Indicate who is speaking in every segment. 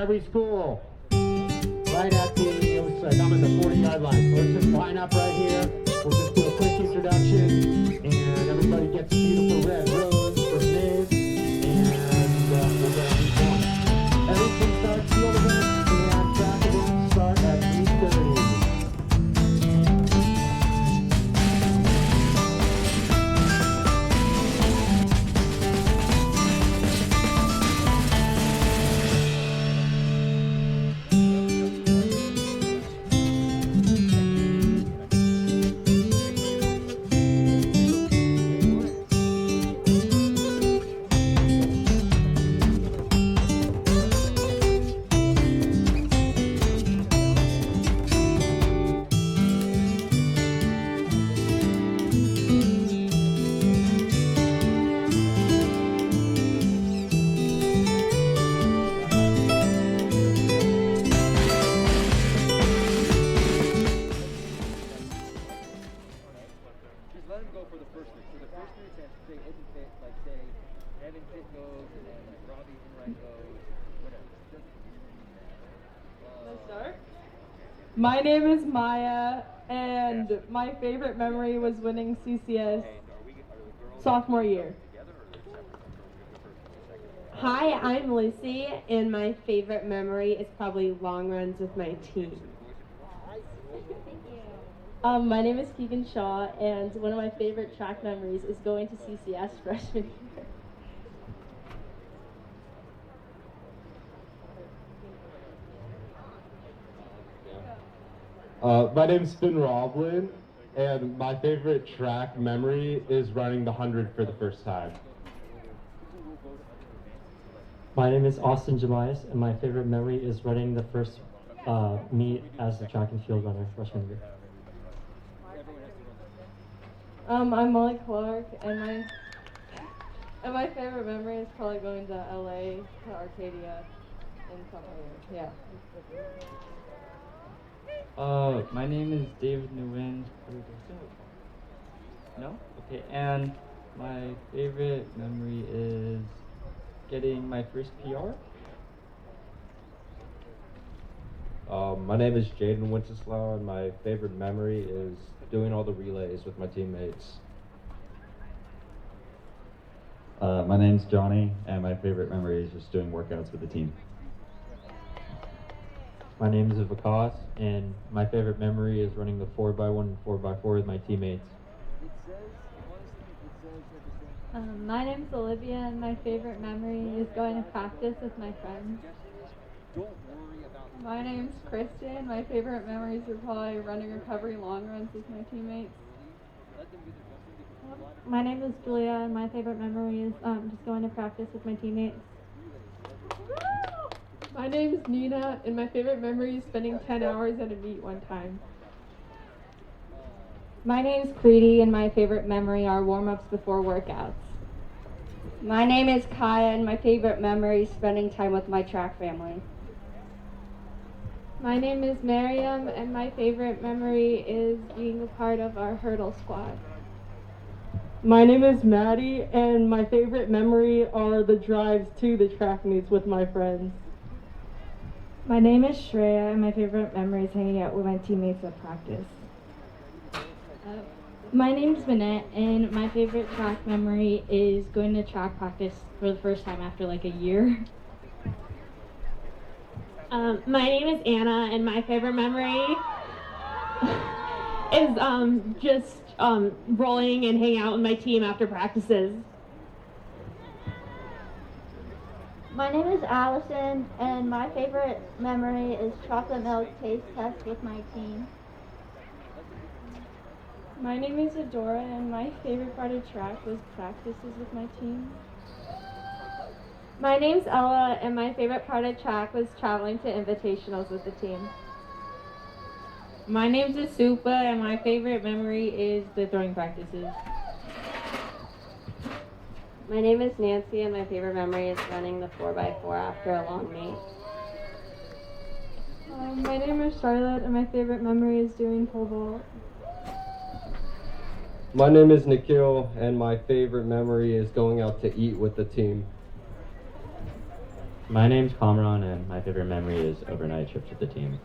Speaker 1: every school right at the, looks like I'm at the 40-yard line. So let's just line up right here. We'll just do a quick introduction, and everybody gets a beautiful red rose for Miz, and we'll get everything going. Everything starts field events, and track events start at 8:30.
Speaker 2: My name is Maya, and my favorite memory was winning CCS sophomore year.
Speaker 3: Hi, I'm Lucy, and my favorite memory is probably long runs with my team.
Speaker 4: My name is Keegan Shaw, and one of my favorite track memories is going to CCS freshman year.
Speaker 1: My name's Finn Roblin, and my favorite track memory is running the 100 for the first time.
Speaker 5: My name is Austin Jemias, and my favorite memory is running the first meet as a track and field runner freshman year.
Speaker 2: I'm Molly Clark, and my favorite memory is probably going to LA to Arcadia in sophomore year. Yeah.
Speaker 6: My name is David Nguyen. No? Okay, and my favorite memory is getting my first PR.
Speaker 7: My name is Jaden Wincheslau, and my favorite memory is doing all the relays with my teammates.
Speaker 8: My name's Johnny, and my favorite memory is just doing workouts with the team.
Speaker 5: My name is Vikas, and my favorite memory is running the 4x1 and 4x4 with my teammates.
Speaker 9: My name's Olivia, and my favorite memory is going to practice with my friends.
Speaker 2: My name's Kristen. My favorite memories are probably running recovery long runs with my teammates.
Speaker 9: My name is Julia, and my favorite memory is just going to practice with my teammates.
Speaker 2: My name is Nina, and my favorite memory is spending 10 hours at a meet one time.
Speaker 4: My name's Preeti, and my favorite memory are warm-ups before workouts.
Speaker 3: My name is Kaya, and my favorite memory is spending time with my track family.
Speaker 9: My name is Miriam, and my favorite memory is being a part of our hurdle squad.
Speaker 2: My name is Maddie, and my favorite memory are the drives to the track meets with my friends.
Speaker 4: My name is Shreya, and my favorite memory is hanging out with my teammates at practice.
Speaker 9: My name's Minette, and my favorite track memory is going to track practice for the first time after like a year.
Speaker 3: My name is Anna, and my favorite memory is just rolling and hanging out with my team after practices.
Speaker 9: My name is Allison, and my favorite memory is chocolate milk taste test with my team.
Speaker 2: My name is Adora, and my favorite part of track was practices with my team.
Speaker 9: My name's Ella, and my favorite part of track was traveling to invitationals with the team.
Speaker 4: My name's Asupa, and my favorite memory is the throwing practices.
Speaker 3: My name is Nancy, and my favorite memory is running the 4x4 after a long meet.
Speaker 2: My name is Charlotte, and my favorite memory is doing pole vault.
Speaker 7: My name is Nikhil, and my favorite memory is going out to eat with the team.
Speaker 10: My name's Kamran, and my favorite memory is overnight trips with the team.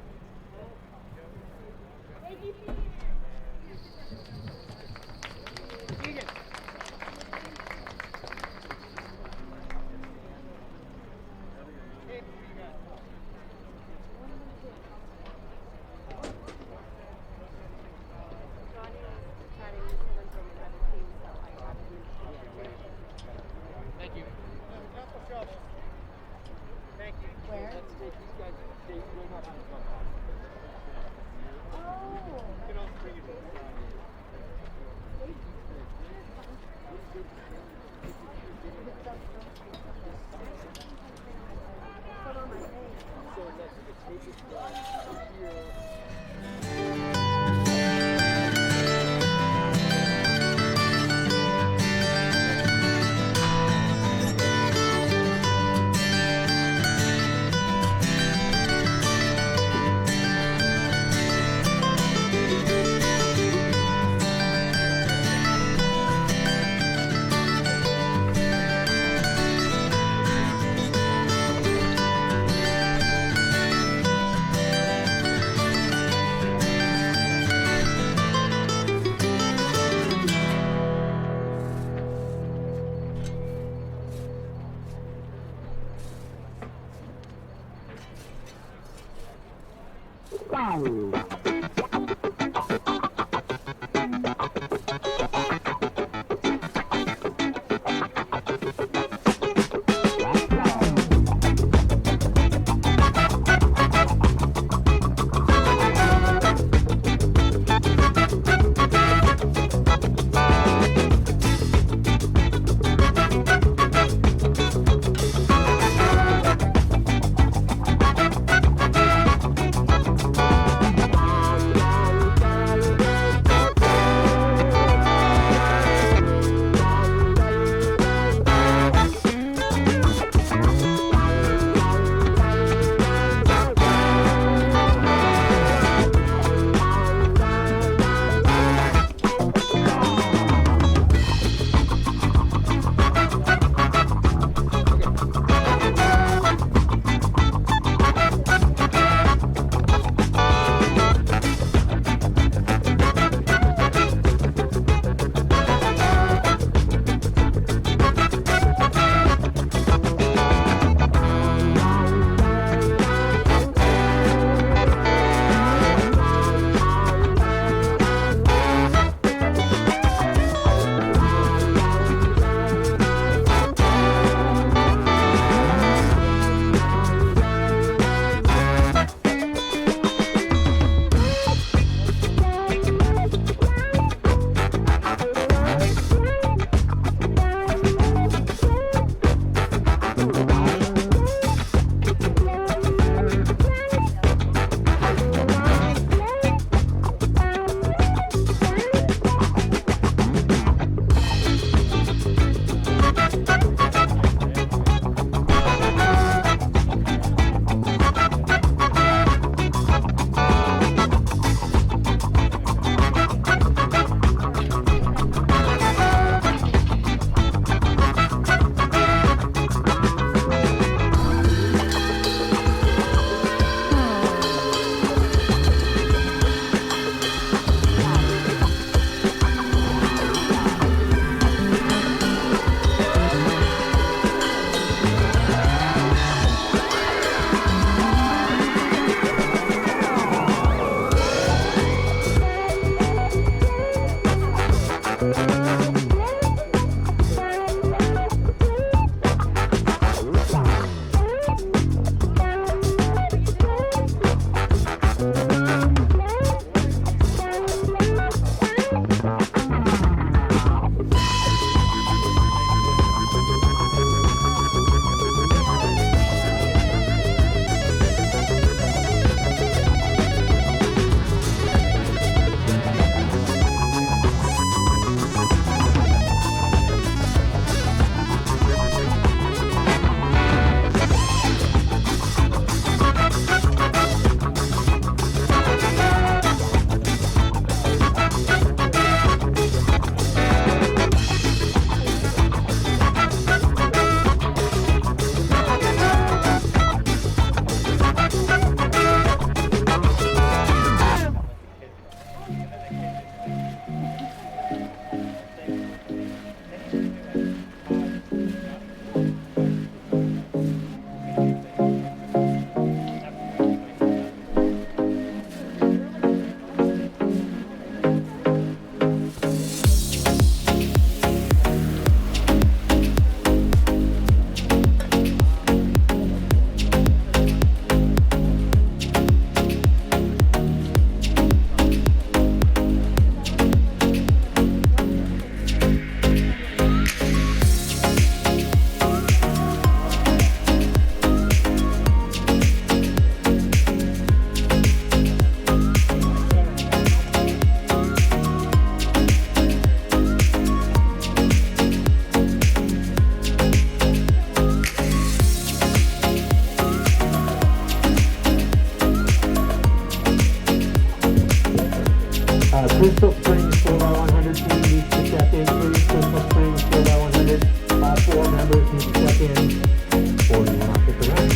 Speaker 1: Crystal Springs 4x100 team needs to check in, please. Crystal Springs 4x100. All 4 members need to check in before you want to get the run.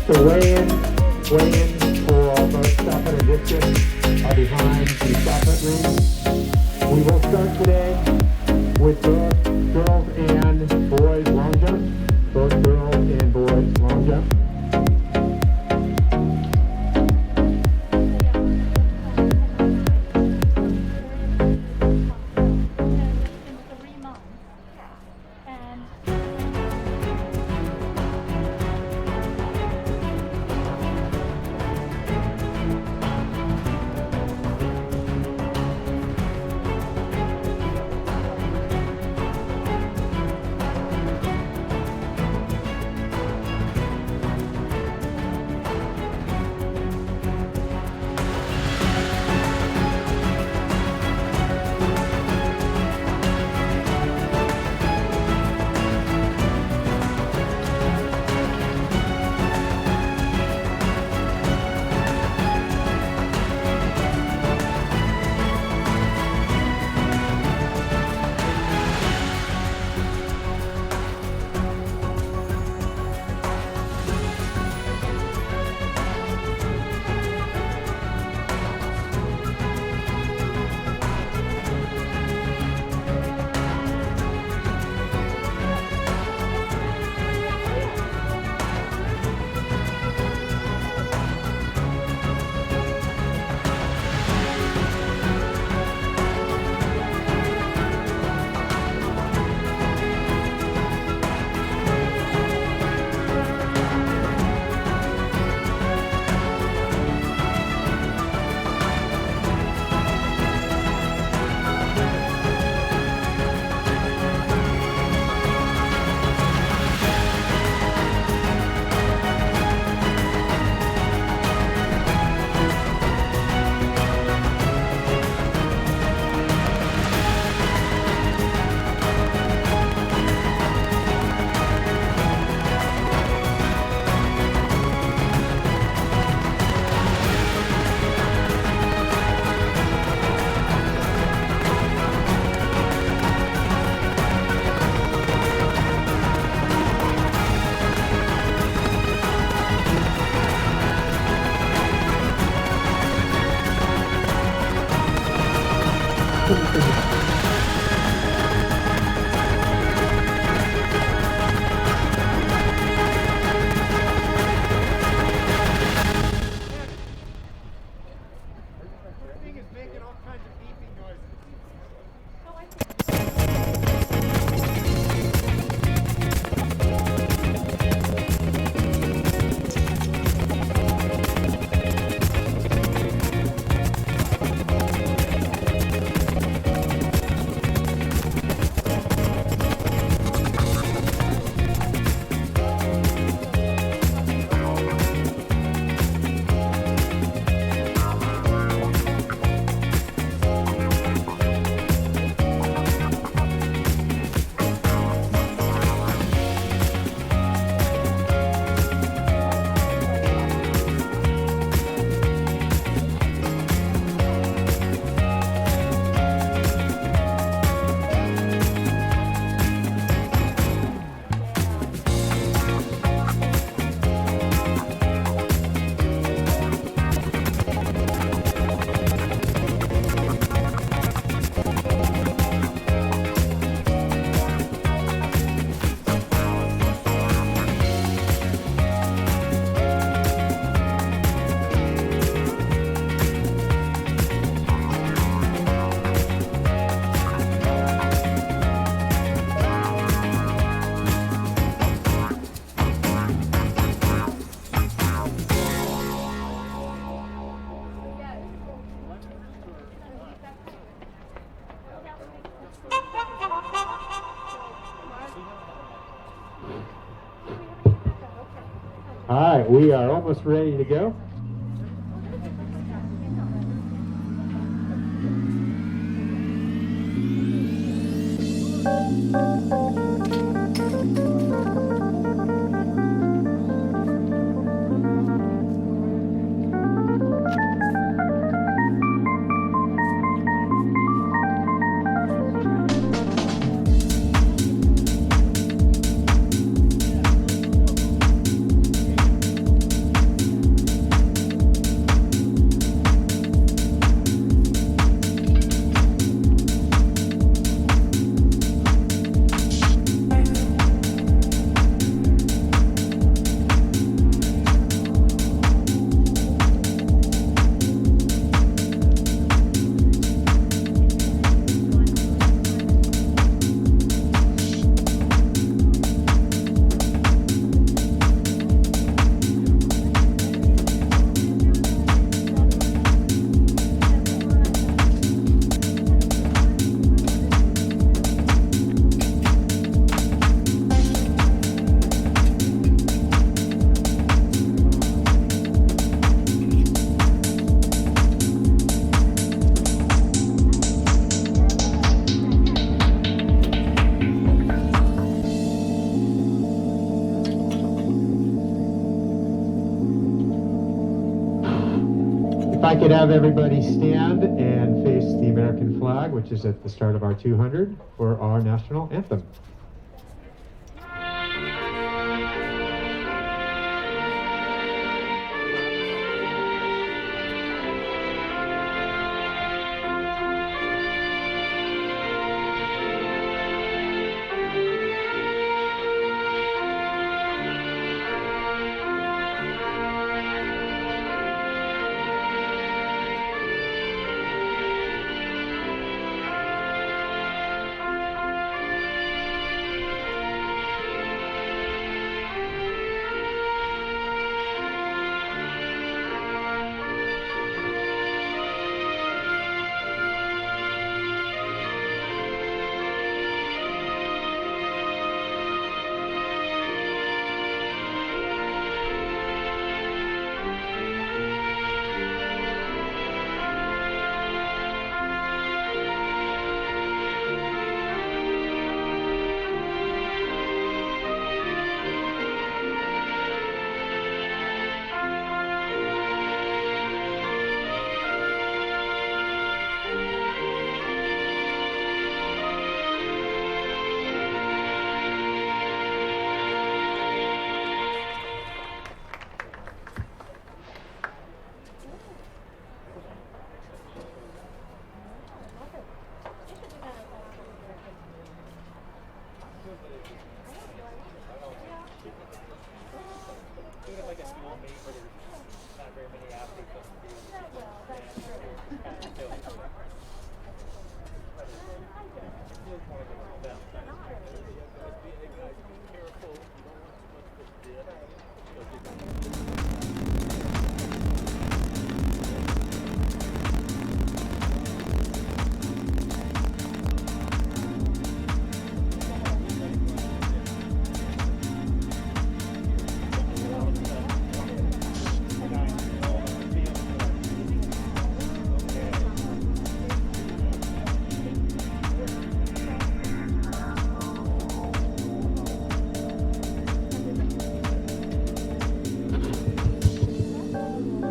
Speaker 1: So weigh in for both stop and distance are behind the stop ring. We will start today with both girls and boys long jump. Both girls and boys long jump. All right, we are almost ready to go. If I could have everybody stand and face the American flag, which is at the start of our 200, for our national anthem.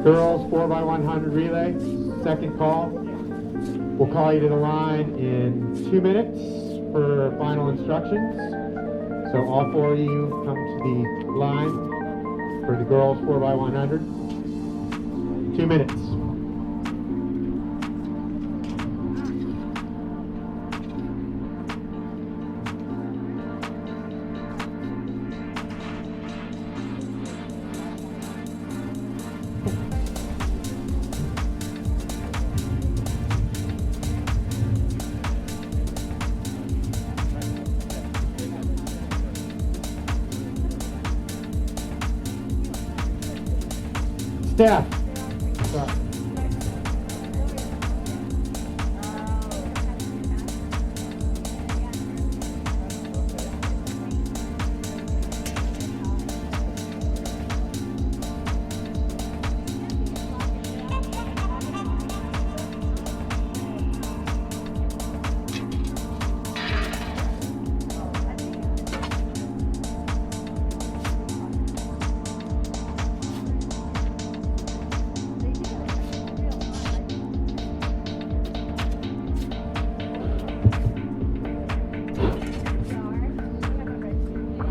Speaker 1: Girls 4x100 relay, second call. We'll call you to the line in 2 minutes for final instructions. So all four of you come to the line for the girls 4x100. 2 minutes. Staff.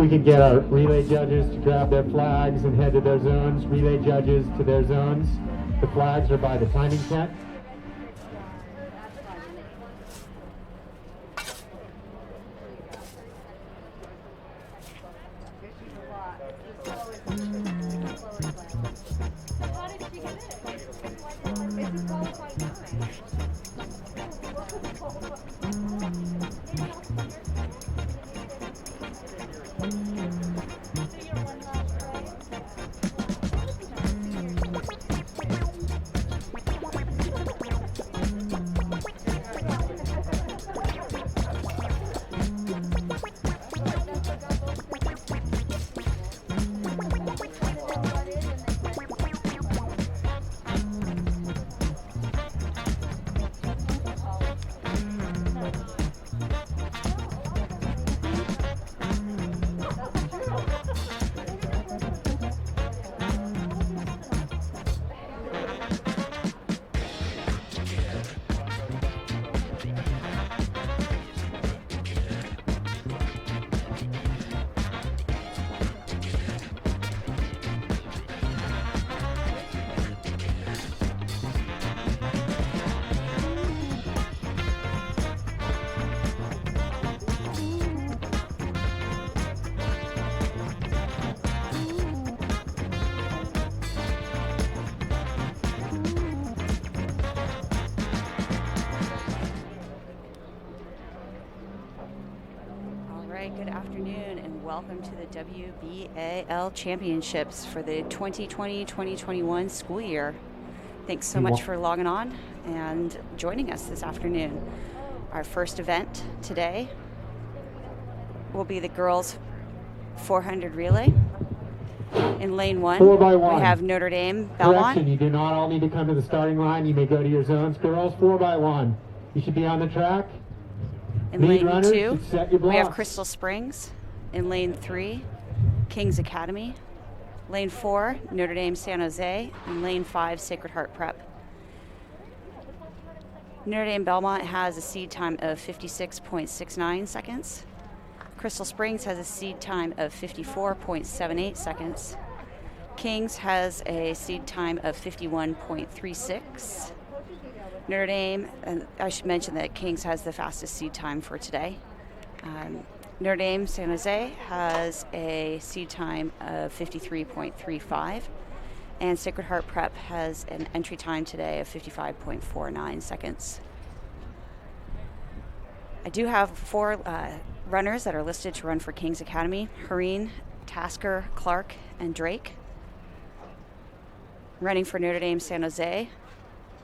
Speaker 1: we could get our relay judges to grab their flags and head to their zones. Relay judges to their zones. The flags are by the timing tent.
Speaker 11: Good afternoon and welcome to the WBAL Championships for the 2020-2021 school year. Thanks so much for logging on and joining us this afternoon. Our first event today will be the girls 400 relay. In lane 1,
Speaker 1: 4 by 1.
Speaker 11: we have Notre Dame
Speaker 1: Correction,
Speaker 11: Belmont.
Speaker 1: you do not all need to come to the starting line. You may go to your zones. Girls, 4 by 1. You should be on the track.
Speaker 11: In
Speaker 1: Lead
Speaker 11: lane
Speaker 1: runners,
Speaker 11: 2,
Speaker 1: set your
Speaker 11: we have
Speaker 1: blocks.
Speaker 11: Crystal Springs. In lane 3, Kings Academy. Lane 4, Notre Dame San Jose. And lane 5, Sacred Heart Prep. Notre Dame Belmont has a seed time of 56.69 seconds. Crystal Springs has a seed time of 54.78 seconds. Kings has a seed time of 51.36. Notre Dame, and I should mention that Kings has the fastest seed time for today. Notre Dame San Jose has a seed time of 53.35, and Sacred Heart Prep has an entry time today of 55.49 seconds. I do have 4 runners that are listed to run for Kings Academy: Hareen, Tasker, Clark, and Drake. Running for Notre Dame San Jose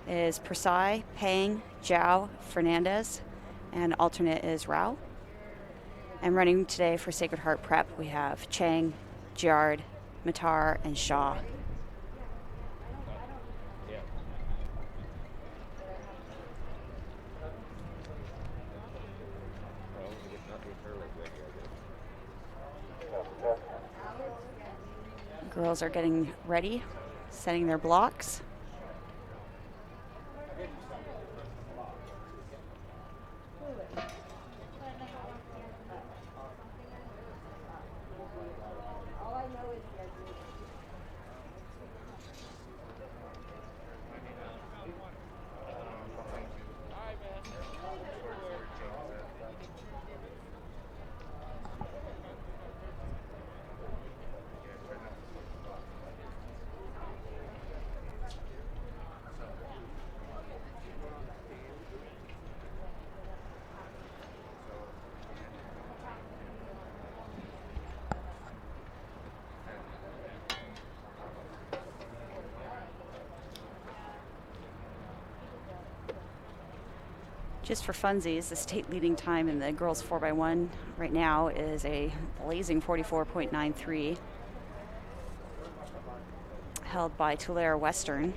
Speaker 11: is Persai, Pang, Zhao, Fernandez, and alternate is Rao. And running today for Sacred Heart Prep, we have Chang, Giard, Matar, and Shaw. Girls are getting ready, setting their blocks. Just for funsies, the state leading time in the girls 4x1 right now is a blazing 44.93, held by Tulare Western.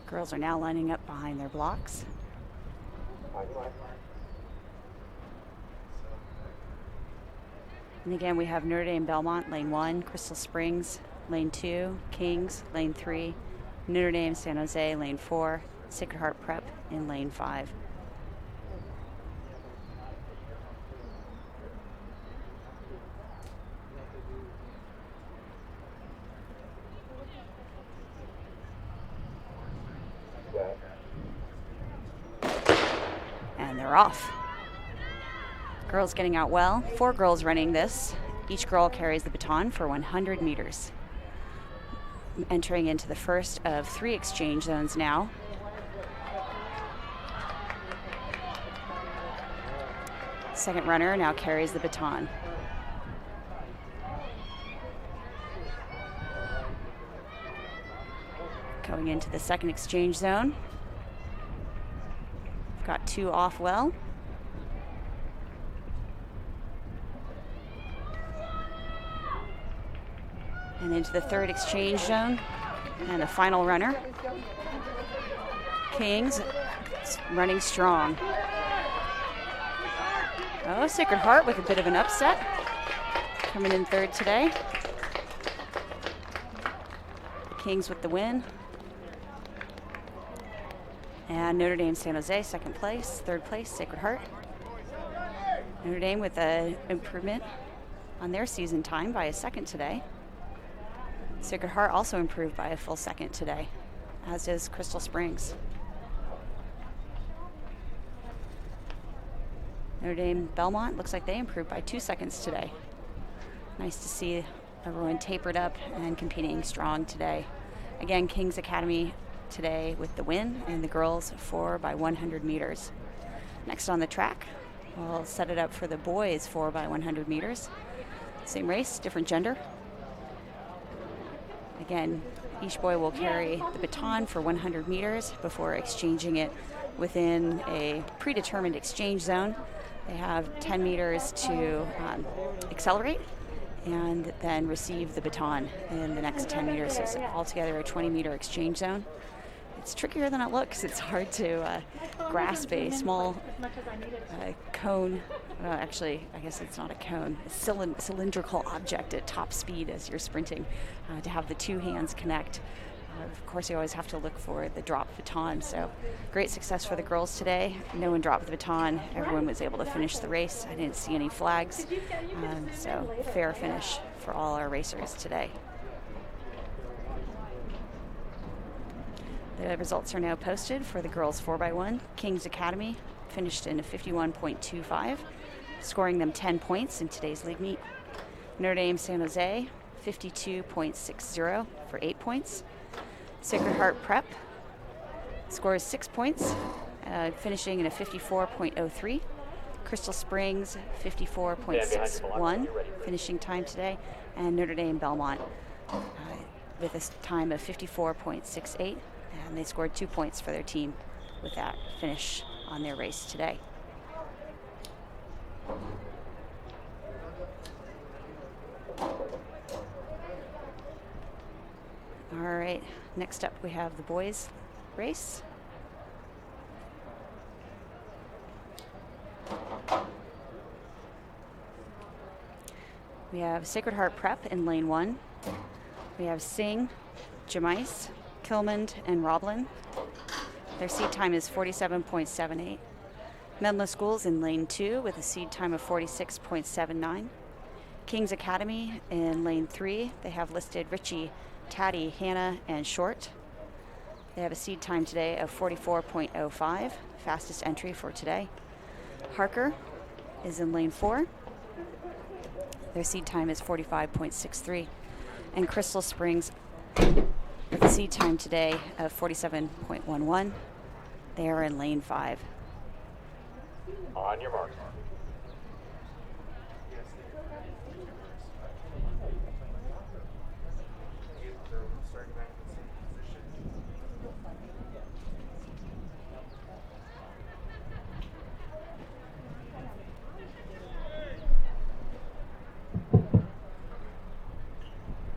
Speaker 11: Girls are now lining up behind their blocks. And again, we have Notre Dame Belmont, lane 1, Crystal Springs, lane 2, Kings, lane 3, Notre Dame San Jose, lane 4, Sacred Heart Prep in lane 5. And they're off. Girls getting out well. 4 girls running this. Each girl carries the baton for 100 meters. Entering into the first of 3 exchange zones now. Second runner now carries the baton. Going into the second exchange zone. We've got 2 off well. And into the third exchange zone. And the final runner. Kings running strong. Oh, Sacred Heart with a bit of an upset. Coming in third today. Kings with the win. And Notre Dame San Jose, second place. Third place, Sacred Heart. Notre Dame with an improvement on their season time by a second today. Sacred Heart also improved by a full second today, as is Crystal Springs. Notre Dame Belmont looks like they improved by 2 seconds today. Nice to see everyone tapered up and competing strong today. Again, Kings Academy today with the win, and the girls 4 by 100 meters. Next on the track, we'll set it up for the boys 4 by 100 meters. Same race, different gender. Again, each boy will carry the baton for 100 meters before exchanging it within a predetermined exchange zone. They have 10 meters to accelerate and then receive the baton in the next 10 meters. So it's altogether a 20-meter exchange zone. It's trickier than it looks. It's hard to grasp a small cone. Actually, I guess it's not a cone. A cylindrical object at top speed as you're sprinting. To have the 2 hands connect. Of course, you always have to look for the drop baton. So great success for the girls today. No one dropped the baton. Everyone was able to finish the race. I didn't see any flags. So fair finish for all our racers today. The results are now posted for the girls 4x1. Kings Academy finished in a 51.25, scoring them 10 points in today's league meet. Notre Dame San Jose, 52.60 for 8 points. Sacred Heart Prep scores 6 points, finishing in a 54.03. Crystal Springs, 54.61 finishing time today. And Notre Dame Belmont with a time of 54.68. And they scored 2 points for their team with that finish on their race today. All right, next up we have the boys race. We have Sacred Heart Prep in lane 1. We have Singh, Jamais, Kilmond, and Roblin. Their seed time is 47.78. Menlo Schools in lane 2 with a seed time of 46.79. Kings Academy in lane 3. They have listed Richie, Taddy, Hannah, and Short. They have a seed time today of 44.05, fastest entry for today. Harker is in lane 4. Their seed time is 45.63. And Crystal Springs with a seed time today of 47.11. They are in lane 5.
Speaker 12: On your mark.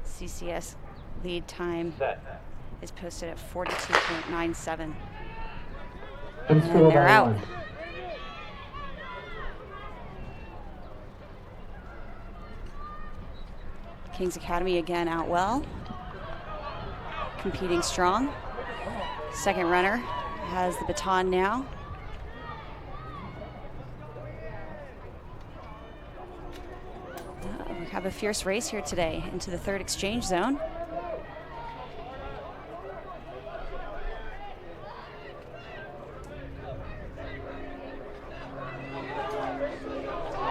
Speaker 11: CCS Lead time
Speaker 12: Set.
Speaker 11: is posted at 42.97.
Speaker 1: And
Speaker 11: And they're out. Kings Academy again out well. Competing strong. Second runner has the baton now. We have a fierce race here today into the third exchange zone.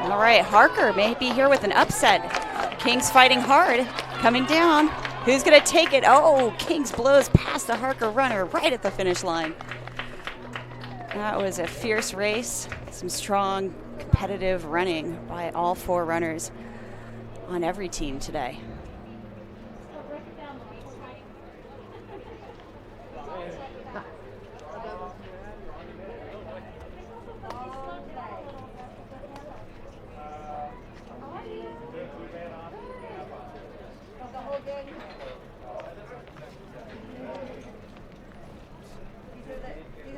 Speaker 11: All right, Harker may be here with an upset. Kings fighting hard, coming down. Who's gonna take it? Oh, Kings blows past the Harker runner right at the finish line. That was a fierce race. Some strong, competitive running by all four runners on every team today.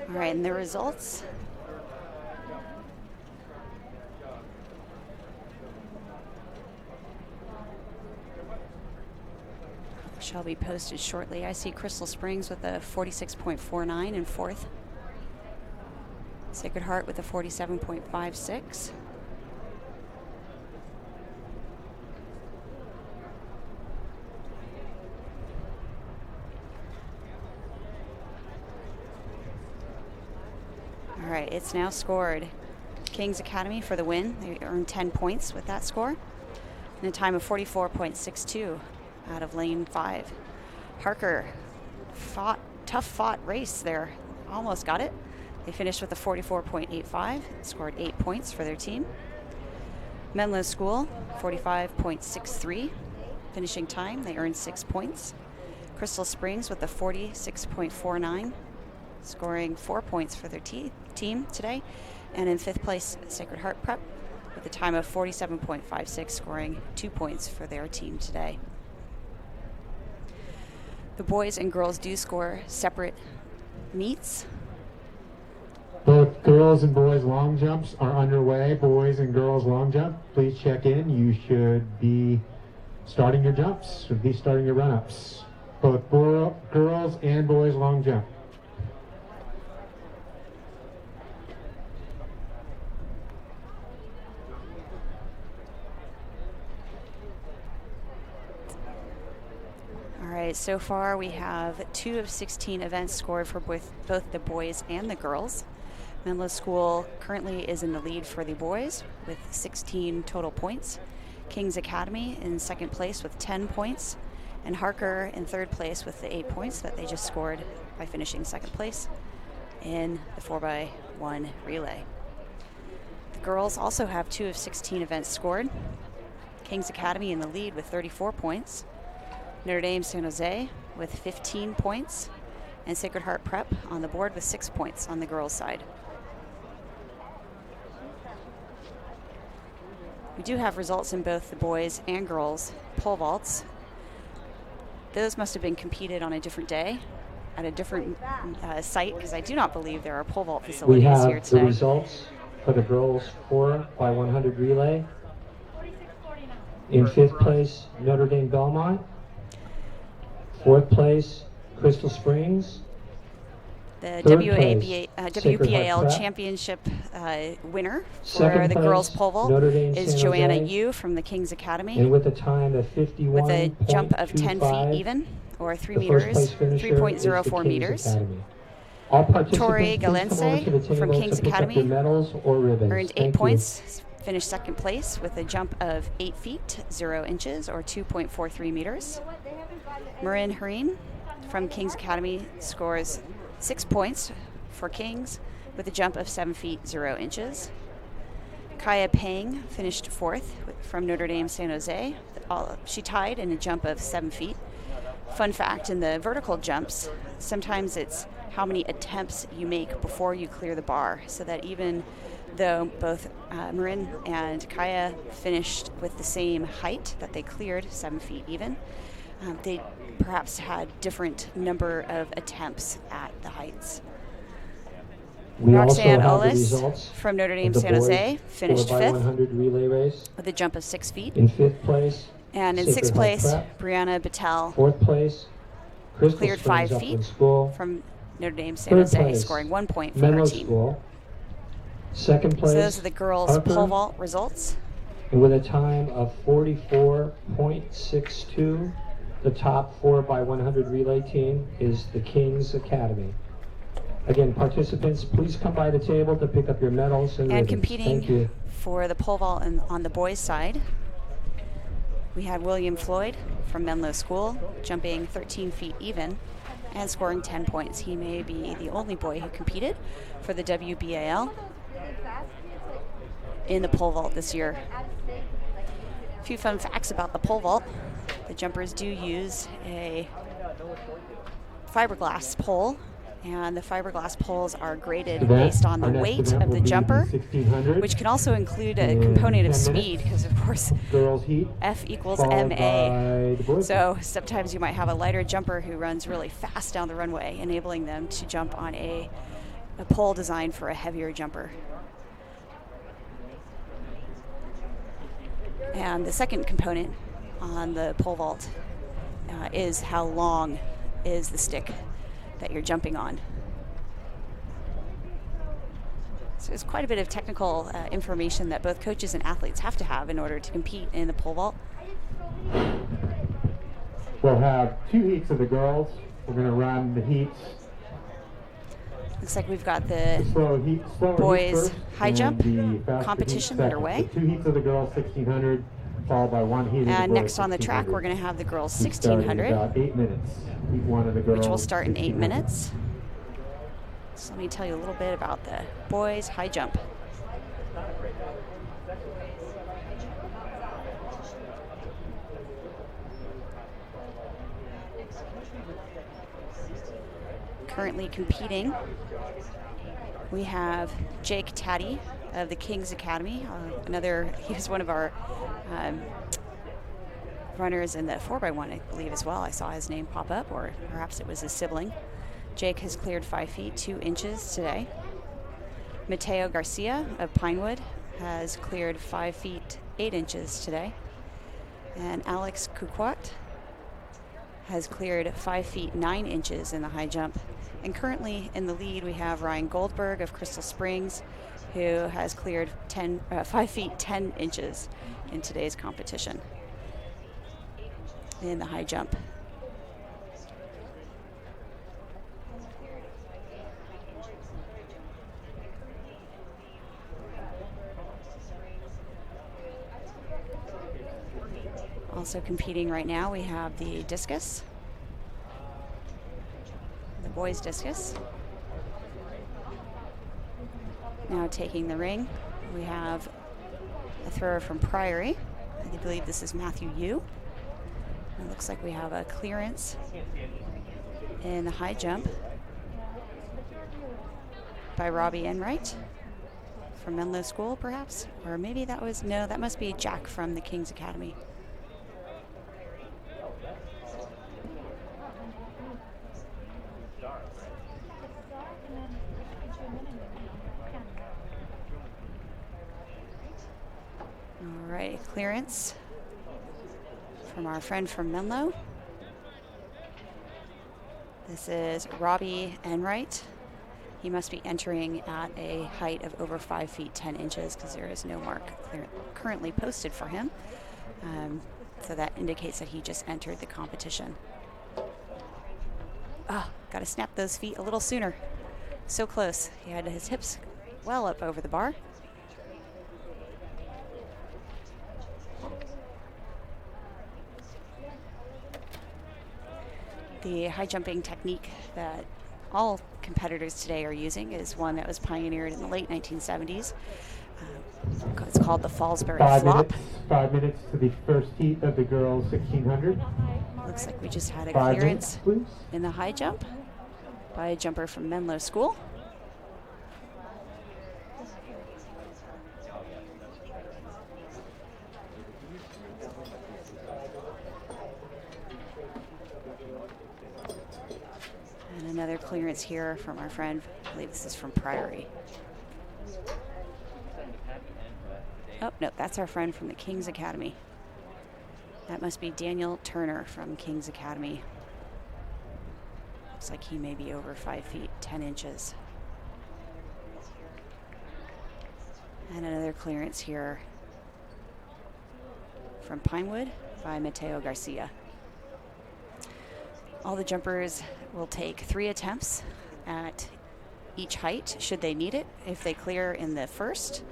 Speaker 11: All right, and the results. Shall be posted shortly. I see Crystal Springs with a 46.49 in fourth. Sacred Heart with a 47.56. All right, it's now scored. Kings Academy for the win. They earned 10 points with that score. And a time of 44.62 out of lane 5. Harker tough fought race there. Almost got it. They finished with a 44.85, scored 8 points for their team. Menlo School, 45.63. Finishing time, they earned 6 points. Crystal Springs with a 46.49. Scoring 4 points for their team today. And in fifth place, Sacred Heart Prep with a time of 47.56, scoring 2 points for their team today. The boys and girls do score separate meets.
Speaker 1: Both girls and boys long jumps are underway. Boys and girls long jump, please check in. You should be starting your jumps, should be starting your run-ups. Both girls and boys long jump.
Speaker 11: All right, so far we have 2 of 16 events scored for both the boys and the girls. Menlo School currently is in the lead for the boys with 16 total points. Kings Academy in second place with 10 points. And Harker in third place with the 8 points that they just scored by finishing second place in the 4x1 relay. The girls also have 2 of 16 events scored. Kings Academy in the lead with 34 points. Notre Dame San Jose with 15 points, and Sacred Heart Prep on the board with 6 points on the girls' side. We do have results in both the boys and girls pole vaults. Those must have been competed on a different day at a different site, because I do not believe there are pole vault facilities
Speaker 5: We have
Speaker 11: here today.
Speaker 5: the results for the girls 4x100 relay. In fifth place, Notre Dame Belmont. Fourth place, Crystal Springs.
Speaker 11: The
Speaker 5: Third place,
Speaker 11: WBAL
Speaker 5: Prep.
Speaker 11: championship winner for
Speaker 5: Second
Speaker 11: the
Speaker 5: place,
Speaker 11: girls pole vault
Speaker 5: Notre Dame
Speaker 11: is
Speaker 5: San
Speaker 11: Joanna
Speaker 5: Jose.
Speaker 11: Yu from the Kings Academy
Speaker 5: And with a time of 51.25.
Speaker 11: with a jump of 10 feet even, or 3
Speaker 5: the first
Speaker 11: meters,
Speaker 5: place finisher is the
Speaker 11: 3.04
Speaker 5: Kings
Speaker 11: meters.
Speaker 5: Academy. All participants,
Speaker 11: Tori
Speaker 5: please come over to the
Speaker 11: Galense
Speaker 5: table
Speaker 11: from
Speaker 5: to
Speaker 11: Kings
Speaker 5: pick up
Speaker 11: Academy
Speaker 5: your medals or ribbons.
Speaker 11: earned 8
Speaker 5: Thank you.
Speaker 11: points, finished second place with a jump of 8 feet, 0 inches, or 2.43 meters. Marin Hareen from Kings Academy scores 6 points for Kings with a jump of 7 feet, 0 inches. Kaya Pang finished fourth from Notre Dame San Jose. She tied in a jump of 7 feet. Fun fact, in the vertical jumps, sometimes it's how many attempts you make before you clear the bar, so that even though both Marin and Kaya finished with the same height that they cleared, 7 feet even, They perhaps had different number of attempts at the heights.
Speaker 5: We also
Speaker 11: Roxanne
Speaker 5: have the
Speaker 11: Olis
Speaker 5: results
Speaker 11: from Notre Dame
Speaker 5: of the
Speaker 11: San Jose
Speaker 5: boys
Speaker 11: finished
Speaker 5: 4x100
Speaker 11: fifth
Speaker 5: relay race.
Speaker 11: with a jump of 6 feet.
Speaker 5: In fifth place,
Speaker 11: And in
Speaker 5: Sacred
Speaker 11: sixth
Speaker 5: Heart
Speaker 11: place,
Speaker 5: Prep.
Speaker 11: Brianna Battelle
Speaker 5: Fourth place, Crystal
Speaker 11: cleared
Speaker 5: Springs
Speaker 11: 5 feet
Speaker 5: Upland School.
Speaker 11: from Notre Dame San
Speaker 5: Third
Speaker 11: Jose,
Speaker 5: place,
Speaker 11: scoring 1 point for
Speaker 5: Menlo
Speaker 11: her team.
Speaker 5: School. Second place,
Speaker 11: So those are the girls'
Speaker 5: Harper,
Speaker 11: pole vault results.
Speaker 5: and with a time of 44.62, the top 4x100 relay team is the Kings Academy. Again, participants, please come by the table to pick up your medals and ribbons. Thank you.
Speaker 11: Competing for the pole vault on the boys' side, we had William Floyd from Menlo School jumping 13 feet even and scoring 10 points. He may be the only boy who competed for the WBAL in the pole vault this year. A few fun facts about the pole vault. The jumpers do use a fiberglass pole, and the fiberglass poles are graded based on the weight of the jumper, which can also include a component of speed, because of course F equals MA. So sometimes you might have a lighter jumper who runs really fast down the runway, enabling them to jump on a pole designed for a heavier jumper. And the second component on the pole vault is how long is the stick that you're jumping on. So there's quite a bit of technical information that both coaches and athletes have to have in order to compete in the pole vault.
Speaker 1: We'll have 2 heats of the girls. We're going to run the heats.
Speaker 11: Looks like we've got the
Speaker 1: slower
Speaker 11: boys
Speaker 1: heat
Speaker 11: high jump
Speaker 1: the
Speaker 11: competition underway.
Speaker 1: 2 heats of the girls 1600, followed by 1 heat of the
Speaker 11: And
Speaker 1: boys
Speaker 11: next on the track,
Speaker 1: 1600.
Speaker 11: we're going to have the girls
Speaker 1: We start in
Speaker 11: 1600,
Speaker 1: about 8 minutes. Heat 1 of the girls,
Speaker 11: which will start in 8
Speaker 1: 1600.
Speaker 11: minutes. So let me tell you a little bit about the boys high jump. Currently competing, we have Jake Taddy of the Kings Academy. He was one of our runners in the 4x1, I believe, as well. I saw his name pop up, or perhaps it was his sibling. Jake has cleared 5 feet 2 inches today. Mateo Garcia of Pinewood has cleared 5 feet 8 inches today. And Alex Kukwat has cleared 5 feet 9 inches in the high jump. And currently in the lead, we have Ryan Goldberg of Crystal Springs, who has cleared 5 feet 10 inches in today's competition in the high jump. Also competing right now, we have the discus, the boys discus. Now taking the ring, we have a thrower from Priory. I believe this is Matthew Yu. It looks like we have a clearance in the high jump by Robbie Enright from Menlo School, perhaps? Or maybe that was, no, that must be Jack from the Kings Academy. All right, clearance from our friend from Menlo. This is Robbie Enright. He must be entering at a height of over 5 feet 10 inches because there is no mark currently posted for him. So that indicates that he just entered the competition. Got to snap those feet a little sooner. So close. He had his hips well up over the bar. The high jumping technique that all competitors today are using is one that was pioneered in the late 1970s. It's called the Fallsbury flop.
Speaker 1: 5 minutes to the first heat of the girls 1600.
Speaker 11: Looks like we just had a
Speaker 1: 5
Speaker 11: clearance
Speaker 1: minutes,
Speaker 11: in the high jump by a jumper from Menlo School. clearance here from our friend. I believe this is from Priory. Oh, no, that's our friend from the King's Academy. That must be Daniel Turner from King's Academy. Looks like he may be over 5 feet, 10 inches. And another clearance here from Pinewood by Mateo Garcia. All the jumpers will take 3 attempts at each height, should they need it. If they clear in the first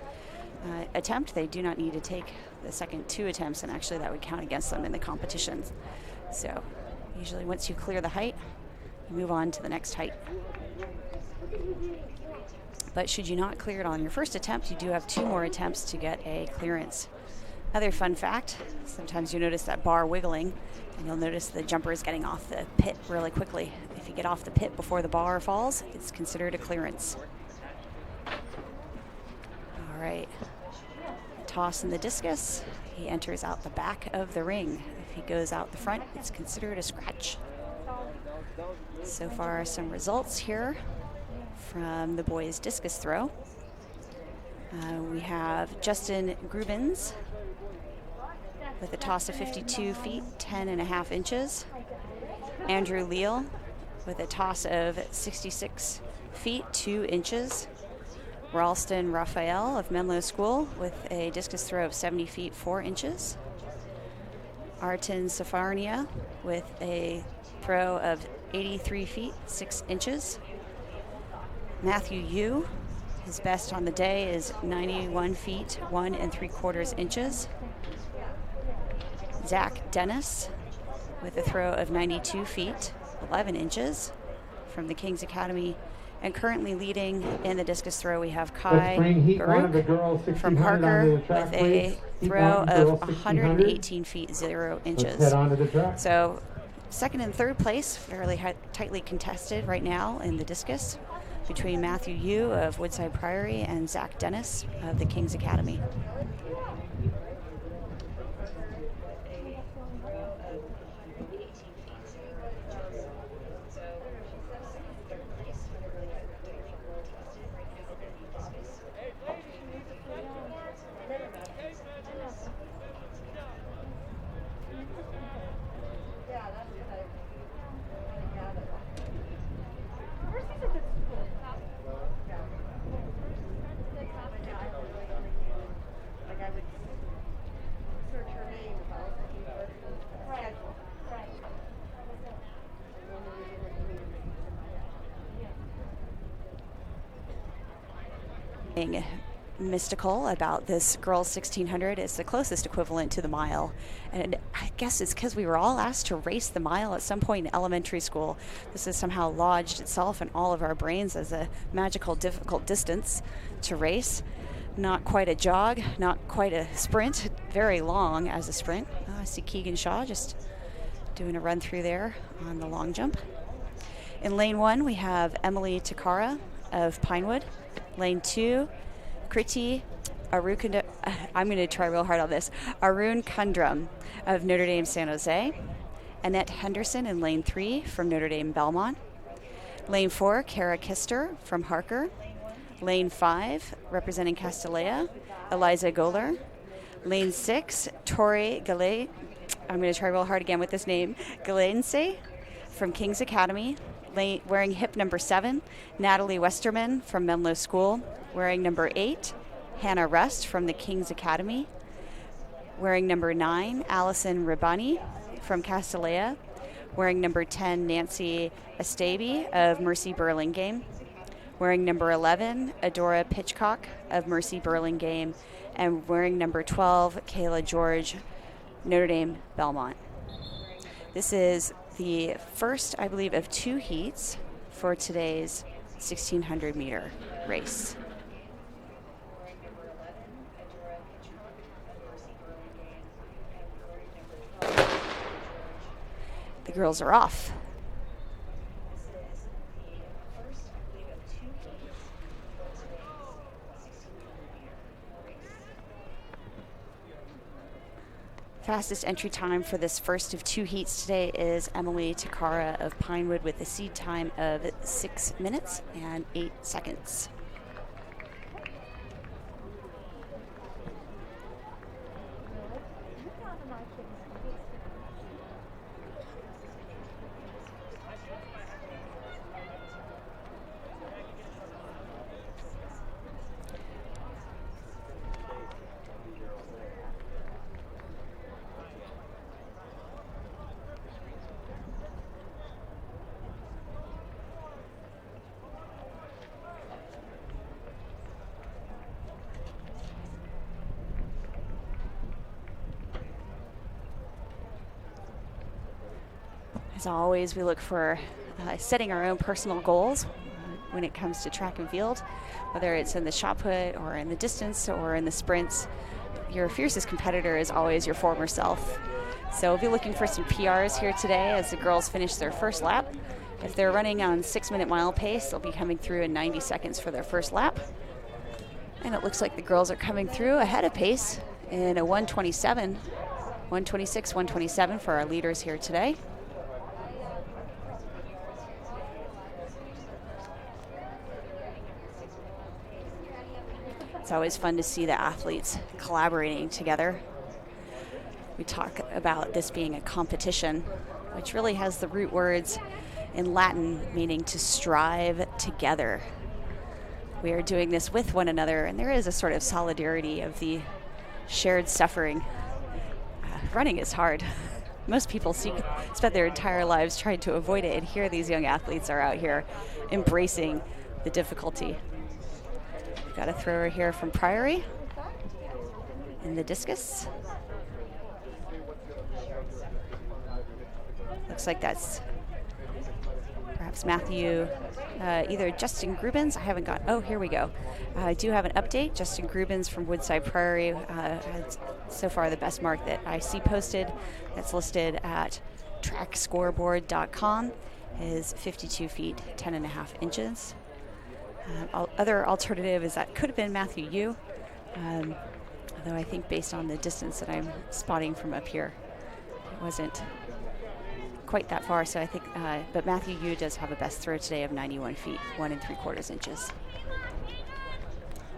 Speaker 11: attempt, they do not need to take the second 2 attempts, and actually that would count against them in the competition. So usually once you clear the height, you move on to the next height. But should you not clear it on your first attempt, you do have 2 more attempts to get a clearance. Another fun fact, sometimes you notice that bar wiggling, and you'll notice the jumper is getting off the pit really quickly. If you get off the pit before the bar falls, it's considered a clearance. All right, toss in the discus. He enters out the back of the ring. If he goes out the front, it's considered a scratch. So far, some results here from the boys' discus throw. We have Justin Grubens with a toss of 52 feet, 10.5 inches. Andrew Leal with a toss of 66 feet, 2 inches. Ralston Raphael of Menlo School with a discus throw of 70 feet, 4 inches. Artin Safarnia with a throw of 83 feet, 6 inches. Matthew Yu, his best on the day is 91 feet, 1 3/4 inches. Zach Dennis with a throw of 92 feet, 11 inches from the King's Academy. And currently leading in the discus throw, we have Kai Baruch from Harker with a throw of 118 feet, 0 inches. So second and third place, fairly tightly contested right now in the discus between Matthew Yu of Woodside Priory and Zach Dennis of the King's Academy. Mystical about this girls 1600 is the closest equivalent to the mile, and I guess it's because we were all asked to race the mile at some point in elementary school. This has somehow lodged itself in all of our brains as a magical, difficult distance to race. Not quite a jog, not quite a sprint, very long as a sprint. I see Keegan Shaw just doing a run through there on the long jump. In lane 1, we have Emily Takara of Pinewood. Lane 2, Kriti Arukunda, I'm going to try real hard on this, Arun Kundrum of Notre Dame San Jose. Annette Henderson in lane 3 from Notre Dame Belmont. Lane 4, Kara Kister from Harker. Lane 5, representing Castellea, Eliza Goler. Lane 6, Tori Galay, I'm going to try real hard again with this name, Galense from King's Academy. Wearing hip number 7, Natalie Westerman from Menlo School. Wearing number 8, Hannah Rust from the King's Academy. Wearing number 9, Allison Ribani from Castellea. Wearing number 10, Nancy Estaby of Mercy Burlingame. Wearing number 11, Adora Pitchcock of Mercy Burlingame. And wearing number 12, Kayla George, Notre Dame Belmont. This is the first, I believe, of 2 heats for today's 1600 meter race. The girls are off. Fastest entry time for this first of 2 heats today is Emily Takara of Pinewood with a seed time of 6 minutes and 8 seconds. As always, we look for setting our own personal goals when it comes to track and field, whether it's in the shot put or in the distance or in the sprints. Your fiercest competitor is always your former self. So we'll be looking for some PRs here today as the girls finish their first lap. If they're running on 6-minute mile pace, they'll be coming through in 90 seconds for their first lap. And it looks like the girls are coming through ahead of pace in a 126, 127 for our leaders here today. It's always fun to see the athletes collaborating together. We talk about this being a competition, which really has the root words in Latin meaning to strive together. We are doing this with one another, and there is a sort of solidarity of the shared suffering. Running is hard. Most people spend their entire lives trying to avoid it, and here these young athletes are out here embracing the difficulty. Got a thrower here from Priory in the discus. Looks like that's perhaps Matthew, either Justin Grubens. I haven't got, oh, here we go. I do have an update. Justin Grubens from Woodside Priory had so far the best mark that I see posted. That's listed at trackscoreboard.com is 52 feet, 10 and a half inches. Other alternative is that could have been Matthew Yu, although I think based on the distance that I'm spotting from up here, it wasn't quite that far. So I think, but Matthew Yu does have a best throw today of 91 feet, 1 3/4 inches.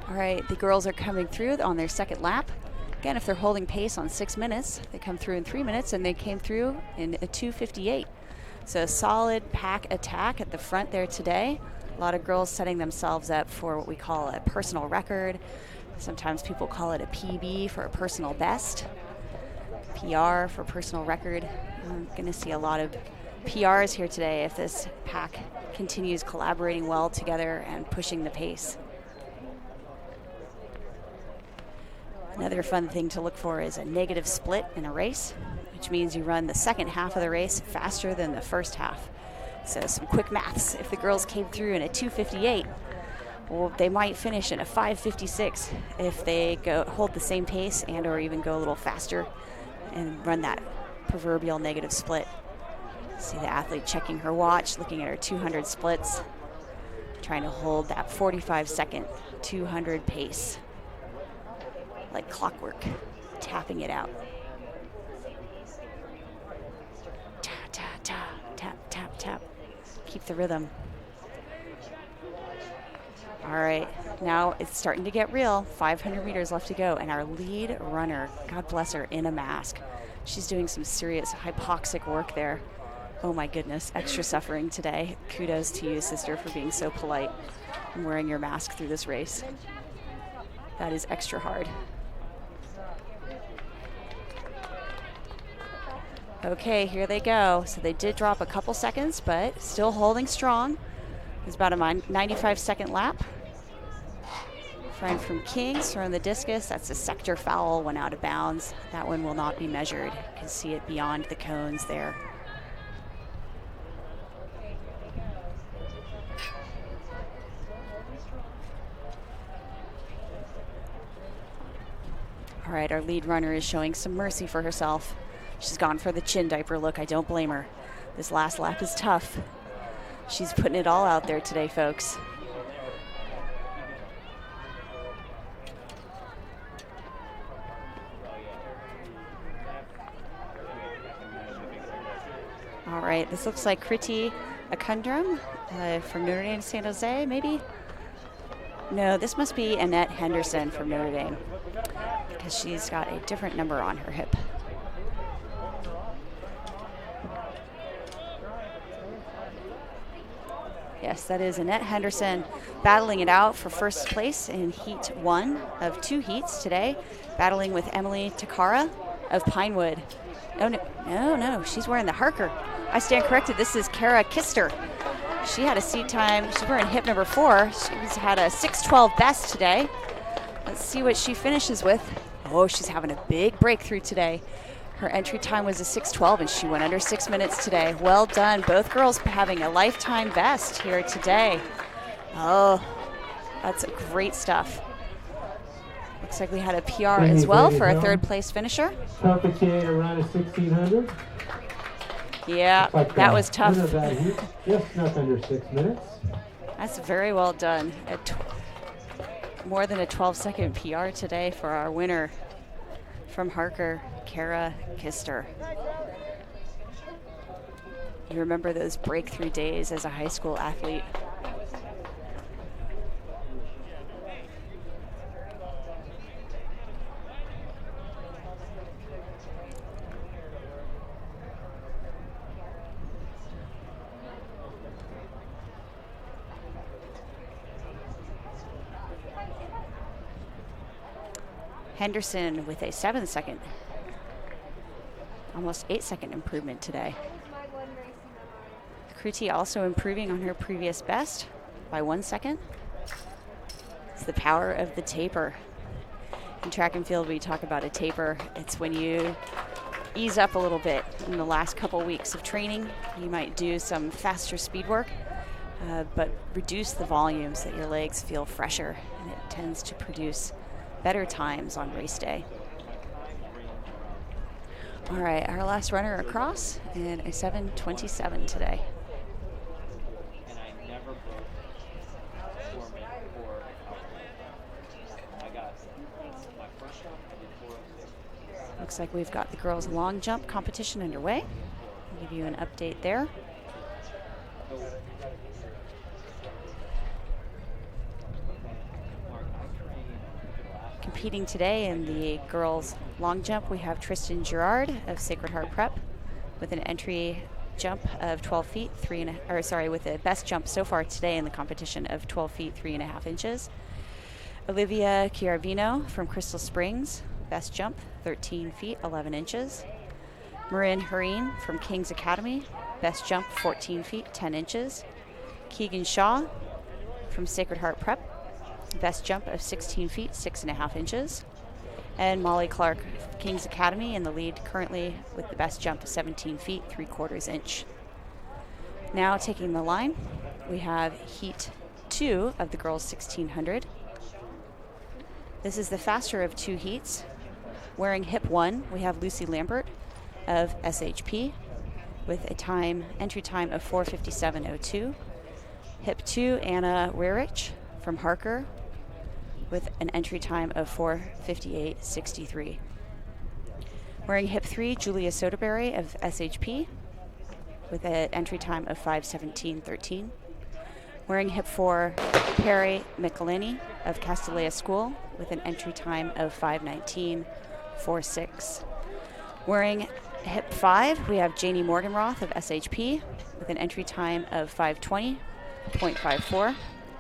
Speaker 11: All right, the girls are coming through on their second lap. Again, if they're holding pace on 6 minutes, they come through in 3 minutes, and they came through in a 2:58. So a solid pack attack at the front there today. A lot of girls setting themselves up for what we call a personal record. Sometimes people call it a PB for a personal best. PR for personal record. I'm going to see a lot of PRs here today if this pack continues collaborating well together and pushing the pace. Another fun thing to look for is a negative split in a race, which means you run the second half of the race faster than the first half. So some quick maths. If the girls came through in a 2:58, well, they might finish in a 5:56 if they hold the same pace and or even go a little faster and run that proverbial negative split. See the athlete checking her watch, looking at her 200 splits, trying to hold that 45-second 200 pace like clockwork, tapping it out. Ta, ta, ta, tap, tap, tap. Keep the rhythm. All right, now it's starting to get real. 500 meters left to go, and our lead runner, God bless her, in a mask. She's doing some serious hypoxic work there. Oh my goodness, extra suffering today. Kudos to you, sister, for being so polite and wearing your mask through this race. That is extra hard. Okay, here they go. So they did drop a couple seconds, but still holding strong. It's about a 95-second lap. Friend from Kings throwing the discus. That's a sector foul, went out of bounds. That one will not be measured. You can see it beyond the cones there. All right, our lead runner is showing some mercy for herself. She's gone for the chin diaper look. I don't blame her. This last lap is tough. She's putting it all out there today, folks. All right, this looks like Kriti Akundram from Notre Dame San Jose, maybe? No, this must be Annette Henderson from Notre Dame because she's got a different number on her hip. Yes, that is Annette Henderson battling it out for first place in Heat 1 of 2 heats today, battling with Emily Takara of Pinewood. Oh, no, she's wearing the Harker. I stand corrected. This is Kara Kister. She had a seat time. She's wearing hip number 4. She's had a 6:12 best today. Let's see what she finishes with. Oh, she's having a big breakthrough today. Her entry time was a 6:12, and she went under 6 minutes today. Well done. Both girls having a lifetime best here today. Oh, that's great stuff. Looks like we had a PR as well for a third place finisher.
Speaker 1: Complicated around 1,600.
Speaker 11: Yeah,
Speaker 1: Like
Speaker 11: that was tough.
Speaker 1: Just snuck under 6 minutes.
Speaker 11: That's very well done. More than a 12-second PR today for our winner from Harker, Kara Kister. You remember those breakthrough days as a high school athlete. Henderson with a 7-second, almost 8-second improvement today. Kriti also improving on her previous best by 1 second. It's the power of the taper. In track and field, we talk about a taper. It's when you ease up a little bit in the last couple weeks of training. You might do some faster speed work, but reduce the volume so that your legs feel fresher, and it tends to produce better times on race day. All right, our last runner across in a 7:27 today. Looks like we've got the girls' long jump competition underway. I'll give you an update there. Competing today in the girls' long jump, we have Tristan Girard of Sacred Heart Prep with an entry jump of 12 feet, with a best jump so far today in the competition of 12 feet, 3.5 inches. Olivia Chiarvino from Crystal Springs, best jump, 13 feet, 11 inches. Marin Hareen from King's Academy, best jump, 14 feet, 10 inches. Keegan Shaw from Sacred Heart Prep, best jump of 16 feet, 6.5 inches. And Molly Clark, King's Academy, in the lead currently with the best jump of 17 feet, 3/4 inch. Now taking the line, we have Heat 2 of the girls' 1600. This is the faster of 2 heats. Wearing hip 1, we have Lucy Lambert of SHP with a entry time of 4:57.02. Hip 2, Anna Rerich from Harker with an entry time of 4:58.63. Wearing hip 3, Julia Soderberry of SHP with an entry time of 5:17.13. Wearing hip 4, Perry McElhenney of Castellea School with an entry time of 5:19.46. Wearing hip 5, we have Janie Morgenroth of SHP with an entry time of 5:20.54.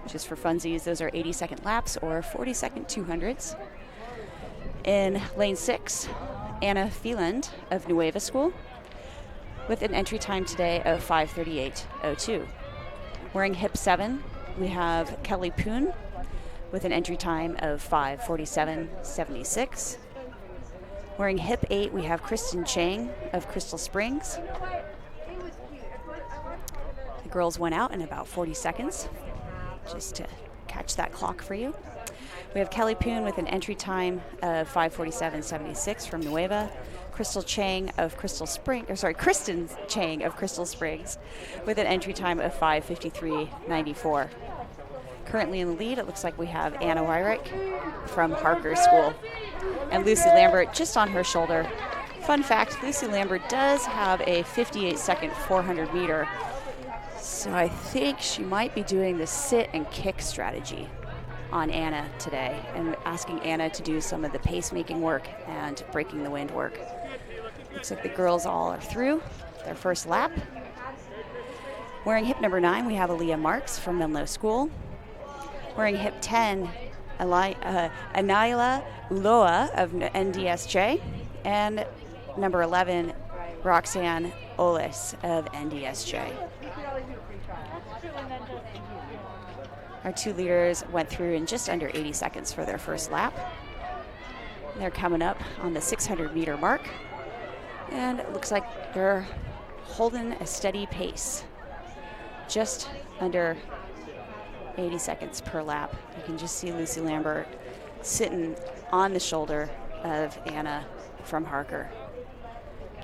Speaker 11: Just for funsies, those are 80-second laps or 40-second 200s. In lane 6, Anna Feland of Nueva School with an entry time today of 5:38.02. Wearing hip 7, we have Kelly Poon with an entry time of 5:47.76. Wearing hip 8, we have Kristen Chang of Crystal Springs. The girls went out in about 40 seconds, just to catch that clock for you. We have Kelly Poon with an entry time of 5:47.76 from Nueva. Kristen Chang of Crystal Springs with an entry time of 5:53.94. Currently in the lead, it looks like we have Anna Wyrick from Harker School and Lucy Lambert just on her shoulder Fun fact, Lucy Lambert does have a 58-second 400 meter. So I think she might be doing the sit and kick strategy on Anna today and asking Anna to do some of the pacemaking work and breaking the wind work. Looks like the girls all are through their first lap. Wearing hip number 9, we have Aaliyah Marks from Menlo School. Wearing hip 10, Anila Uloa of NDSJ. And number 11, Roxanne Oles of NDSJ. Our 2 leaders went through in just under 80 seconds for their first lap. They're coming up on the 600 meter mark. And it looks like they're holding a steady pace. Just under 80 seconds per lap. You can just see Lucy Lambert sitting on the shoulder of Anna from Harker.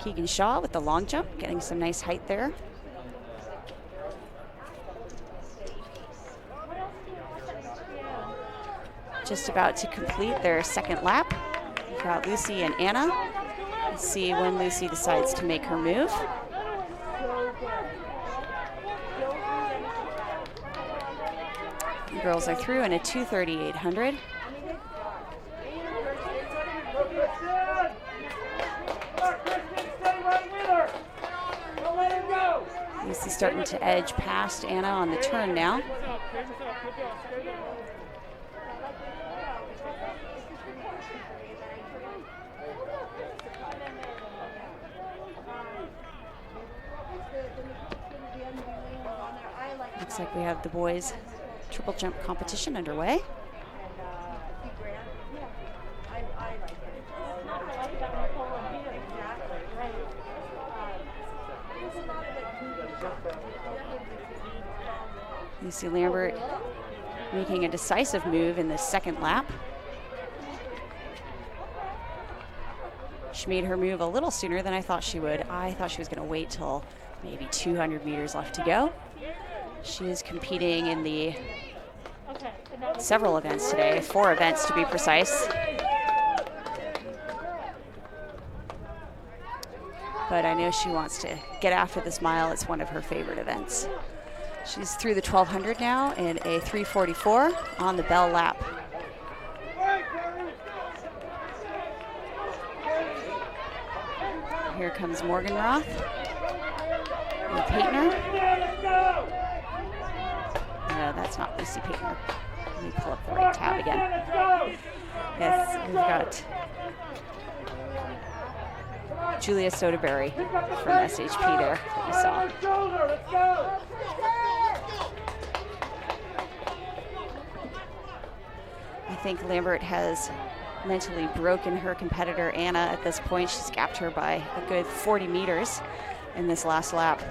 Speaker 11: Keegan Shaw with the long jump, getting some nice height there. Just about to complete their second lap. We've got Lucy and Anna. Let's see when Lucy decides to make her move. The girls are through in a 2:38.00. Lucy's starting to edge past Anna on the turn now. Looks like we have the boys' triple jump competition underway. Lucy Lambert making a decisive move in the second lap. She made her move a little sooner than I thought she would. I thought she was going to wait till maybe 200 meters left to go. She is competing in the several events today, 4 events to be precise. But I know she wants to get after this mile. It's one of her favorite events. She's through the 1200 now in a 3:44 on the bell lap. Here comes Morgan Roth and Paytner. No, that's not Lucy Paytner. Let me pull up the right tab again. Yes, we've got Julia Soderberry from SHP there that we saw. I think Lambert has mentally broken her competitor Anna at this point. She's gapped her by a good 40 meters in this last lap.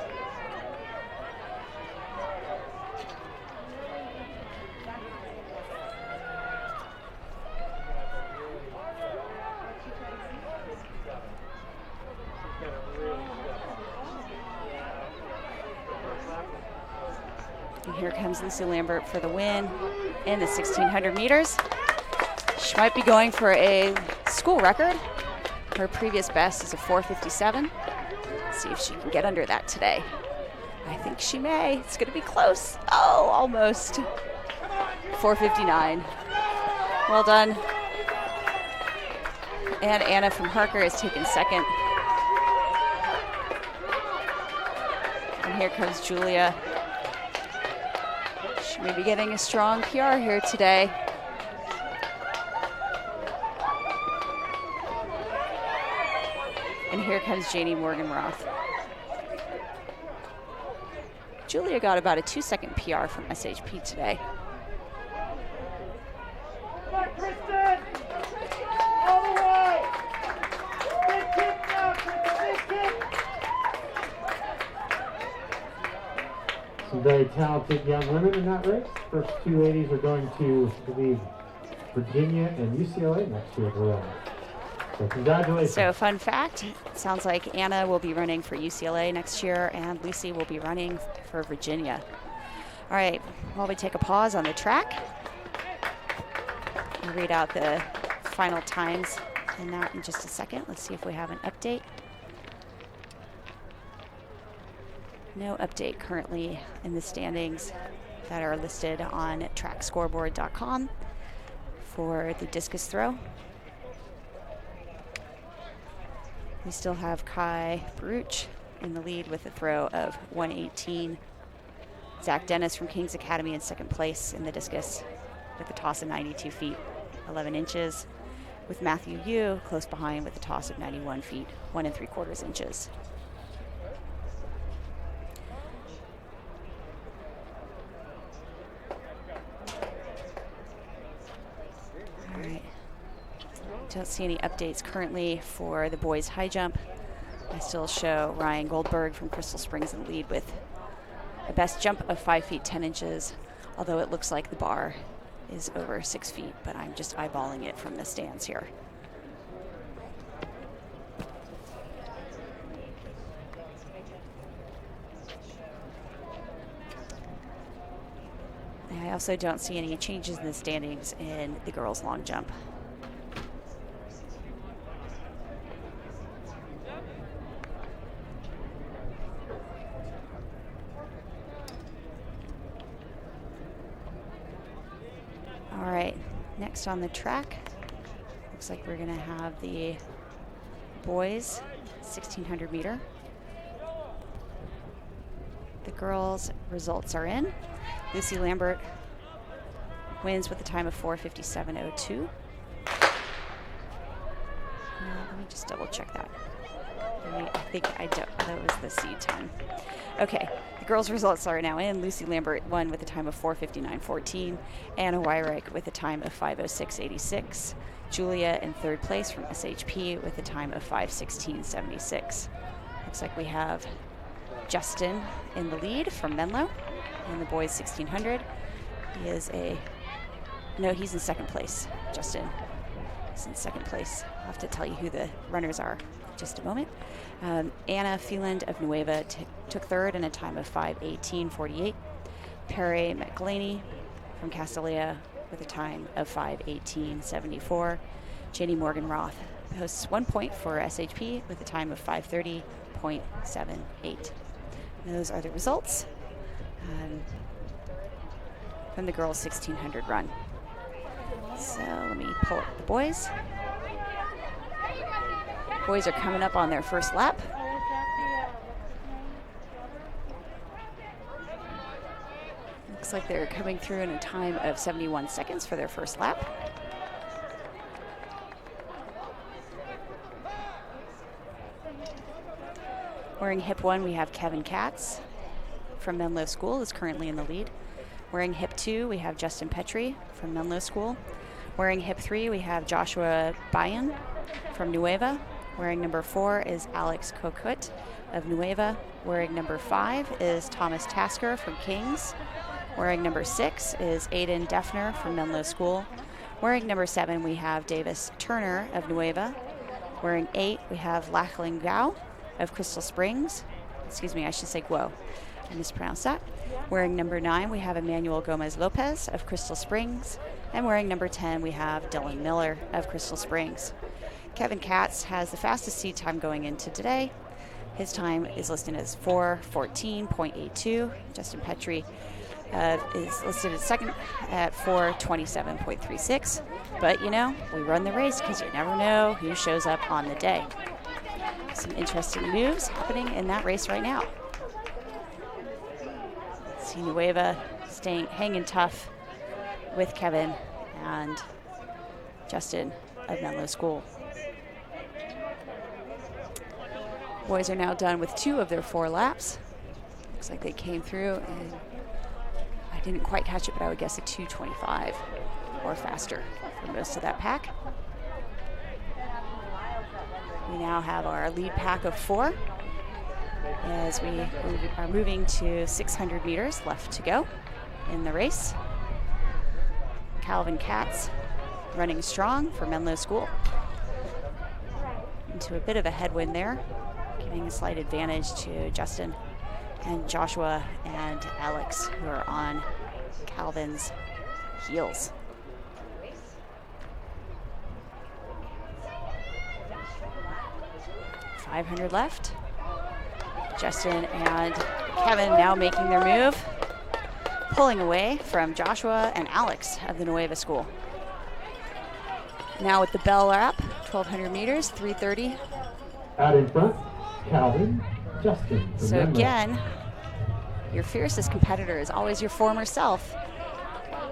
Speaker 11: And here comes Lucy Lambert for the win in the 1600 meters. She might be going for a school record. Her previous best is a 4:57. Let's see if she can get under that today. I think she may. It's going to be close. Oh, almost. 4:59. Well done. And Anna from Harker is taken second. And here comes Julia. She may be getting a strong PR here today. And here comes Janie Morgan Roth. Julia got about a 2-second PR from SHP today.
Speaker 1: Come on, Kristen! All the way! Big kick now, Kristen, big kick! Some very talented young women in that race. First 2 ladies are going to, I believe, Virginia and UCLA next year as well. So congratulations.
Speaker 11: So fun fact, it sounds like Anna will be running for UCLA next year and Lucy will be running for Virginia. All right, while we take a pause on the track, I'll read out the final times and that in just a second. Let's see if we have an update. No update currently in the standings that are listed on trackscoreboard.com for the discus throw. We still have Kai Baruch in the lead with a throw of 118. Zach Dennis from King's Academy in second place in the discus with a toss of 92 feet, 11 inches, with Matthew Yu close behind with a toss of 91 feet, 1 3/4 inches. All right. Don't see any updates currently for the boys high jump. I still show Ryan Goldberg from Crystal Springs in the lead with a best jump of 5 feet 10 inches, although it looks like the bar is over 6 feet, but I'm just eyeballing it from the stands here. I also don't see any changes in the standings in the girls' long jump. All right, next on the track, looks like we're gonna have the boys 1600 meter. The girls' results are in. Lucy Lambert wins with a time of 4:57.02. Let me just double check that. I think that was the seed time. Okay, the girls' results are now in. Lucy Lambert won with a time of 4:59.14. Anna Wyrick with a time of 5:06.86. Julia in third place from SHP with a time of 5:16.76. Looks like we have Justin in the lead from Menlo in the boys 1600. He's in second place. Justin is in second place. I'll have to tell you who the runners are in just a moment. Anna Phelan of Nueva took third in a time of 5:18.48. Perry McGlaney from Castalia with a time of 5:18.74. Janie Morgan Roth posts 1 point for SHP with a time of 5:30.78. Those are the results from the girls' 1600 run. So let me pull up the boys. Boys are coming up on their first lap. Looks like they're coming through in a time of 71 seconds for their first lap. Wearing hip 1, we have Kevin Katz from Menlo School, is currently in the lead. Wearing hip 2, we have Justin Petrie from Menlo School. Wearing hip 3, we have Joshua Bayan from Nueva. Wearing number 4 is Alex Kokut of Nueva. Wearing number 5 is Thomas Tasker from Kings. Wearing number 6 is Aiden Defner from Menlo School. Wearing number 7, we have Davis Turner of Nueva. Wearing 8, we have Lachlan Gao of Crystal Springs. Excuse me, I should say Guo. I mispronounced that. Wearing number 9, we have Emmanuel Gomez Lopez of Crystal Springs. And wearing number 10, we have Dylan Miller of Crystal Springs. Kevin Katz has the fastest seed time going into today. His time is listed as 4:14.82. Justin Petrie is listed as second at 4:27.36. But you know, we run the race because you never know who shows up on the day. Some interesting moves happening in that race right now. See Nueva hanging tough with Kevin and Justin of Menlo School. Boys are now done with 2 of their 4 laps. Looks like they came through, and I didn't quite catch it, but I would guess a 2:25 or faster for most of that pack. We now have our lead pack of 4 as we are moving to 600 meters left to go in the race. Calvin Katz running strong for Menlo School. Into a bit of a headwind there, giving a slight advantage to Justin and Joshua and Alex, who are on Calvin's heels. 500 left. Justin and Kevin now making their move, pulling away from Joshua and Alex of the Nueva School. Now with the bell wrap, 1,200 meters, 3:30.
Speaker 1: Out in front, Calvin, Justin.
Speaker 11: So again, your fiercest competitor is always your former self.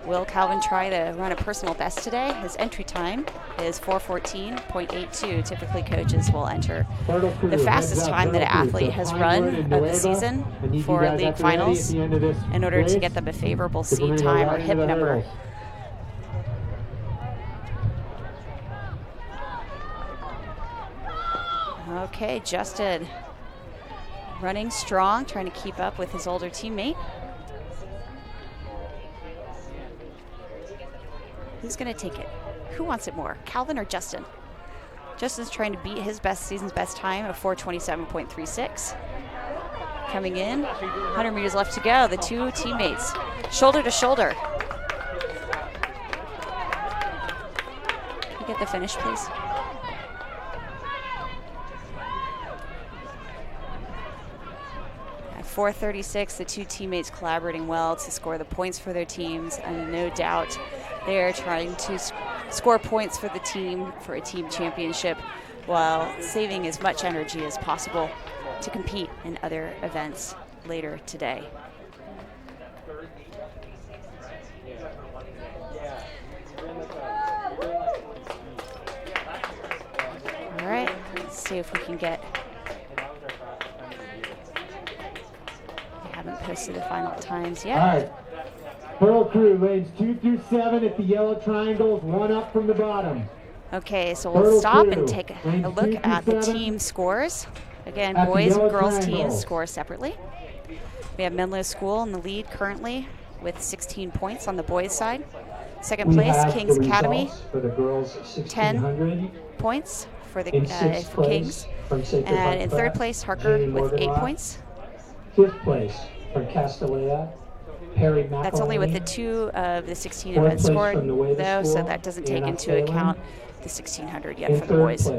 Speaker 11: Will Calvin try to run a personal best today? His entry time is 4:14.82. Typically, coaches will enter the fastest time that an athlete has run of the season for league finals in order to get them a favorable seed time or hip number. Okay, Justin running strong, trying to keep up with his older teammate. Who's going to take it? Who wants it more, Calvin or Justin? Justin's trying to beat his season's best time of 4:27.36. Coming in, 100 meters left to go. The two teammates, shoulder to shoulder. Can you get the finish, please? At 4:36, the two teammates collaborating well to score the points for their teams, and no doubt they are trying to score points for the team for a team championship while saving as much energy as possible to compete in other events later today. All right, let's see if we can get. I haven't posted the final times yet.
Speaker 1: All right. Hurdle crew, lanes 2 through 7 at the yellow triangles, 1 up from the bottom.
Speaker 11: Okay, so we'll stop and take a look at the team scores. Again, boys and girls teams score separately. We have Menlo School in the lead currently with 16 points on the boys' side. Second place, Kings Academy,
Speaker 5: for the girls
Speaker 11: 10 points for the
Speaker 5: for
Speaker 11: Kings. And in third place, Harker with 8 points.
Speaker 5: Fifth place from Castellea, Perry McElhaney.
Speaker 11: That's only with the 2 of the 16 events scored, though, so that doesn't take into account the 1600 yet for the boys.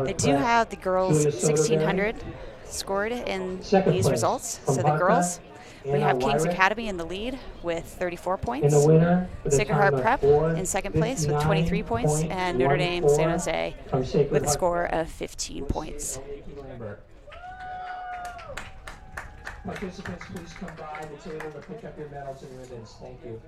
Speaker 11: They do have the girls 1600 scored in these results. So the girls, we have Kings Academy in the lead with 34 points. Sacred Heart Prep in second place with 23 points, and Notre Dame San Jose with a score of 15 points.
Speaker 5: Participants, please come by the table to pick up your medals and ribbons. Thank you.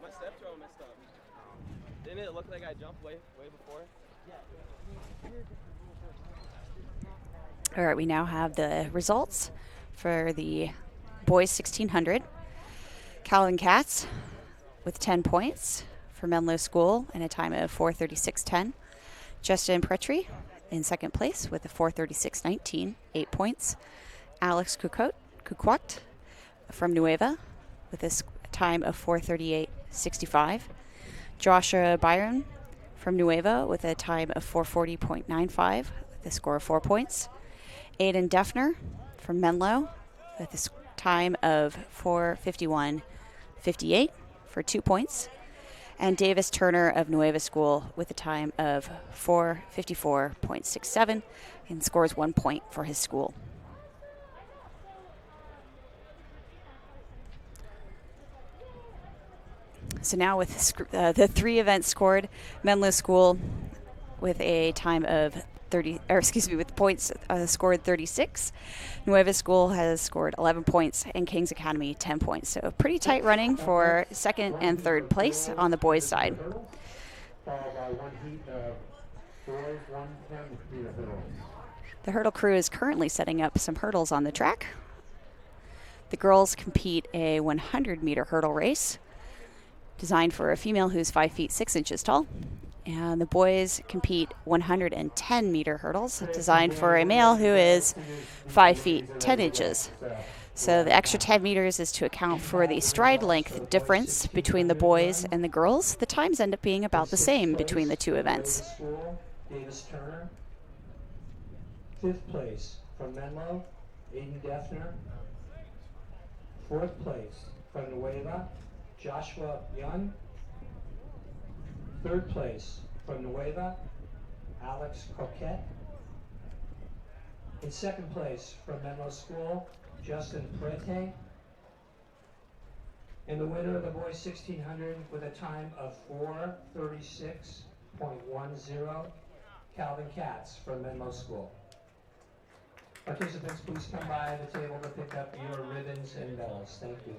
Speaker 13: My step throw messed up. Didn't it look like I jumped way before?
Speaker 11: All right, we now have the results for the boys 1600. Calvin Katz with 10 points for Menlo School and a time of 4:36.10. Justin Pretry in second place with a 4:36.19, 8 points. Alex Kukwat from Nueva with a time of 4:38.65. Joshua Byron from Nueva with a time of 4:40.95 with a score of 4 points. Aiden Defner from Menlo with a time of 4:51.58 for 2 points. And Davis Turner of Nueva School with a time of 4:54.67 and scores 1 point for his school. So now with the 3 events scored, Menlo School with a time of with points scored 36. Nueva School has scored 11 points, and Kings Academy 10 points. So pretty tight running for second and third place on the boys' side. The hurdle crew is currently setting up some hurdles on the track. The girls compete a 100-meter hurdle race designed for a female who's 5 feet 6 inches tall. And the boys compete 110-meter hurdles designed for a male who is 5 feet 10 inches. So the extra 10 meters is to account for the stride length difference between the boys and the girls. The times end up being about the same between the 2 events.
Speaker 5: Davis Turner. Fifth place from Menlo, Aiden Defner. Fourth place from Nueva, Joshua Young. Third place from Nueva, Alex Coquette. In second place from Menlo School, Justin Prete. And the winner of the boys 1600 with a time of 4:36.10, Calvin Katz from Menlo School. Participants, please come by the table to pick up your ribbons and medals. Thank you.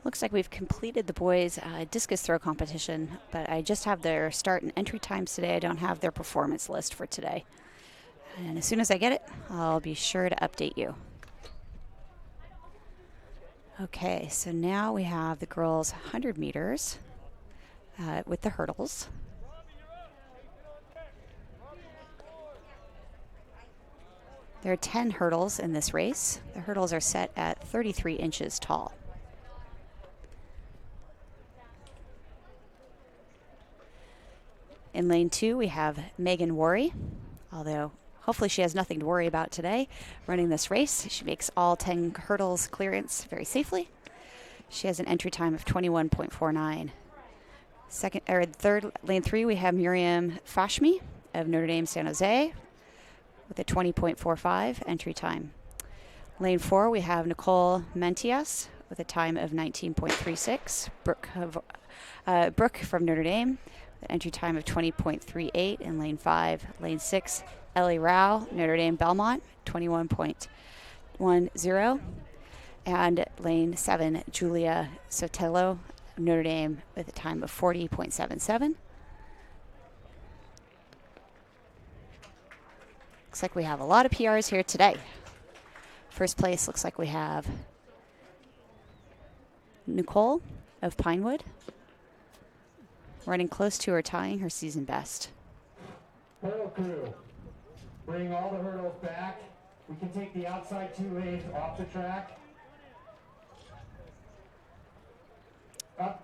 Speaker 11: Looks like we've completed the boys' discus throw competition, but I just have their start and entry times today. I don't have their performance list for today. And as soon as I get it, I'll be sure to update you. Okay, so now we have the girls' 100 meters with the hurdles. There are 10 hurdles in this race. The hurdles are set at 33 inches tall. In lane 2, we have Megan Worry, although hopefully she has nothing to worry about today running this race. She makes all 10 hurdles clearance very safely. She has an entry time of 21.49. Third, lane 3, we have Miriam Fashmi of Notre Dame San Jose with a 20.45 entry time. Lane 4, we have Nicole Mentias with a time of 19.36. Brooke from Notre Dame, an entry time of 20.38 in lane 5. Lane 6, Ellie Rao, Notre Dame Belmont, 21.10. And lane 7, Julia Sotelo, Notre Dame, with a time of 40.77. Looks like we have a lot of PRs here today. First place looks like we have Nicole of Pinewood, running close to or tying her season best.
Speaker 1: Hurdle crew, bring all the hurdles back. We can take the outside 2 lanes off the track.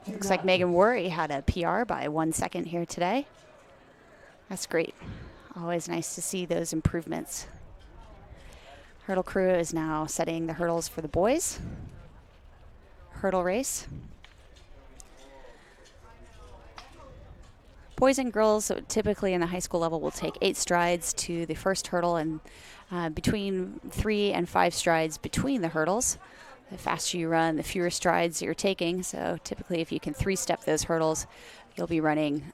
Speaker 11: Looks like Megan Worry had a PR by 1 second here today. That's great. Always nice to see those improvements. Hurdle crew is now setting the hurdles for the boys' hurdle race. Boys and girls typically in the high school level will take 8 strides to the first hurdle and between 3 and 5 strides between the hurdles. The faster you run, the fewer strides you're taking. So typically if you can 3-step those hurdles, you'll be running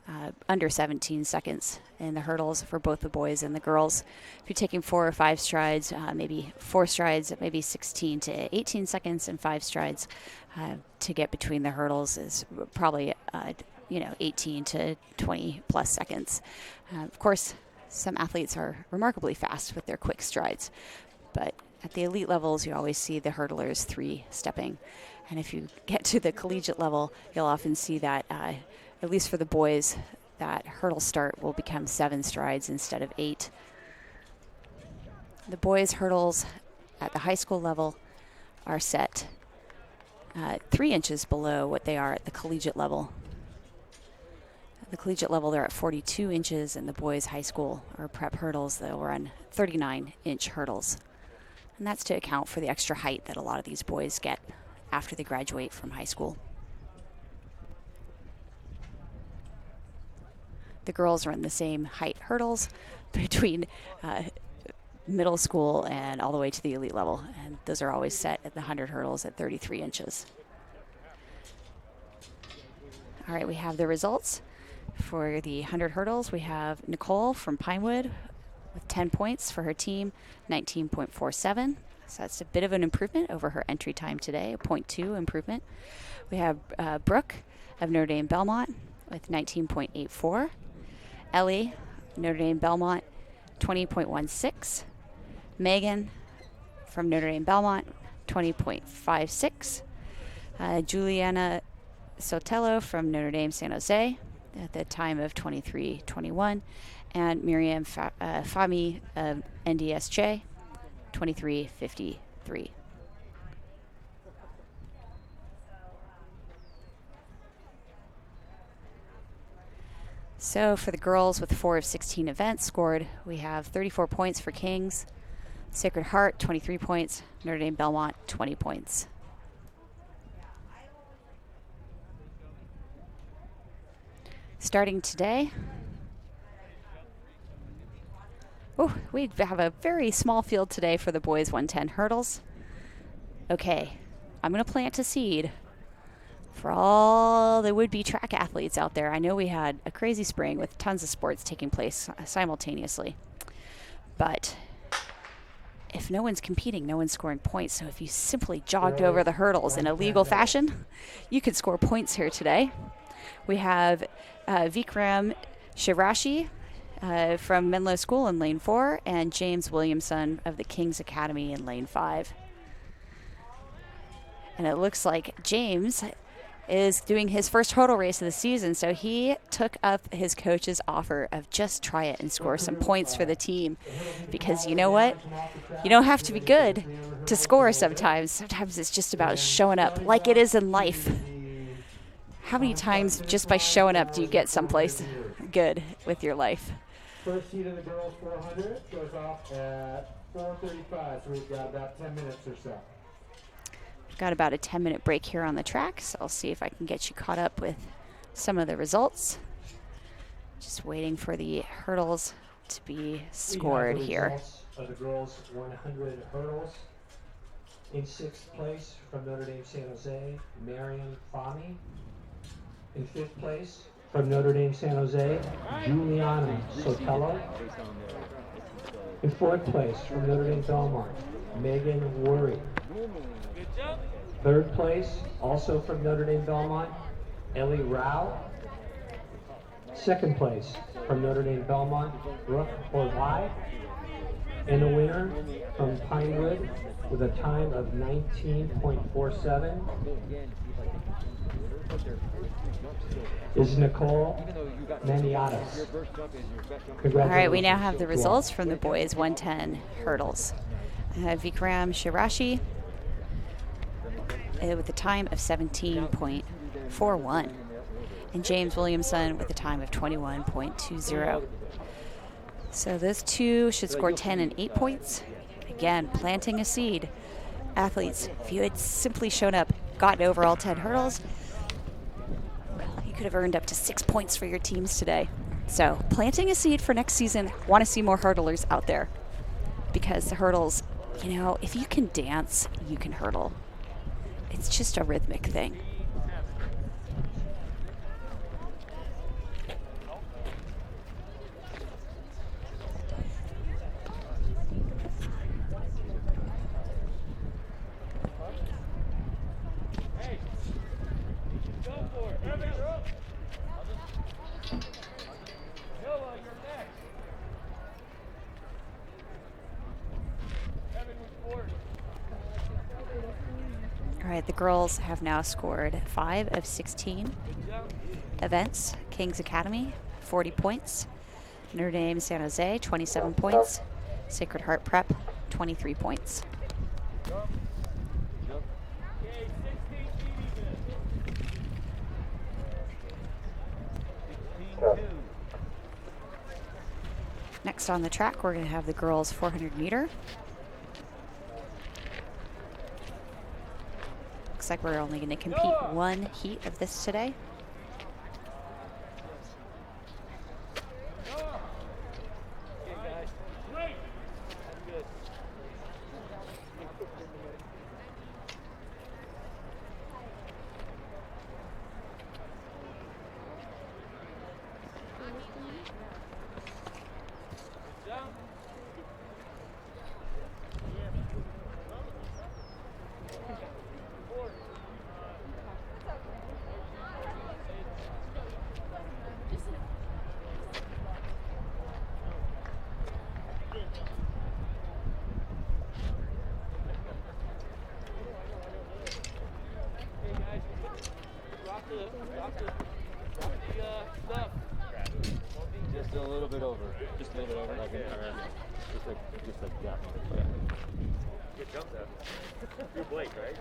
Speaker 11: under 17 seconds in the hurdles for both the boys and the girls. If you're taking 4 or 5 strides, maybe 4 strides, maybe 16 to 18 seconds, and 5 strides to get between the hurdles is probably 18 to 20 plus seconds. Of course, some athletes are remarkably fast with their quick strides, but at the elite levels, you always see the hurdlers 3-stepping. And if you get to the collegiate level, you'll often see that, at least for the boys, that hurdle start will become 7 strides instead of 8. The boys' hurdles at the high school level are set 3 inches below what they are at the collegiate level. At the collegiate level, they're at 42 inches, and the boys' high school or prep hurdles, they'll run 39-inch hurdles. And that's to account for the extra height that a lot of these boys get after they graduate from high school. The girls run the same height hurdles between middle school and all the way to the elite level. And those are always set at the 100 hurdles at 33 inches. All right, we have the results. For the 100 hurdles, we have Nicole from Pinewood with 10 points for her team, 19.47. So that's a bit of an improvement over her entry time today, a 0.2 improvement. We have Brooke of Notre Dame Belmont with 19.84. Ellie, Notre Dame Belmont, 20.16. Megan from Notre Dame Belmont, 20.56. Juliana Sotelo from Notre Dame San Jose at the time of 23.21. And Miriam Fami of NDSJ, 23.53. So for the girls with 4 of 16 events scored, we have 34 points for Kings, Sacred Heart 23 points, Notre Dame Belmont 20 points. Starting today, we have a very small field today for the boys 110 hurdles. Okay, I'm going to plant a seed for all the would-be track athletes out there. I know we had a crazy spring with tons of sports taking place simultaneously. But if no one's competing, no one's scoring points. So if you simply jogged over the hurdles in a legal fashion, you could score points here today. We have Vikram Shirashi from Menlo School in lane 4 and James Williamson of the King's Academy in lane 5. And it looks like James is doing his first hurdle race of the season, so he took up his coach's offer of just try it and score some points for the team. Because you know what? You don't have to be good to score sometimes. Sometimes it's just about showing up, like it is in life. How many times just by showing up do you get someplace good with your life?
Speaker 1: First heat of the girls 400 goes off at 4:35, so we've got about 10 minutes or so.
Speaker 11: We've got about a 10-minute break here on the track, so I'll see if I can get you caught up with some of the results. Just waiting for the hurdles to be scored here.
Speaker 5: Of the girls 100 hurdles. In 6th place from Notre Dame San Jose, Marion Fahmy. In 5th place from Notre Dame San Jose, Juliana Sotelo. In 4th place from Notre Dame Belmont, Megan Worry. 3rd place, also from Notre Dame Belmont, Ellie Rao. 2nd place from Notre Dame Belmont, Brooke Horvai. And the winner from Pinewood with a time of 19.47 is Nicole Maniatis.
Speaker 11: All right, we now have the results from the boys 110 hurdles. Vikram Shirashi with a time of 17.41 and James Williamson with a time of 21.20. So those two should score 10 and 8 points. Again, planting a seed. Athletes, if you had simply shown up, gotten over all 10 hurdles, you could have earned up to 6 points for your teams today. So planting a seed for next season. Want to see more hurdlers out there, because the hurdles, you know, if you can dance, you can hurdle. It's just a rhythmic thing. All right, the girls have now scored 5 of 16 events. King's Academy, 40 points. Notre Dame San Jose, 27 points. Sacred Heart Prep, 23 points. Next on the track, we're going to have the girls 400 meter. Looks like we're only going to compete one heat of this today.
Speaker 12: Just a little bit over. Just a little bit over. Just like, yeah. Get jumped at. You're Blake, right?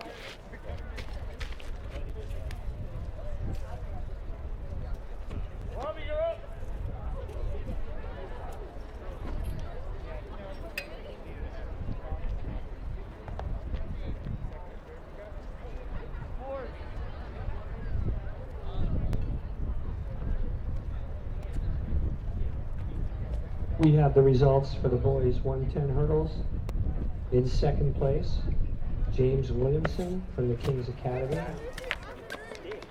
Speaker 12: Bobby, you're up.
Speaker 5: We have the results for the boys 110 hurdles. In second place, James Williamson from the King's Academy.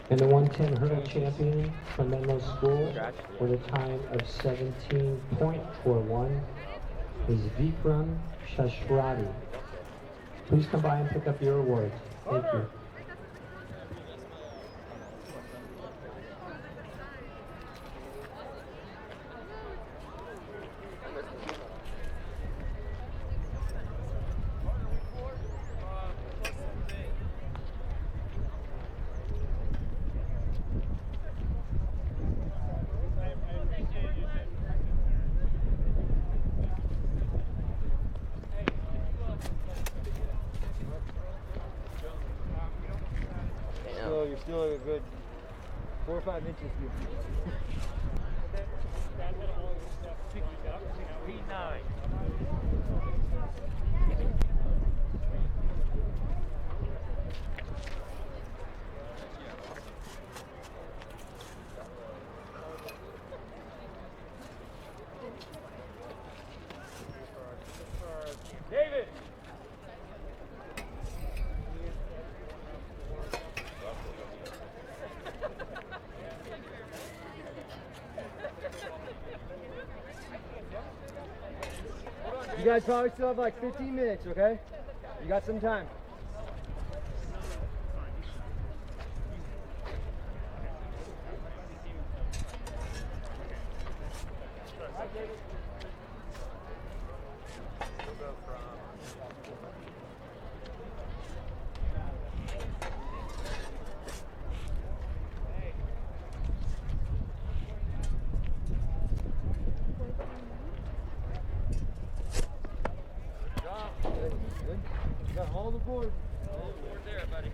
Speaker 5: And the 110 hurdle champion from Menlo School with a time of 17.41 is Vikram Shashrati. Please come by and pick up your award. Thank you.
Speaker 12: You're still a good 4 or 5 inches. David! You guys probably still have like 15 minutes, okay? You got some time. You got all the board. All the board there, buddy.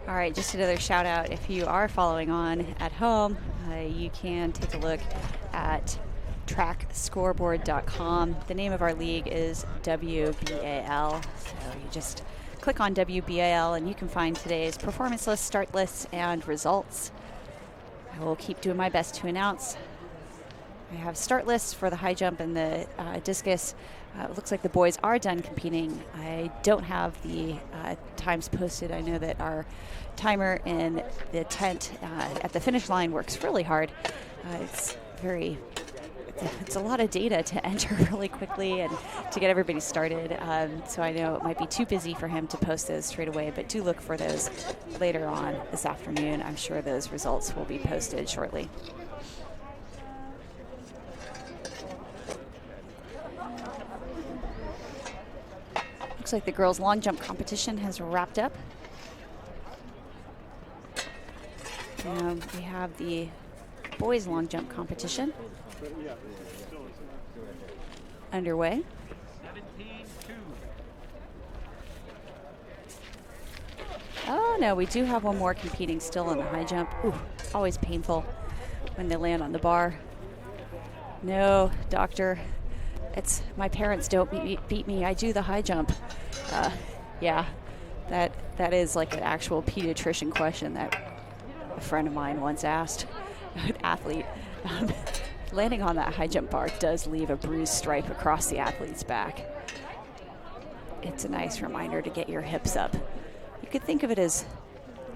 Speaker 11: All right, just another shout out. If you are following on at home, you can take a look at trackscoreboard.com. The name of our league is WBAL. So you just click on WBAL and you can find today's performance list, start lists, and results. I will keep doing my best to announce. I have start lists for the high jump and the discus. It looks like the boys are done competing. I don't have the times posted. I know that our timer in the tent at the finish line works really hard. It's a lot of data to enter really quickly and to get everybody started. So I know it might be too busy for him to post those straight away, but do look for those later on this afternoon. I'm sure those results will be posted shortly. Looks like the girls' long jump competition has wrapped up. We have the boys' long jump competition underway. Oh no, we do have one more competing still in the high jump. Ooh, always painful when they land on the bar. No, doctor. It's my parents don't beat me. I do the high jump. Yeah, that is like an actual pediatrician question that a friend of mine once asked an athlete. Landing on that high jump bar does leave a bruised stripe across the athlete's back. It's a nice reminder to get your hips up. You could think of it as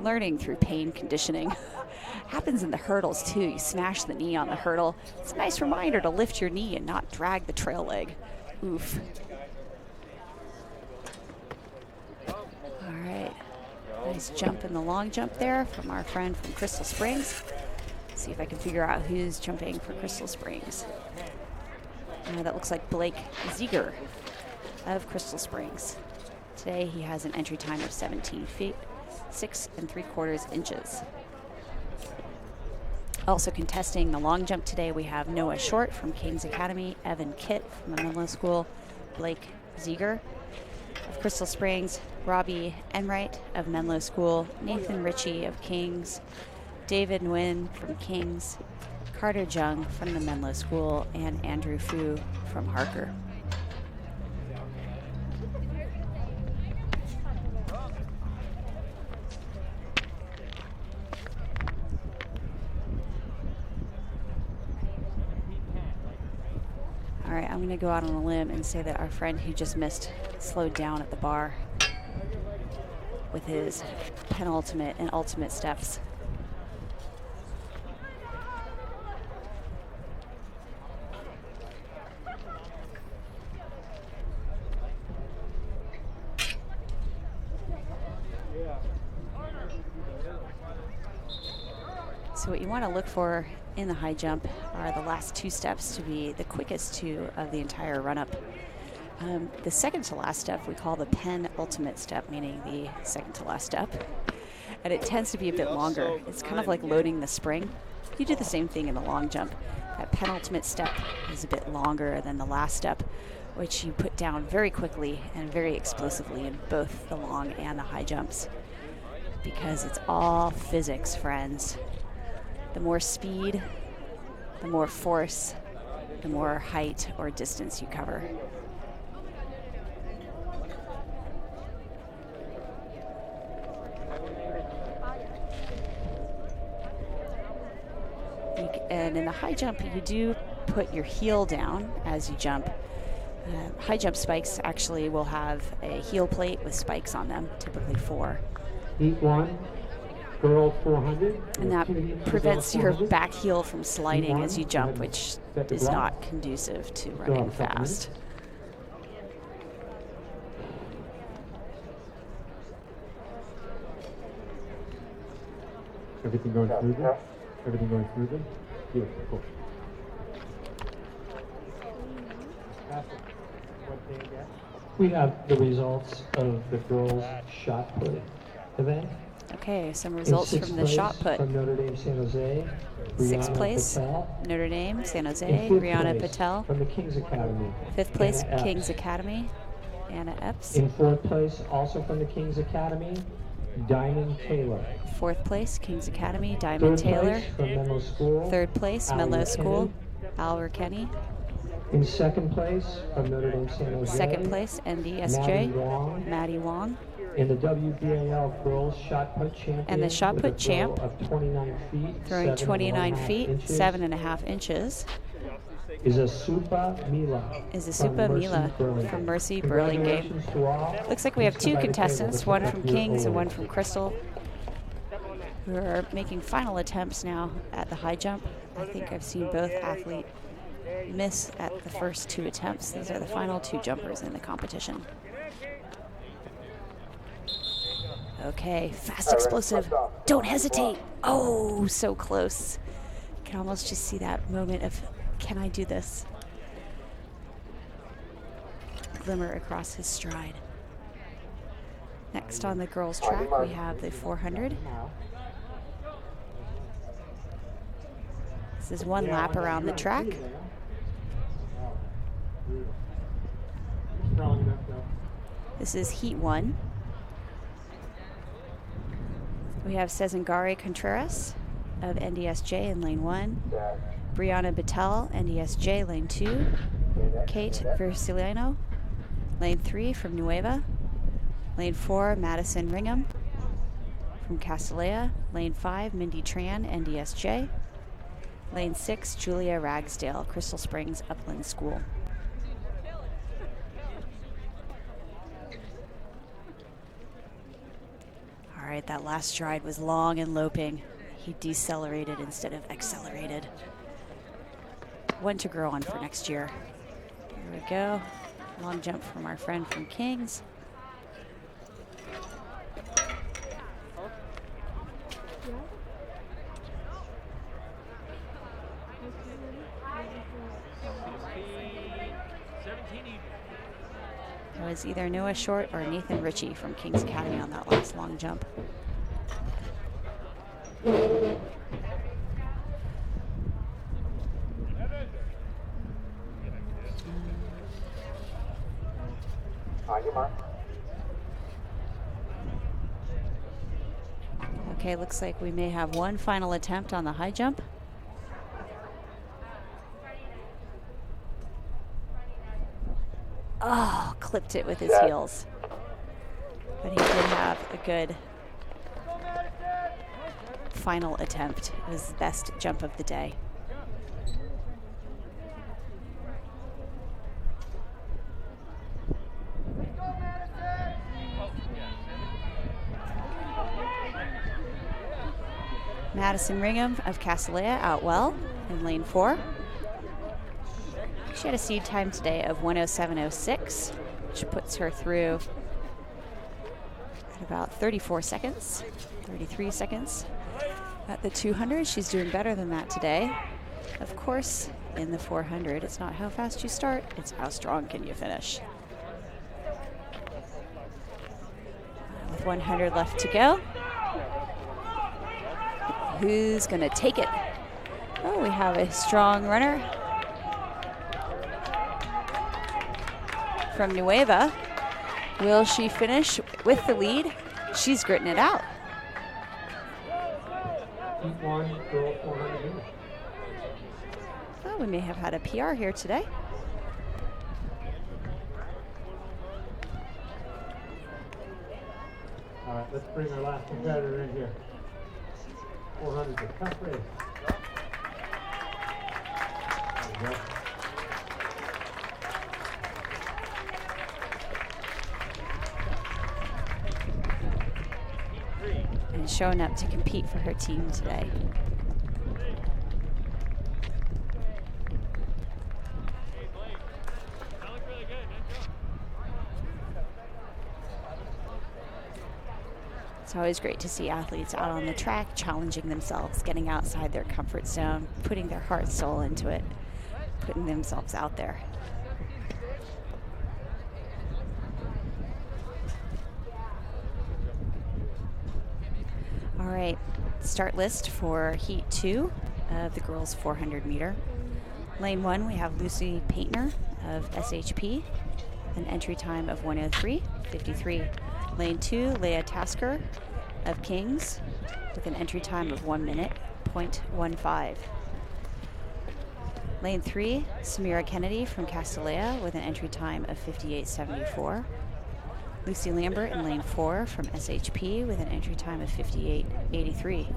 Speaker 11: learning through pain conditioning. Happens in the hurdles too. You smash the knee on the hurdle. It's a nice reminder to lift your knee and not drag the trail leg. Oof. All right. Nice jump in the long jump there from our friend from Crystal Springs. See if I can figure out who's jumping for Crystal Springs. That looks like Blake Ziegler of Crystal Springs. Today he has an entry time of 17 feet, 6 3/4 inches. Also contesting the long jump today, we have Noah Short from King's Academy, Evan Kitt from the Menlo School, Blake Ziegler of Crystal Springs, Robbie Enright of Menlo School, Nathan Ritchie of Kings, David Nguyen from Kings, Carter Jung from the Menlo School, and Andrew Fu from Harker. All right, I'm going to go out on a limb and say that our friend who just missed slowed down at the bar with his penultimate and ultimate steps. So what you want to look for in the high jump are the last two steps to be the quickest two of the entire run-up. The second to last step we call the penultimate step, meaning the second to last step. And it tends to be a bit longer. It's kind of like loading the spring. You do the same thing in the long jump. That penultimate step is a bit longer than the last step, which you put down very quickly and very explosively in both the long and the high jumps. Because it's all physics, friends. The more speed, the more force, the more height or distance you cover. And in the high jump, you do put your heel down as you jump. High jump spikes actually will have a heel plate with spikes on them, typically 4.
Speaker 1: Heat 1. Girls 400.
Speaker 11: And that prevents your back heel from sliding as you jump, which is not conducive to running fast.
Speaker 1: Everything going smoothly? Everything going smoothly? Beautiful. Cool.
Speaker 5: We have the results of the girls' shot put event.
Speaker 11: Okay, some results from the shot put.
Speaker 5: From Notre Dame, San Jose.
Speaker 11: 6th place,
Speaker 5: Patel.
Speaker 11: Notre Dame, San Jose, Brianna Patel.
Speaker 5: From the Kings Academy.
Speaker 11: 5th place,
Speaker 5: Anna
Speaker 11: Kings
Speaker 5: Epps.
Speaker 11: Academy, Anna Epps.
Speaker 5: In 4th place, also from the Kings Academy, Diamond Taylor.
Speaker 11: 4th place, Kings Academy, Diamond
Speaker 5: 3rd
Speaker 11: Taylor.
Speaker 5: place from Menlo School.
Speaker 11: 3rd place,
Speaker 5: Alwyn
Speaker 11: Menlo School,
Speaker 5: Kenny.
Speaker 11: Alwyn Kenny.
Speaker 5: In 2nd place from Notre Dame, San Jose.
Speaker 11: 2nd place, NDSJ, Maddie Wong.
Speaker 5: In the WBAL Girls Shot Put Champion.
Speaker 11: And the shot
Speaker 5: with
Speaker 11: put
Speaker 5: a
Speaker 11: champ,
Speaker 5: throw of 29 feet,
Speaker 11: throwing 29 feet,
Speaker 5: 7.5
Speaker 11: inches,
Speaker 5: is a Supa Mila.
Speaker 11: is a Supa Mila from Mercy Burlingame.
Speaker 5: Congratulations to all.
Speaker 11: Looks like we have
Speaker 5: Please
Speaker 11: 2
Speaker 5: come by the
Speaker 11: contestants,
Speaker 5: table
Speaker 11: one
Speaker 5: to
Speaker 11: from
Speaker 5: pick up your
Speaker 11: Kings and one
Speaker 5: award.
Speaker 11: from Crystal, who are making final attempts now at the high jump. I think I've seen both athletes miss at the first 2 attempts. These are the final 2 jumpers in the competition. Okay, fast, explosive. Don't hesitate. Oh, so close. You can almost just see that moment of, can I do this? Glimmer across his stride. Next on the girls' track, we have the 400. This is 1 lap around the track. This is heat 1. We have Cesangari Contreras of NDSJ in lane 1, Brianna Battelle, NDSJ, lane 2, Kate Versiliano, lane 3 from Nueva, lane 4, Madison Ringham from Castellea, lane 5, Mindy Tran, NDSJ, lane 6, Julia Ragsdale, Crystal Springs Upland School. All right, that last stride was long and loping. He decelerated instead of accelerated. One to grow on for next year. Here we go. Long jump from our friend from Kings. It was either Noah Short or Nathan Ritchie from Kings Academy on that last long jump.
Speaker 1: On your mark.
Speaker 11: Okay, looks like we may have one final attempt on the high jump. Oh, clipped it with his heels. But he did have a good final attempt. It was the best jump of the day. Madison Ringham of Castellea out well in lane 4. She had a seed time today of 1:07:06, which puts her through at about 34 seconds, 33 seconds. At the 200, she's doing better than that today. Of course, in the 400, it's not how fast you start, it's how strong can you finish. With 100 left to go. Who's gonna take it? Oh, we have a strong runner from Nueva. Will she finish with the lead? She's gritting it out.
Speaker 5: Heat 1, girl 400 meters.
Speaker 11: Oh, we may have had a PR here today.
Speaker 1: All right, let's bring our last competitor in here. 400 is a tough race. There we go.
Speaker 11: And showing up to compete for her team today. It's always great to see athletes out on the track challenging themselves, getting outside their comfort zone, putting their heart and soul into it, putting themselves out there. All right, start list for Heat 2 of the girls 400 meter. Lane 1, we have Lucy Paintner of SHP, an entry time of 1:03:53. Lane 2, Leah Tasker of Kings with an entry time of 1:00:15. Lane 3, Samira Kennedy from Castellea with an entry time of 58:74. Lucy Lambert in lane 4 from SHP with an entry time of 58:83.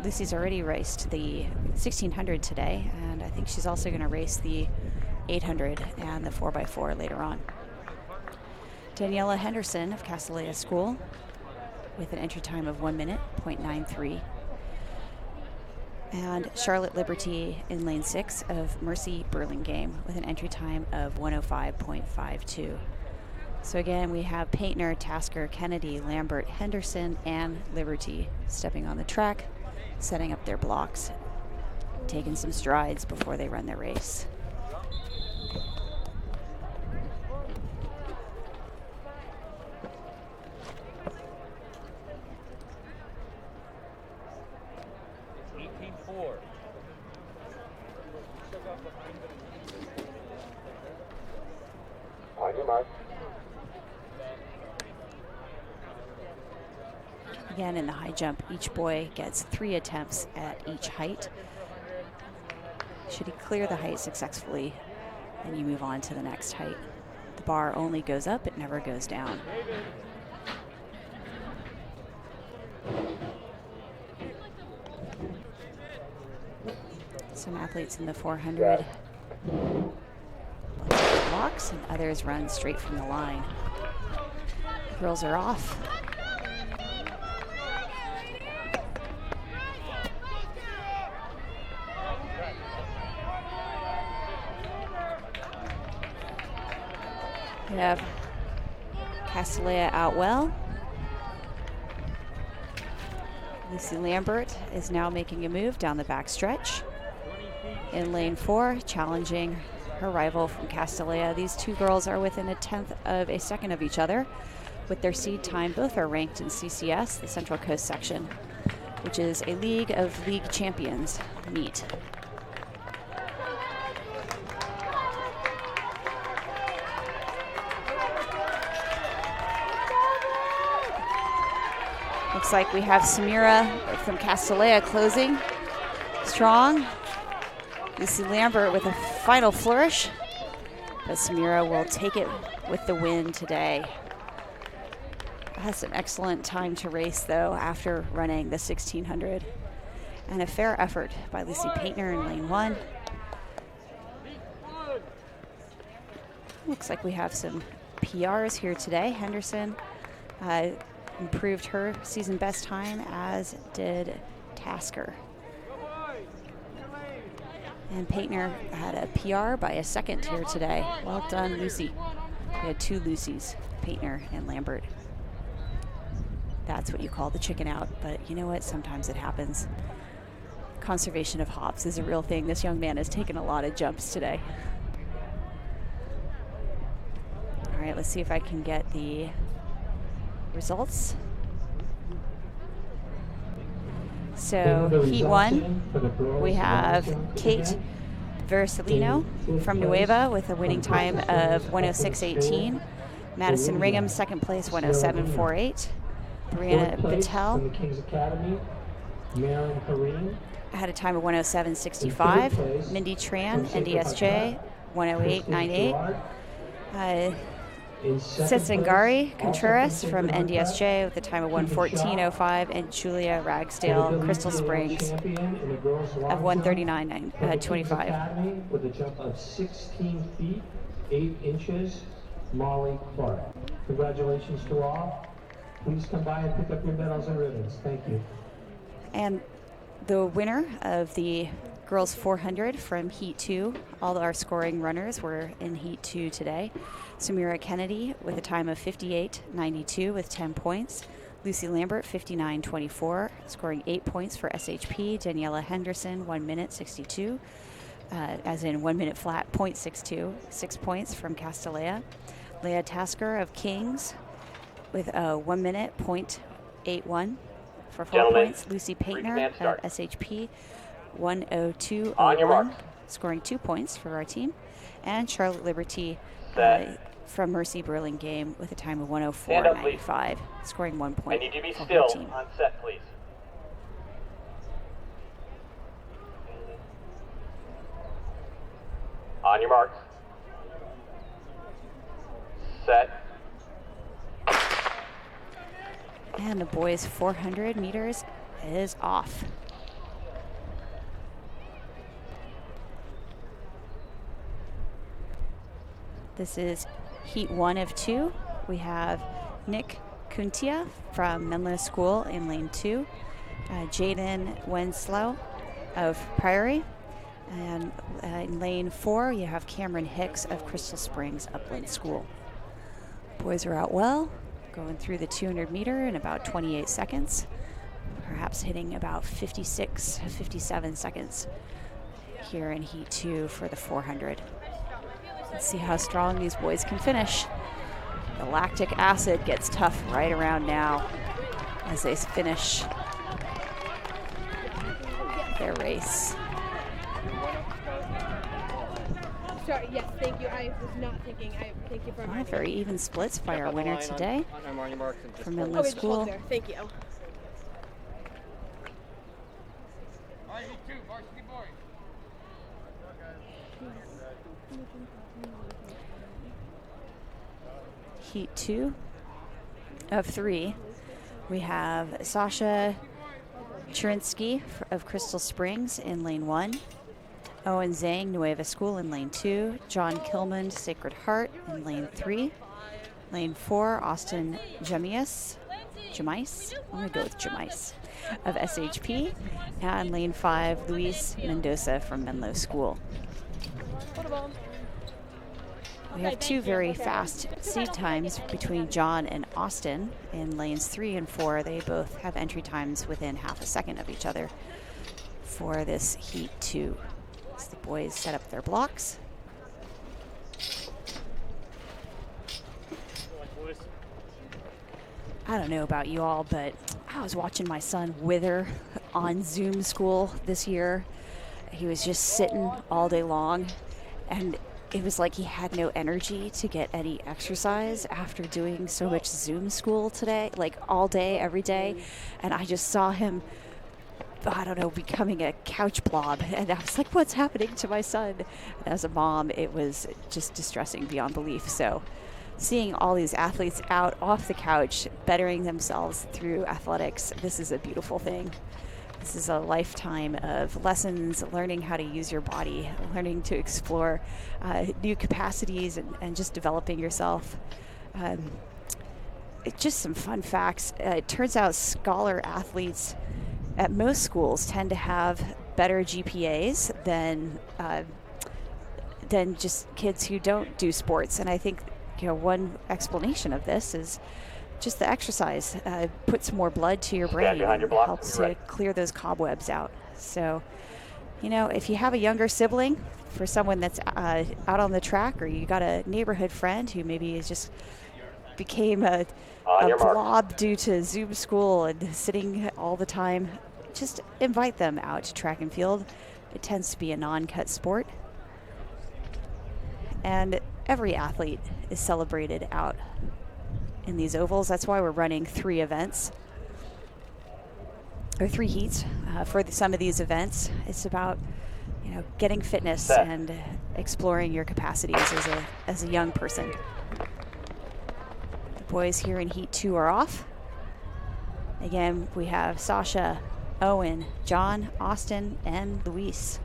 Speaker 11: Lucy's already raced the 1600 today, and I think she's also going to race the 800 and the 4x4 later on. Daniela Henderson of Castellea School with an entry time of 1:00:93. And Charlotte Liberty in lane 6 of Mercy Burlingame with an entry time of 1:05:52. So again, we have Paintner, Tasker, Kennedy, Lambert, Henderson, and Liberty stepping on the track, setting up their blocks, taking some strides before they run their race. Again, in the high jump, each boy gets 3 attempts at each height. Should he clear the height successfully, then you move on to the next height. The bar only goes up, it never goes down. Some athletes in the 400 blocks and others run straight from the line. Girls are off. We have Castellea out well. Lucy Lambert is now making a move down the back stretch. In lane 4, challenging her rival from Castellea. These two girls are within 1/10 of a second of each other. With their seed time, both are ranked in CCS, the Central Coast section, which is a league of league champions meet. Looks like we have Samira from Castellea closing strong. Lucy Lambert with a final flourish, but Samira will take it with the win today. Has an excellent time to race though after running the 1600, and a fair effort by Lucy Paintner in lane 1. Looks like we have some PRs here today. Henderson improved her season best time, as did Tasker. And Paintner had a PR by a second here today. Well done, Lucy. We had 2 Lucys, Paintner and Lambert. That's what you call the chicken out, but you know what? Sometimes it happens. Conservation of hops is a real thing. This young man has taken a lot of jumps today. All right, let's see if I can get the results. So heat 1, we have Kate Versalino from Nueva with a winning time of 106.18. Madison Ringham, second place, 107.48. Brianna Patel had a time of 107.65. Mindy Tran, NDSJ, 108.98. Setsangari Contreras from NDSJ with a time of 114.05, and Julia Ragsdale, Crystal Springs, of 139.25.
Speaker 5: With a jump of 16 feet, 8 inches, Molly Clark. Congratulations to all. Please come by and pick up your medals and ribbons. Thank you.
Speaker 11: And the winner of the girls 400 from Heat 2, all our scoring runners were in Heat 2 today. Samira Kennedy with a time of 58.92 with 10 points. Lucy Lambert, 59.24, scoring 8 points for SHP. Daniela Henderson, 1 minute 62, as in 1 minute flat, 0.62, 6 points from Castellea. Leah Tasker of Kings with a 1 minute 0.81 for 4 points. Lucy Paintner of SHP, 102.01, scoring 2 points for our team. And Charlotte Liberty from Mercy Burlingame with a time of 104.95, scoring 1 point.
Speaker 12: I need to be
Speaker 11: for
Speaker 12: still
Speaker 11: her team.
Speaker 12: on set, please. On your marks. Set.
Speaker 11: And the boys' 400 meters is off. This is Heat 1 of 2. We have Nick Kuntia from Menlo School in lane 2, Jaden Wenslow of Prairie, and in lane 4 you have Cameron Hicks of Crystal Springs Upland School. Boys are out well, going through the 200 meter in about 28 seconds, perhaps hitting about 56, 57 seconds here in Heat 2 for the 400. Let's see how strong these boys can finish. The lactic acid gets tough right around now as they finish their race.
Speaker 14: Sorry, yes, thank you. I was not thinking. Thank you for
Speaker 11: Well, very even splits by our winner today from Menlo School.
Speaker 14: There. Thank you.
Speaker 11: Heat 2 of 3, we have Sasha Cherinsky of Crystal Springs in lane 1, Owen Zhang, Nueva School in lane 2, John Kilman, Sacred Heart in lane 3, lane 4, Austin Jamice, I'm going to go with Jamice, of SHP, and lane 5, Luis Mendoza from Menlo School. We have 2 very fast seed times between John and Austin in lanes 3 and 4. They both have entry times within half a second of each other for this Heat 2. As the boys set up their blocks. I don't know about you all, but I was watching my son wither on Zoom school this year. He was just sitting all day long, and it was like he had no energy to get any exercise after doing so much Zoom school today, like all day, every day. And I just saw him, I don't know, becoming a couch blob. And I was like, what's happening to my son? And as a mom, it was just distressing beyond belief. So seeing all these athletes out off the couch, bettering themselves through athletics, this is a beautiful thing. This is a lifetime of lessons, learning how to use your body, learning to explore new capacities, and just developing yourself. Just some fun facts. It turns out scholar athletes at most schools tend to have better GPAs than just kids who don't do sports. And I think one explanation of this is just the exercise puts more blood to your brain and helps to clear those cobwebs out. So, if you have a younger sibling, for someone that's out on the track, or you got a neighborhood friend who maybe is just became a blob due to Zoom school and sitting all the time, just invite them out to track and field. It tends to be a non-cut sport. And every athlete is celebrated out in these ovals. That's why we're running 3 events, or 3 heats for some of these events. It's about getting fitness and exploring your capacities as a young person. The boys here in heat 2 are off. Again, we have Sasha, Owen, John, Austin, and Luis.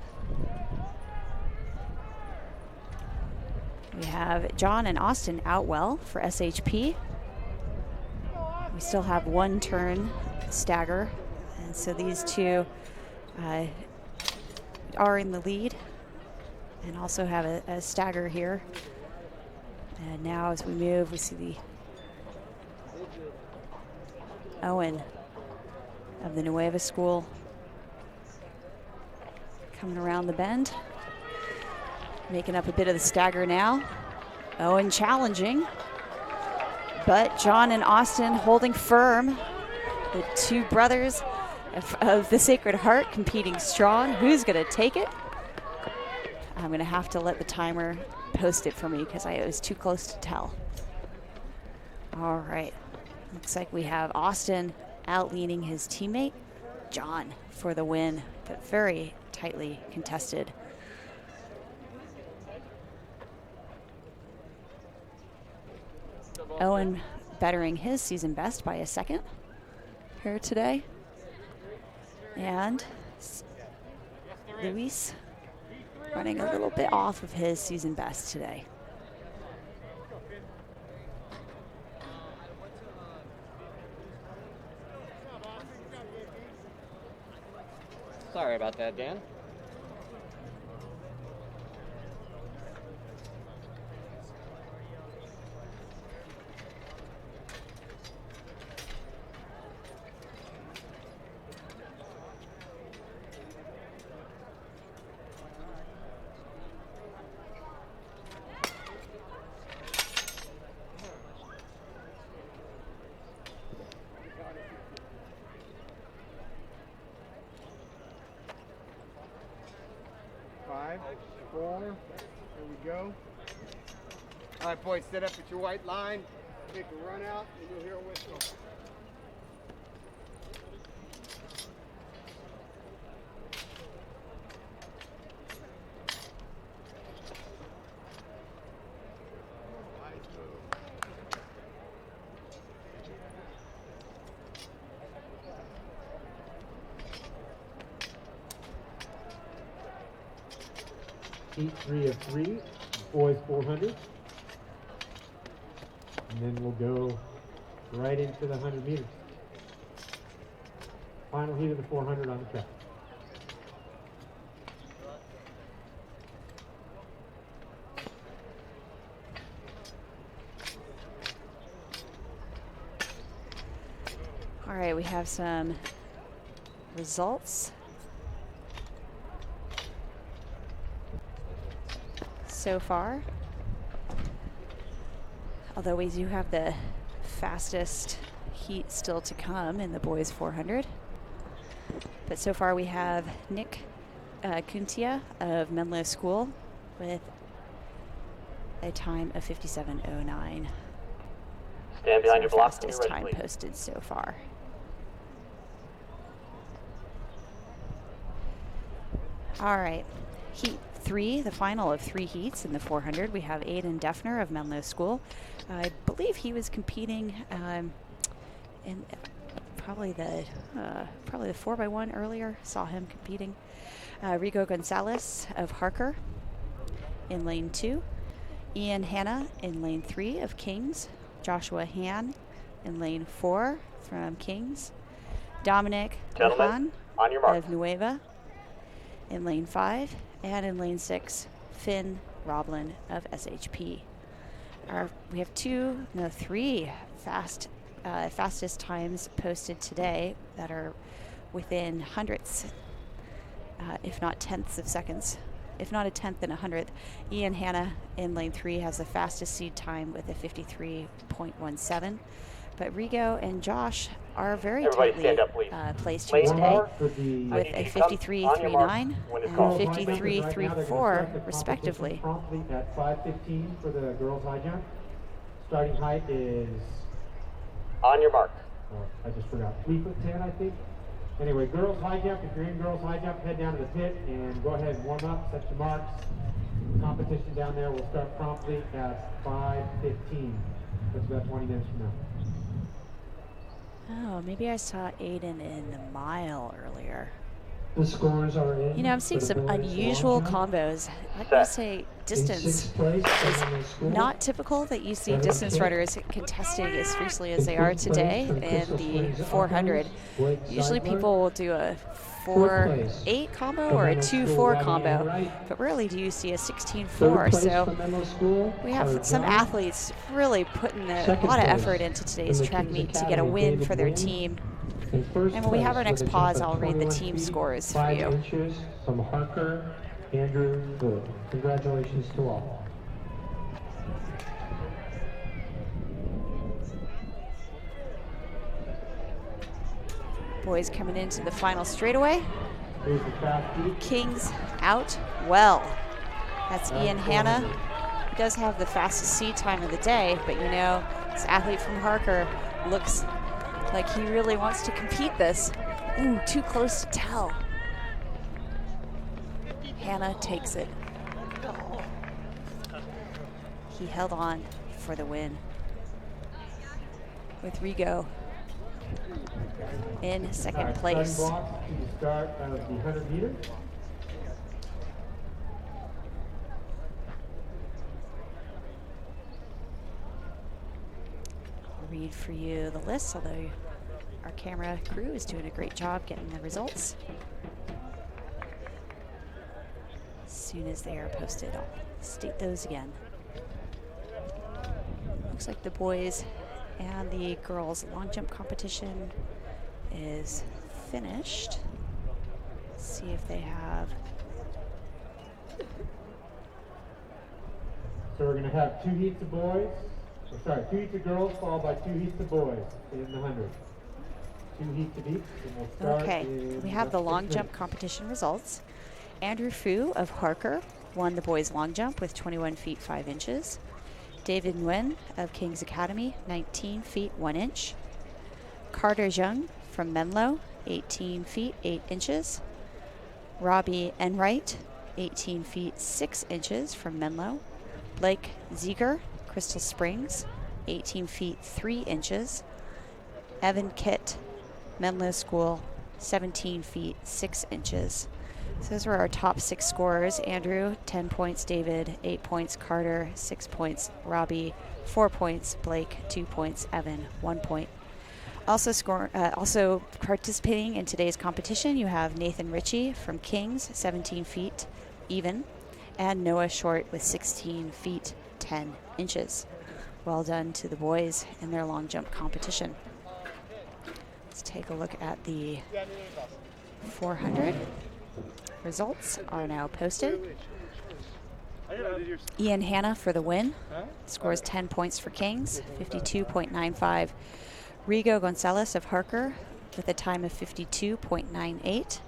Speaker 11: We have John and Austin out well for SHP. We still have 1 turn stagger, and so these 2 are in the lead and also have a stagger here. And now as we move, we see the Owen of the Nueva School coming around the bend, making up a bit of the stagger now. Owen challenging, but John and Austin holding firm. The 2 brothers of the Sacred Heart competing strong. Who's going to take it? I'm going to have to let the timer post it for me because I was too close to tell. All right. Looks like we have Austin out-leaning his teammate, John, for the win, but very tightly contested. Owen bettering his season best by a second here today. And Luis running a little bit off of his season best today.
Speaker 12: Sorry about that, Dan.
Speaker 15: All right, boys, set up at your white line. Take a run out, and you'll hear a whistle.
Speaker 1: Heat 3 of 3, boys 400. And then we'll go right into the 100 meters. Final heat of the 400 on the track.
Speaker 11: All right, we have some results so far. Although we do have the fastest heat still to come in the boys 400. But so far we have Nick Kuntia of Menlo School with a time of 57:09.
Speaker 12: Stand behind your blocks when you're
Speaker 11: fastest
Speaker 12: ready,
Speaker 11: time
Speaker 12: please.
Speaker 11: posted so far. All right, heat 3, the final of 3 heats in the 400. We have Aiden Defner of Menlo School. I believe he was competing in probably the 4x1 earlier. Saw him competing. Rigo Gonzalez of Harker in lane 2. Ian Hanna in lane 3 of Kings. Joshua Han in lane 4 from Kings. Dominic Lahan
Speaker 12: on your mark.
Speaker 11: of Nueva in lane 5. And in lane 6, Finn Roblin of SHP. We have 3 fastest times posted today that are within hundredths, if not tenths of seconds. If not a tenth and a hundredth. Ian Hanna in lane 3 has the fastest seed time with a 53.17. But Rigo and Josh are very tightly placed here today with a 53.39 and 53.34 respectively.
Speaker 1: Promptly at 5:15 for the girls high jump. Starting height is
Speaker 12: On your mark.
Speaker 1: I just forgot. 3'10", I think. Anyway, girls high jump. If you're in girls high jump, head down to the pit and go ahead and warm up. Set your marks. Competition down there will start promptly at 5:15. That's about 20 minutes from now.
Speaker 11: Oh, maybe I saw Aiden in the mile earlier.
Speaker 5: The scores are in.
Speaker 11: You know, I'm seeing some unusual combos. Like I say, distance is not typical that you see distance runners contesting as fiercely as they are today in the 400. Usually people will do a 4-8 combo or a 2-4 combo, but rarely do you see a 16-4. So we have some athletes really putting a lot of effort into today's track meet to get a win for their team. And when we have our next pause, I'll read the team scores for you.
Speaker 5: 5 inches from Harker, Andrew Good. Congratulations to all.
Speaker 11: Boys coming into the final straightaway. Kings out well. That's Ian Hanna. He does have the fastest seed time of the day, but you know, this athlete from Harker looks like he really wants to compete this. Ooh, too close to tell. Hanna takes it. He held on for the win. With Rigo in second place.
Speaker 1: To the start of the 100 meters.
Speaker 11: I'll read for you the list, although our camera crew is doing a great job getting the results. As soon as they are posted, I'll state those again. Looks like the boys and the girls' long jump competition is finished. Let's see if they have.
Speaker 1: So we're going to have 2 heats of boys. 2 heats of girls followed by 2 heats of boys in the 100. 2 heats of each, and we'll start.
Speaker 11: Okay, we have the long jump competition results. Andrew Fu of Harker won the boys' long jump with 21 feet 5 inches. David Nguyen of King's Academy, 19 feet 1 inch. Carter Jung from Menlo, 18 feet 8 inches. Robbie Enright, 18 feet 6 inches from Menlo. Blake Ziegler, Crystal Springs, 18 feet 3 inches. Evan Kitt, Menlo School, 17 feet 6 inches. So those were our top 6 scorers. Andrew, 10 points. David, 8 points. Carter, 6 points. Robbie, 4 points. Blake, 2 points. Evan, 1 point. Also participating in today's competition, you have Nathan Ritchie from Kings, 17 feet even, and Noah Short with 16 feet 10 inches. Well done to the boys in their long jump competition. Let's take a look at the 400. Results are now posted. Ian Hanna for the win. Scores 10 points for Kings, 52.95. Rigo Gonzalez of Harker with a time of 52.98.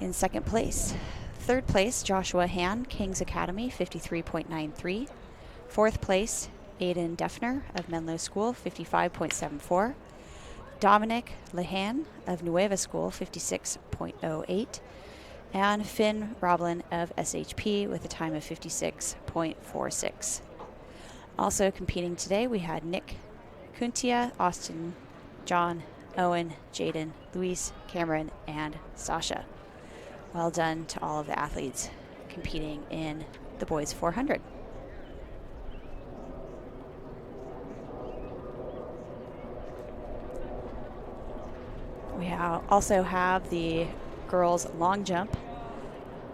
Speaker 11: In second place, Third place, Joshua Han, Kings Academy, 53.93. Fourth place, Aiden Defner of Menlo School, 55.74. Dominic Lehan of Nueva School, 56.08. And Finn Roblin of SHP with a time of 56.46. Also competing today, we had Nick Kuntia, Austin, John, Owen, Jaden, Luis, Cameron, and Sasha. Well done to all of the athletes competing in the boys 400. We also have the girls long jump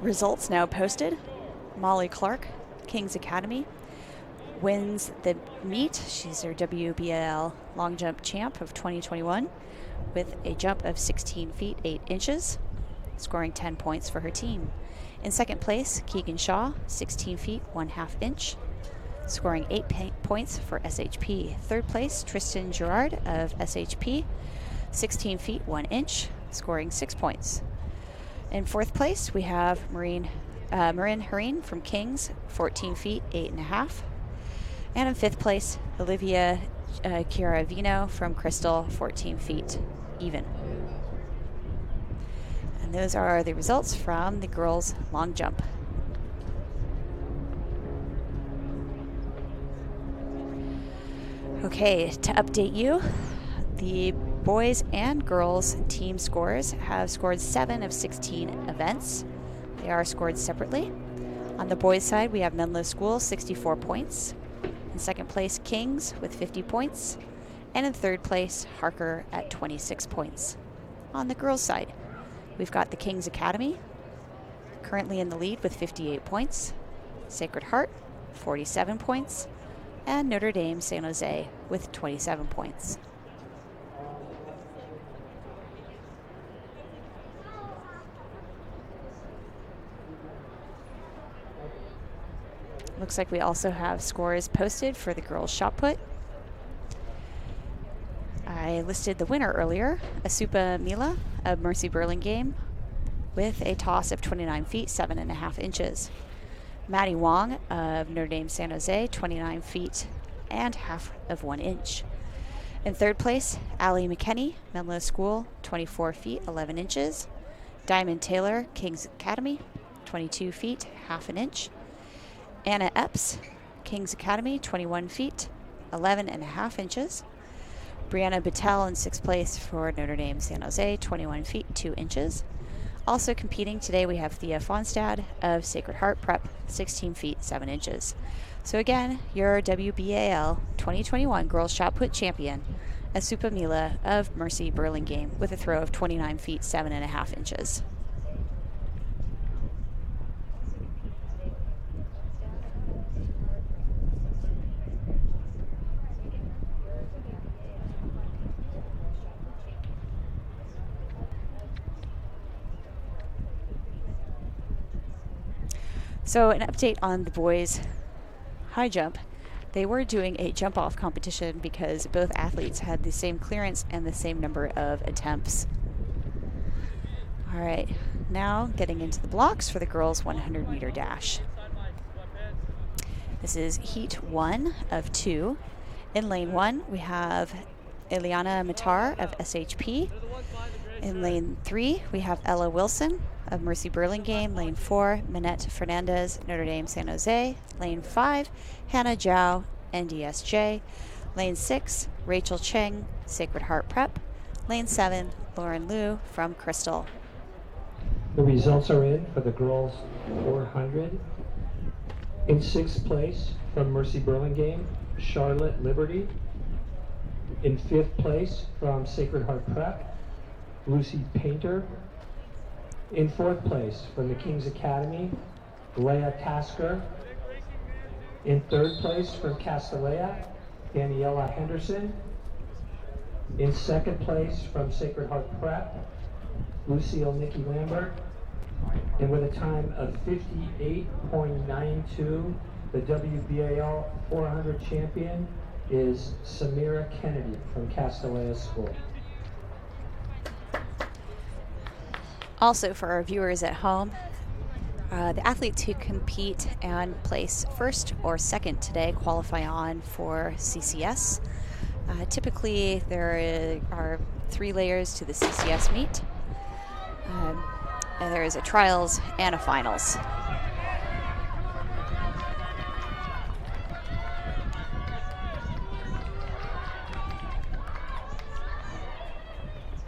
Speaker 11: results now posted. Molly Clark, Kings Academy, wins the meet. She's their WBAL long jump champ of 2021 with a jump of 16 feet 8 inches, scoring 10 points for her team. In second place, Keegan Shaw, 16 feet 1/2 inch, scoring 8 points for SHP. Third place, Tristan Gerard of SHP, 16 feet 1 inch, scoring 6 points. In fourth place, we have Marin Hareen from Kings, 14 feet 8.5. And in fifth place, Olivia Chiaravino from Crystal, 14 feet even. And those are the results from the girls' long jump. Okay, to update you, the boys and girls team scores have scored 7 of 16 events. They are scored separately. On the boys' side, we have Menlo School, 64 points. In second place, Kings with 50 points. And in third place, Harker at 26 points. On the girls' side, we've got the Kings Academy, currently in the lead with 58 points. Sacred Heart, 47 points. And Notre Dame San Jose with 27 points. Looks like we also have scores posted for the girls' shot put. I listed the winner earlier, Asupa Mila of Mercy Burlingame, with a toss of 29 feet 7.5 inches. Maddie Wong of Notre Dame San Jose, 29 feet and 1/2 inch. In third place, Allie McKenney, Menlo School, 24 feet 11 inches. Diamond Taylor, Kings Academy, 22 feet 1/2 inch. Anna Epps, Kings Academy, 21 feet 11.5 inches. Brianna Battelle in sixth place for Notre Dame San Jose, 21 feet 2 inches. Also competing today, we have Thea Fonstad of Sacred Heart Prep, 16 feet 7 inches. So again, your WBAL 2021 Girls Shot Put Champion, Asupa Mila of Mercy Burlingame, with a throw of 29 feet 7.5 inches. So an update on the boys' high jump. They were doing a jump off competition because both athletes had the same clearance and the same number of attempts. All right, now getting into the blocks for the girls' 100 meter dash. This is heat 1 of 2. In lane 1, we have Eliana Matar of SHP. In lane 3, we have Ella Wilson of Mercy Burlingame. Lane 4, Minette Fernandez, Notre Dame San Jose. Lane 5, Hannah Zhao, NDSJ. Lane 6, Rachel Cheng, Sacred Heart Prep. Lane 7, Lauren Liu from Crystal.
Speaker 5: The results are in for the girls 400. In sixth place from Mercy Burlingame, Charlotte Liberty. In fifth place from Sacred Heart Prep, Lucy Painter. In fourth place from the Kings Academy, Leah Tasker. In third place from Castellea, Daniela Henderson. In second place from Sacred Heart Prep, Lucille Nikki Lambert. And with a time of 58.92, the WBAL 400 champion is Samira Kennedy from Castellea School.
Speaker 11: Also for our viewers at home, The athletes who compete and place first or second today qualify on for CCS. Typically, there are 3 layers to the CCS meet. And there is a trials and a finals.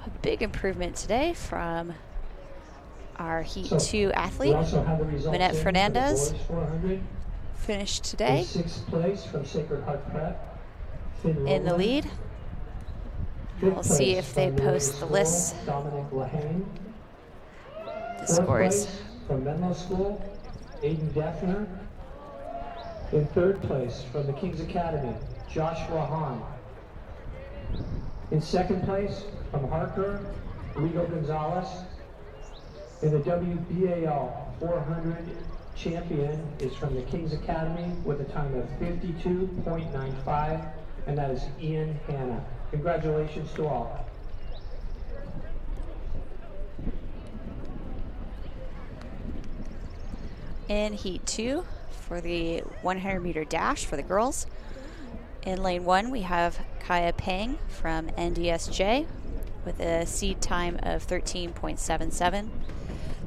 Speaker 11: A big improvement today from our Heat 2 athlete, Minette Fernandez, finished today
Speaker 5: 6th place from Sacred Heart Prep
Speaker 11: in the lead. We'll see if they post the lists.
Speaker 5: Dominic Lahane.
Speaker 11: The
Speaker 5: 4th
Speaker 11: scores.
Speaker 5: place from Menlo School, Aiden Defner. In 3rd place from the King's Academy, Joshua Hahn. In 2nd place from Harker, Rigo Gonzalez. In the WBAL 400 champion is from the King's Academy with a time of 52.95, and that is Ian Hanna. Congratulations to all.
Speaker 11: In Heat 2 for the 100-meter dash for the girls. In lane 1, we have Kaya Pang from NDSJ with a seed time of 13.77.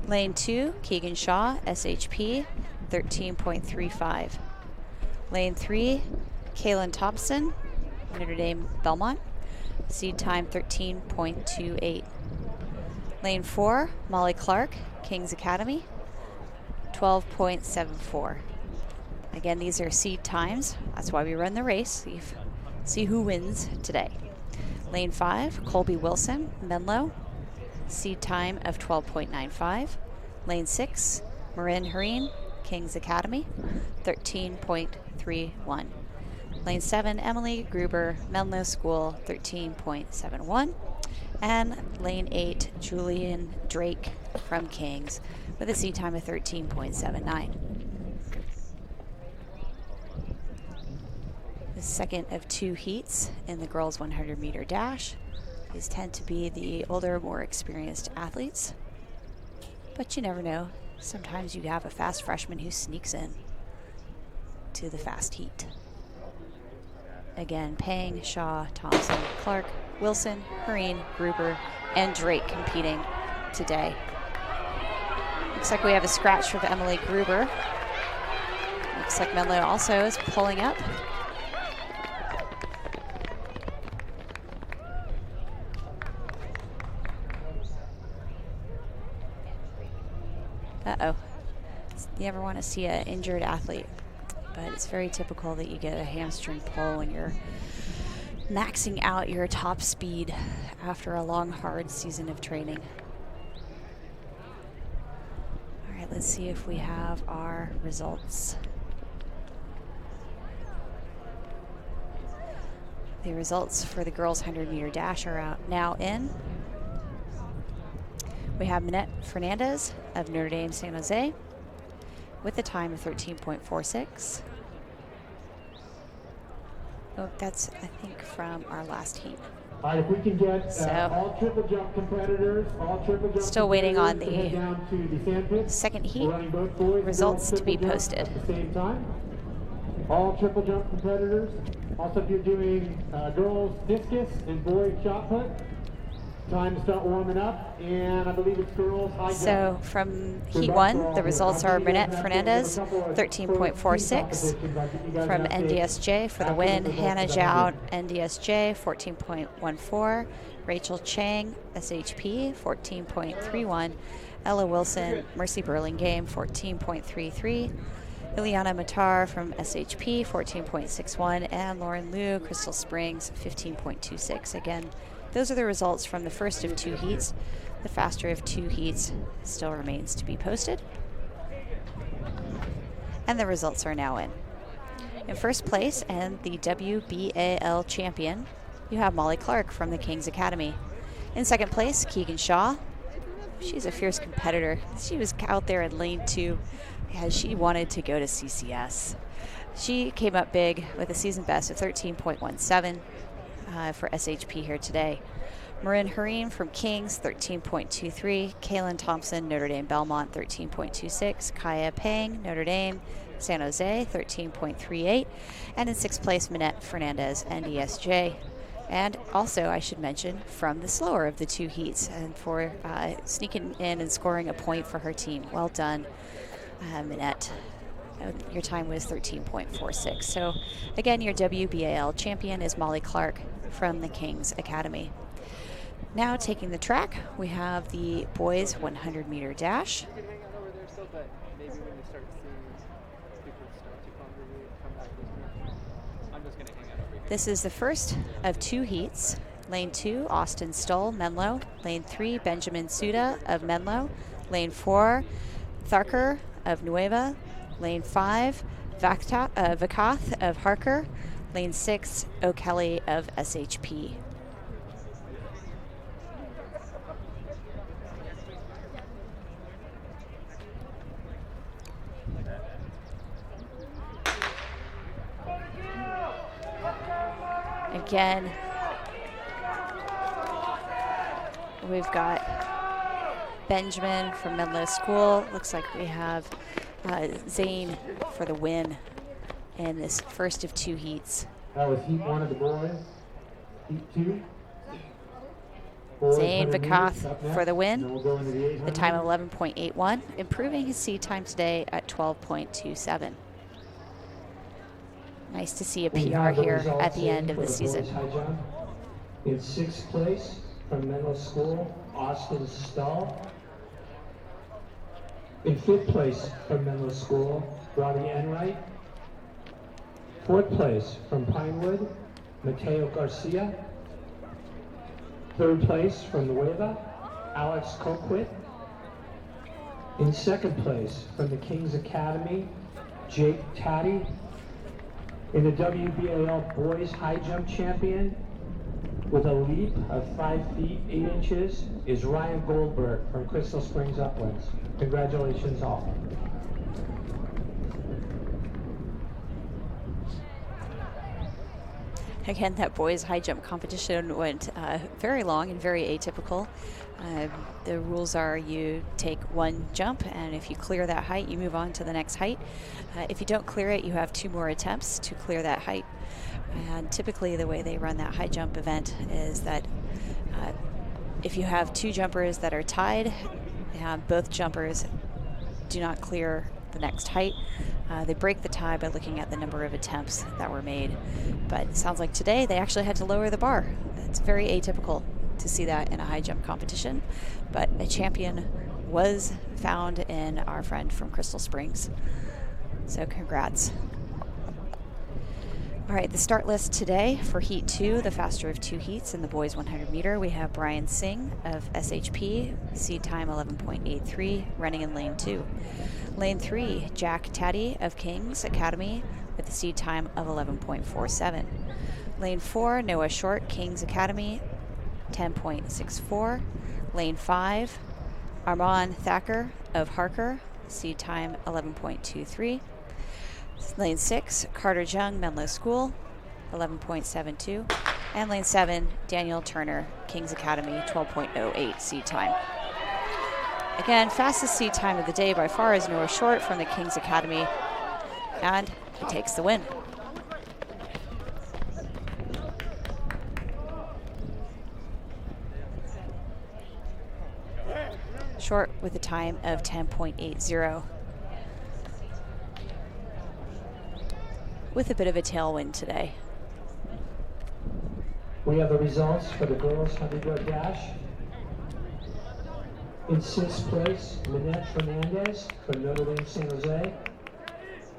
Speaker 11: Lane 2, Keegan Shaw, SHP, 13.35. Lane 3, Kaylin Thompson, Notre Dame Belmont, seed time 13.28. Lane 4, Molly Clark, King's Academy, 12.74. Again, these are seed times. That's why we run the race. See who wins today. Lane 5, Colby Wilson, Menlo, seed time of 12.95. Lane 6, Marin Hareen, King's Academy, 13.31. Lane 7, Emily Gruber, Menlo School, 13.71. And lane 8, Julian Drake from King's with a seed time of 13.79. The second of 2 heats in the girls 100-meter dash. These tend to be the older, more experienced athletes. But you never know. Sometimes you have a fast freshman who sneaks in to the fast heat. Again, Pang, Shaw, Thompson, Clark, Wilson, Hareen, Gruber, and Drake competing today. Looks like we have a scratch from Emily Gruber. Looks like Menlo also is pulling up. Uh-oh. You ever want to see an injured athlete, but it's very typical that you get a hamstring pull when you're maxing out your top speed after a long, hard season of training. All right, let's see if we have our results. The results for the girls' 100-meter dash are out now in. We have Minette Fernandez of Notre Dame San Jose with a time of 13.46. Oh, that's, I think, from our last heat.
Speaker 1: All right, if we can get all triple jump competitors,
Speaker 11: still waiting on the
Speaker 1: head down to the sand pit.
Speaker 11: second heat
Speaker 1: We're running both boys and
Speaker 11: results
Speaker 1: girls
Speaker 11: to be
Speaker 1: triple jump
Speaker 11: posted.
Speaker 1: at the same time. All triple jump competitors. Also, if you're doing girls discus and boys shot put, time to start warming up, and I believe it's girls high jump.
Speaker 11: So from Heat 1, the results are Minette Fernandez, 13.46. From NDSJ for the win, Hannah Zhao, NDSJ, 14.14. Rachel Chang, SHP, 14.31. Ella Wilson, Mercy Burlingame, 14.33. Ileana Matar from SHP, 14.61. And Lauren Liu, Crystal Springs, 15.26. Again, those are the results from the first of 2 heats. The faster of 2 heats still remains to be posted. And the results are now in. In first place and the WBAL champion, you have Molly Clark from the King's Academy. In second place, Keegan Shaw. She's a fierce competitor. She was out there in lane 2 as she wanted to go to CCS. She came up big with a season best of 13.17. For SHP here today. Marin Harim from Kings, 13.23. Kaylin Thompson, Notre Dame Belmont, 13.26. Kaya Pang, Notre Dame San Jose, 13.38. And in 6th place, Minette Fernandez, NDSJ. And also, I should mention, from the slower of the two heats, and for sneaking in and scoring a point for her team. Well done, Minette. Your time was 13.46. So, again, your WBAL champion is Molly Clark from the Kings Academy. Now, taking the track, we have the boys 100-meter dash.
Speaker 13: You can hang out over there still, but maybe when you start seeing people start to come back this way. I'm just going to hang out over here.
Speaker 11: This is the first of two heats. Lane 2, Austin Stoll, Menlo. Lane 3, Benjamin Suda of Menlo. Lane 4, Tharker of Nueva. Lane 5, Vakath of Harker. Lane 6, O'Kelly of SHP. Again, we've got Benjamin from Menlo School. Looks like we have Zane for the win in this first of two heats.
Speaker 1: That was heat 1 of the boys. Heat 2.
Speaker 11: Zane Vakath for the win. The time of 11.81, improving his seed time today at 12.27. Nice to see a PR here at the end of the season.
Speaker 5: In 6th place from Menlo School, Austin Stahl. In 5th place from Menlo School, Robbie Enright. 4th place from Pinewood, Mateo Garcia. 3rd place from Nueva, Alex Coquit. In 2nd place from the Kings Academy, Jake Taddy. In the WBAL Boys High Jump Champion, with a leap of 5 feet 8 inches, is Ryan Goldberg from Crystal Springs Uplands. Congratulations all.
Speaker 11: Again, that boys high jump competition went very long and very atypical. The rules are you take one jump, and if you clear that height, you move on to the next height. If you don't clear it, you have 2 more attempts to clear that height. And typically the way they run that high jump event is that if you have 2 jumpers that are tied, and both jumpers do not clear the next height, they break the tie by looking at the number of attempts that were made. But it sounds like today they actually had to lower the bar. It's very atypical to see that in a high jump competition, but a champion was found in our friend from Crystal Springs. So congrats. All right, the start list today for Heat 2, the faster of 2 heats in the boys 100 meter. We have Brian Singh of SHP, seed time 11.83, running in lane 2. Lane 3, Jack Taddy of Kings Academy with a seed time of 11.47. Lane 4, Noah Short, Kings Academy, 10.64. Lane 5, Armand Thacker of Harker, seed time 11.23. Lane 6, Carter Jung, Menlo School, 11.72. And lane 7, Daniel Turner, Kings Academy, 12.08 seed time. Again, fastest seed time of the day by far is Noah Short from the Kings Academy, and he takes the win. Short with a time of 10.80. With a bit of a tailwind today.
Speaker 5: We have the results for the girls 100-yard dash. In 6th place, Minette Fernandez from Notre Dame San Jose.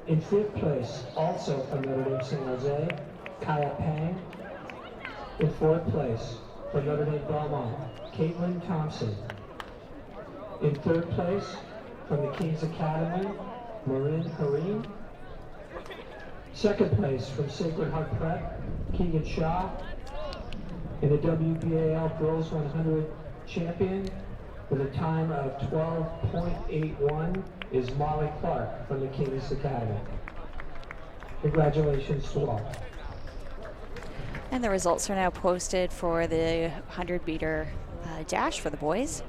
Speaker 5: In 5th place, also from Notre Dame San Jose, Kaya Pang. In 4th place, from Notre Dame Belmont, Caitlin Thompson. In 3rd place, from the Kings Academy, Marin Harim. 2nd place from Sacred Heart Prep, Keegan Shaw. In the WBAL Girls 100 champion with a time of 12.81 is Molly Clark from the Kings Academy. Congratulations to all.
Speaker 11: And the results are now posted for the 100-meter dash for the boys.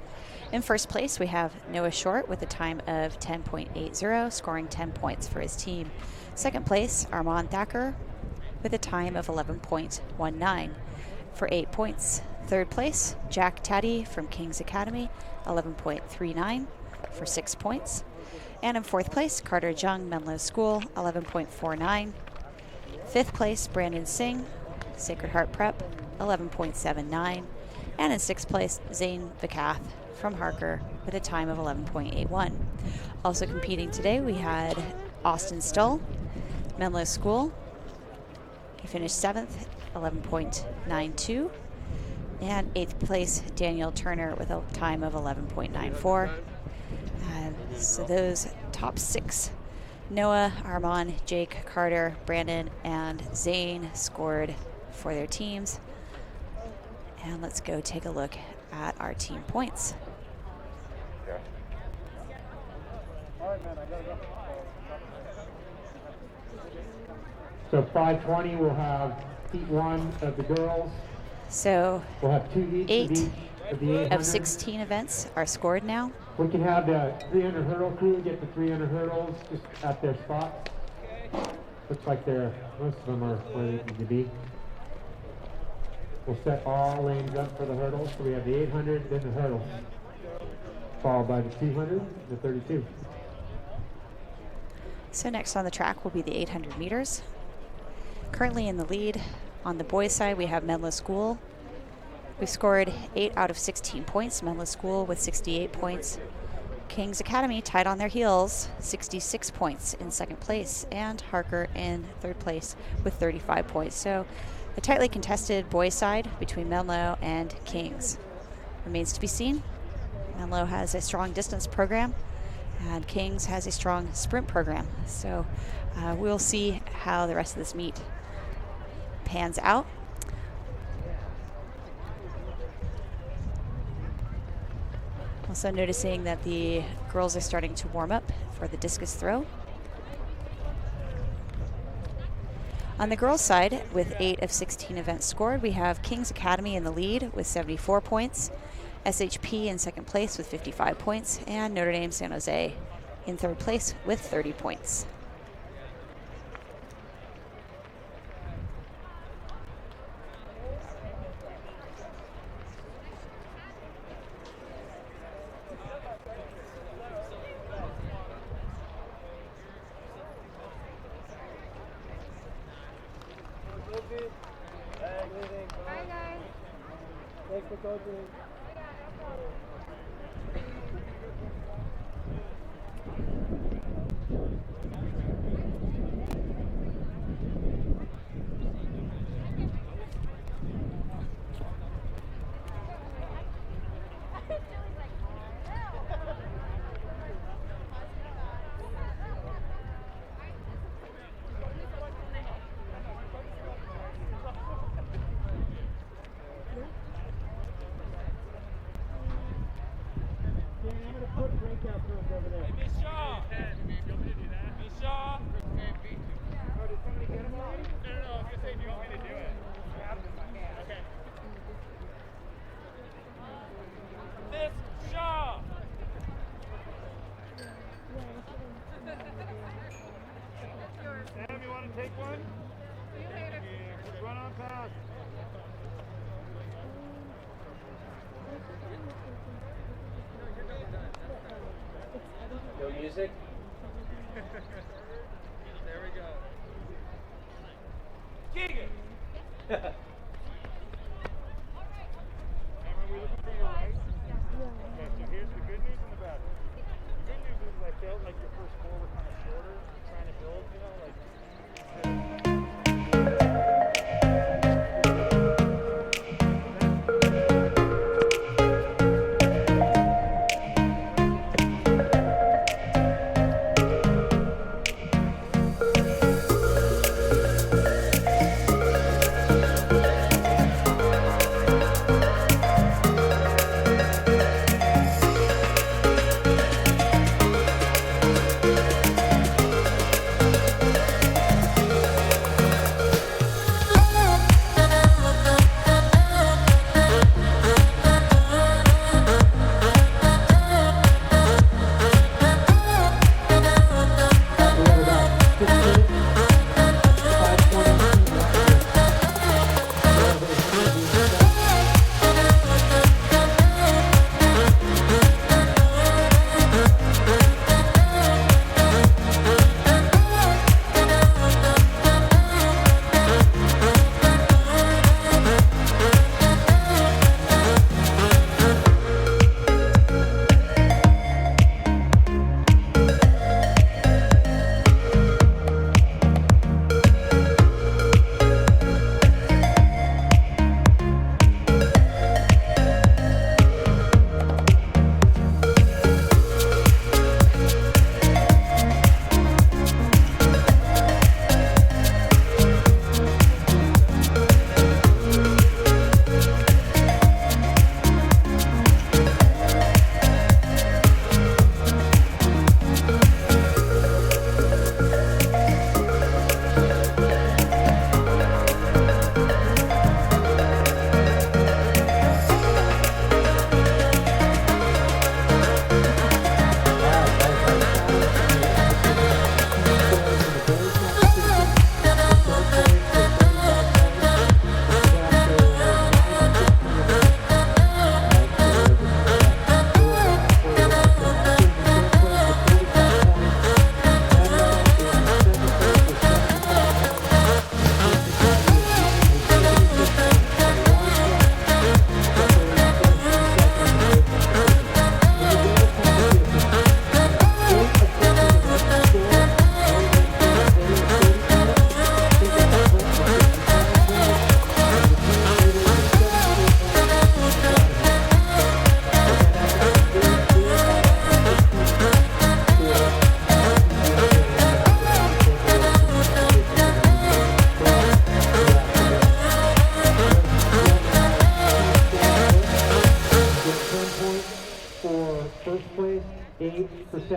Speaker 11: In first place, we have Noah Short with a time of 10.80, scoring 10 points for his team. Second place, Armand Thacker with a time of 11.19 for 8 points. Third place, Jack Taddy from King's Academy, 11.39 for 6 points. And in fourth place, Carter Jung, Menlo School, 11.49. Fifth place, Brandon Singh, Sacred Heart Prep, 11.79. And in sixth place, Zane Vikath from Harker with a time of 11.81. Also competing today, we had Austin Stull, Menlo School. He finished 7th, 11.92. And 8th place, Daniel Turner with a time of 11.94. So those top 6, Noah, Armand, Jake, Carter, Brandon, and Zane scored for their teams. And let's go take a look at our team points.
Speaker 1: So 5:20, we'll have heat 1 of the girls.
Speaker 11: So
Speaker 1: we'll have 2 heats
Speaker 11: 8
Speaker 1: of the 800.
Speaker 11: of 16 events are scored now.
Speaker 1: We can have the 300 hurdle crew get the 300 hurdles just at their spots. Looks like most of them are where they need to be. We'll set all lanes up for the hurdles. So we have the 800, then the hurdles, followed by the 200, the 32.
Speaker 11: So next on the track will be the 800 meters. Currently in the lead on the boys' side, we have Menlo School. We scored 8 out of 16 points. Menlo School with 68 points. King's Academy tied on their heels, 66 points in second place, and Harker in third place with 35 points. So a tightly contested boys' side between Menlo and King's. Remains to be seen. Menlo has a strong distance program, and King's has a strong sprint program. So we'll see how the rest of this meet pans out. Also noticing that the girls are starting to warm up for the discus throw. On the girls' side, with 8 of 16 events scored, we have King's Academy in the lead with 74 points, SHP in second place with 55 points, and Notre Dame San Jose in third place with 30 points.
Speaker 14: Hi guys.
Speaker 13: Thanks for coaching.
Speaker 12: Sam, you want to take one? See you later. Yeah, run on past.
Speaker 13: No music?
Speaker 12: There we go.
Speaker 13: Keegan!
Speaker 12: Cameron, we looking for your right? Okay, so here's the good news and the bad news. The good news is I felt like your first 4 were kind of shorter, trying to build, you know, like...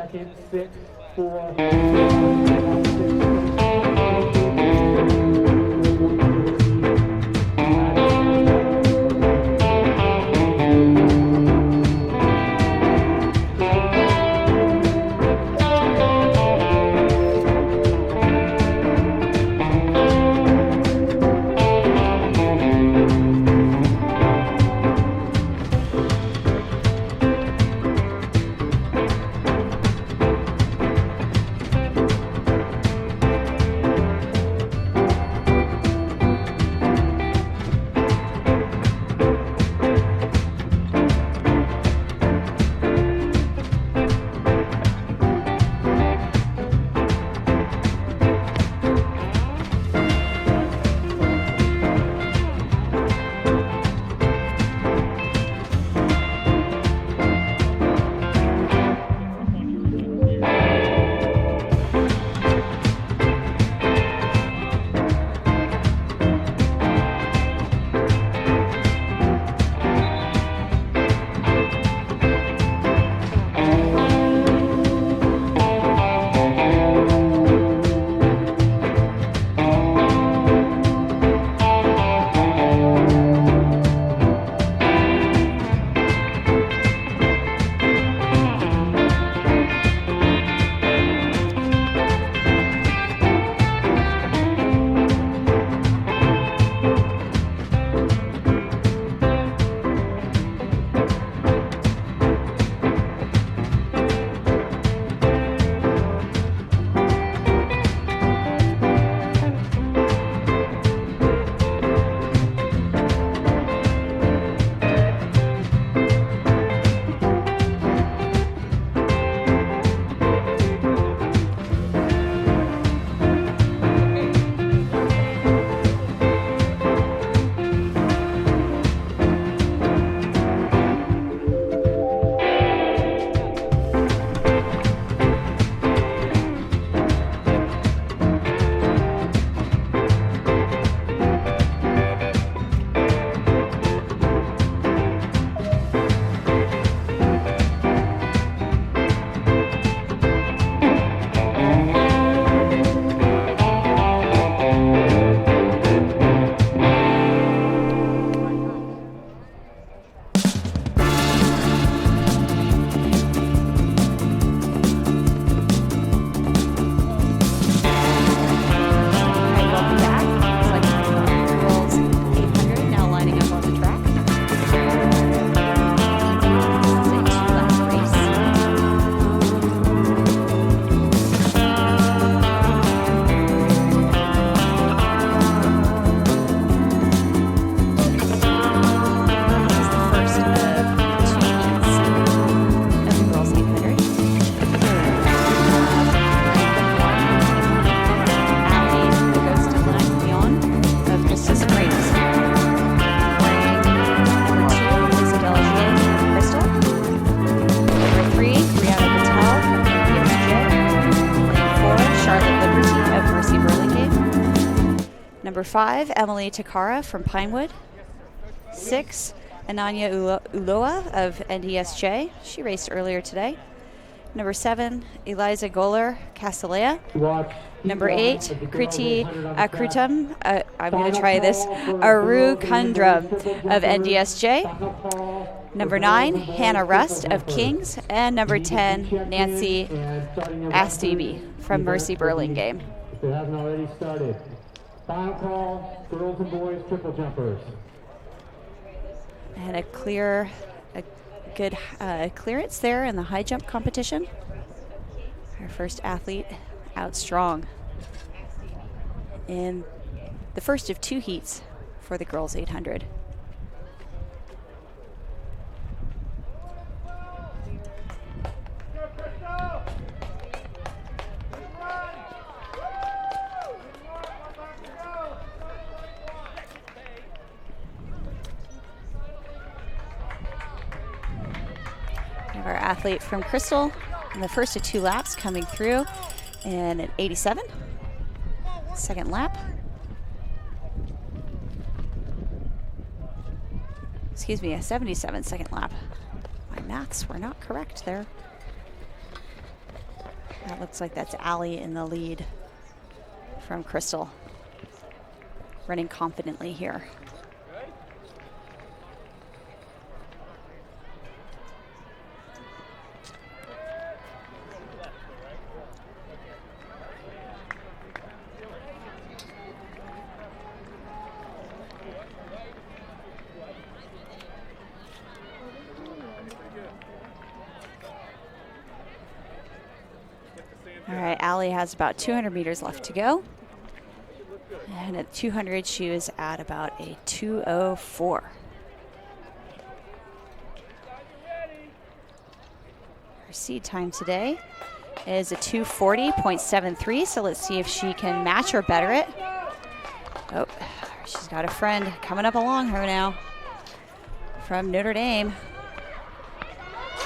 Speaker 1: second, 6, 4, 3,
Speaker 11: 5, Emily Takara from Pinewood. 6, Ananya Uloa of NDSJ. She raced earlier today. Number 7, Eliza Goller Castellea. Number 8, Kriti Akrutam. I'm going to try this. Aru Kundram of NDSJ. Number 9, Hannah Rust of Kings. And number 10, Nancy Astibi from Mercy Burlingame.
Speaker 1: If it hasn't already started. Final call, girls and boys triple jumpers.
Speaker 11: And a good clearance there in the high jump competition. Our first athlete out strong in the first of 2 heats for the girls 800. Our athlete from Crystal in the first of 2 laps coming through in an 87. Second lap. Excuse me, a 77 second lap. My maths were not correct there. That looks like that's Allie in the lead from Crystal. Running confidently here. All right, Allie has about 200 meters left to go. And at 200, she was at about a 2:04. Her seed time today is a 2:40.73, so let's see if she can match or better it. Oh, she's got a friend coming up along her now from Notre Dame.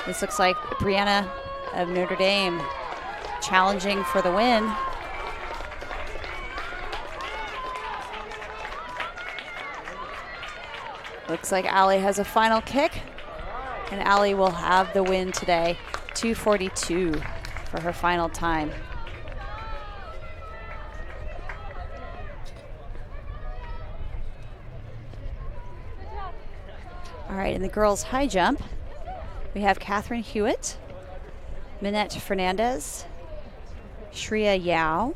Speaker 11: This looks like Brianna of Notre Dame challenging for the win. Looks like Allie has a final kick, and Allie will have the win today. 2:42 for her final time. All right, in the girls' high jump, we have Catherine Hewitt, Minette Fernandez, Shreya Yao,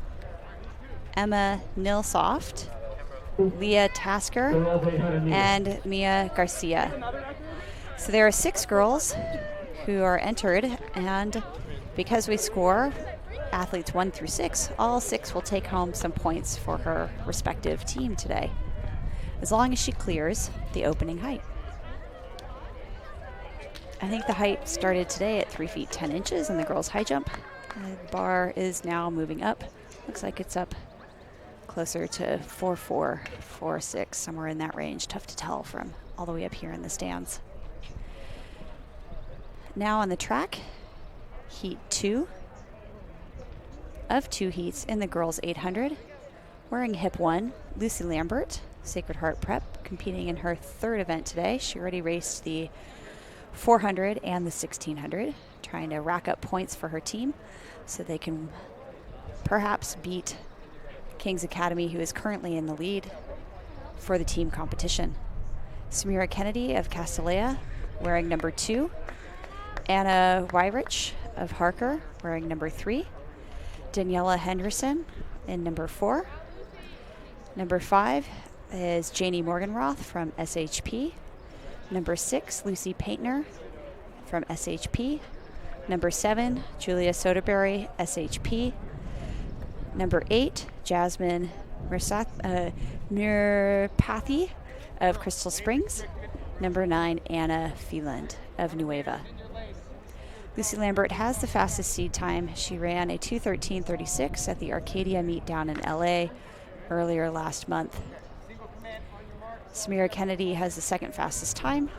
Speaker 11: Emma Nilsoft, Leah Tasker, and Mia Garcia. So there are 6 girls who are entered, and because we score athletes 1 through 6, all 6 will take home some points for her respective team today, as long as she clears the opening height. I think the height started today at 3 feet 10 inches in the girls' high jump. The bar is now moving up. Looks like it's up closer to 4.4, 4.6, somewhere in that range. Tough to tell from all the way up here in the stands. Now on the track, heat 2 of 2 heats in the girls 800. Wearing hip 1, Lucy Lambert, Sacred Heart Prep, competing in her 3rd event today. She already raced the 400 and the 1600, trying to rack up points for her team so they can perhaps beat King's Academy, who is currently in the lead for the team competition. Samira Kennedy of Castellea, wearing number 2. Anna Wyrich of Harker, wearing number 3. Daniela Henderson in number 4. Number 5 is Janie Morganroth from SHP. Number 6, Lucy Paintner from SHP. Number 7, Julia Soderberry, SHP. Number 8, Jasmine Mirpathy of Crystal Springs. Number 9, Anna Feeland of Nueva. Lucy Lambert has the fastest seed time. She ran a 2:13.36 at the Arcadia meet down in LA earlier last month. Samira Kennedy has the 2nd fastest time,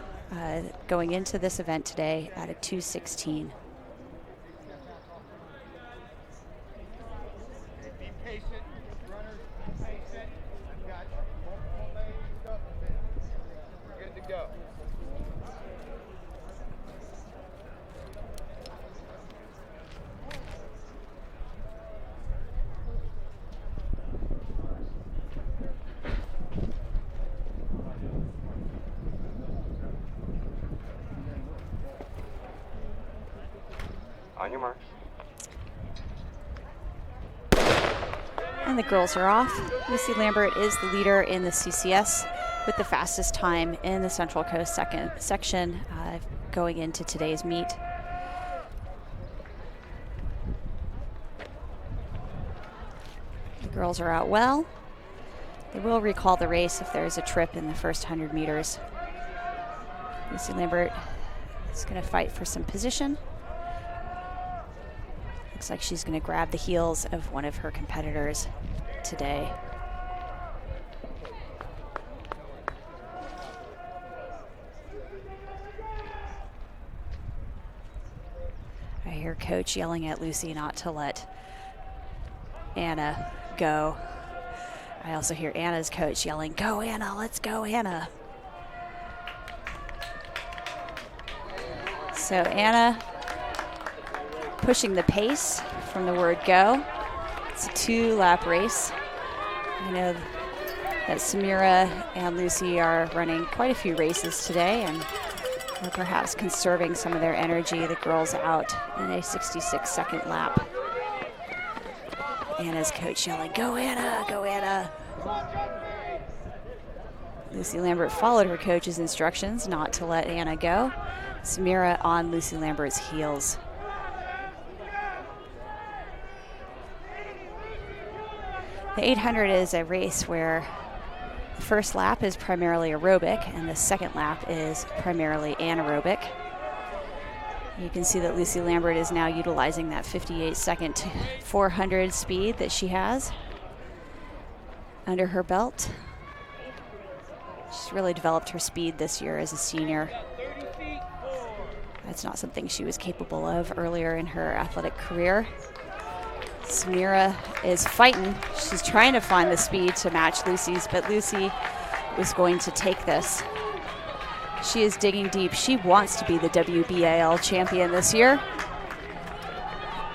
Speaker 11: going into this event today at a 2:16.
Speaker 15: Be patient, runners, be patient. I've got multiple lanes up. Good to go.
Speaker 16: On your marks.
Speaker 11: And the girls are off. Lucy Lambert is the leader in the CCS with the fastest time in the Central Coast section going into today's meet. The girls are out well. They will recall the race if there's a trip in the first 100 meters. Lucy Lambert is going to fight for some position. Looks like she's going to grab the heels of one of her competitors today. I hear Coach yelling at Lucy not to let Anna go. I also hear Anna's coach yelling, "Go Anna, let's go Anna." So Anna pushing the pace from the word go. It's a 2-lap race. I know that Samira and Lucy are running quite a few races today, and are perhaps conserving some of their energy. The girls out in a 66-second lap. Anna's coach yelling, "Go Anna, go Anna." Lucy Lambert followed her coach's instructions not to let Anna go. Samira on Lucy Lambert's heels. The 800 is a race where the first lap is primarily aerobic and the second lap is primarily anaerobic. You can see that Lucy Lambert is now utilizing that 58-second 400 speed that she has under her belt. She's really developed her speed this year as a senior. That's not something she was capable of earlier in her athletic career. Samira is fighting. She's trying to find the speed to match Lucy's, but Lucy is going to take this. She is digging deep. She wants to be the WBAL champion this year.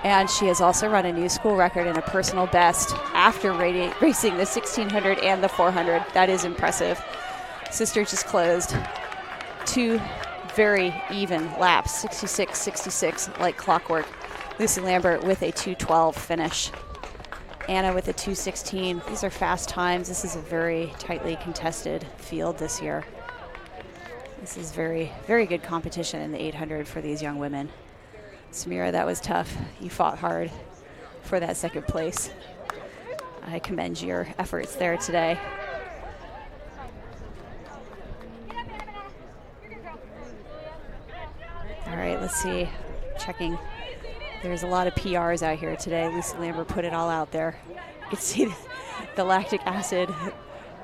Speaker 11: And she has also run a new school record and a personal best after racing the 1600 and the 400. That is impressive. Sister just closed 2 very even laps, 66-66, like clockwork. Lucy Lambert with a 2:12 finish. Anna with a 2:16. These are fast times. This is a very tightly contested field this year. This is very, very good competition in the 800 for these young women. Samira, that was tough. You fought hard for that second place. I commend your efforts there today. All right, let's see. Checking. There's a lot of PRs out here today. Lucy Lambert put it all out there. You can see the lactic acid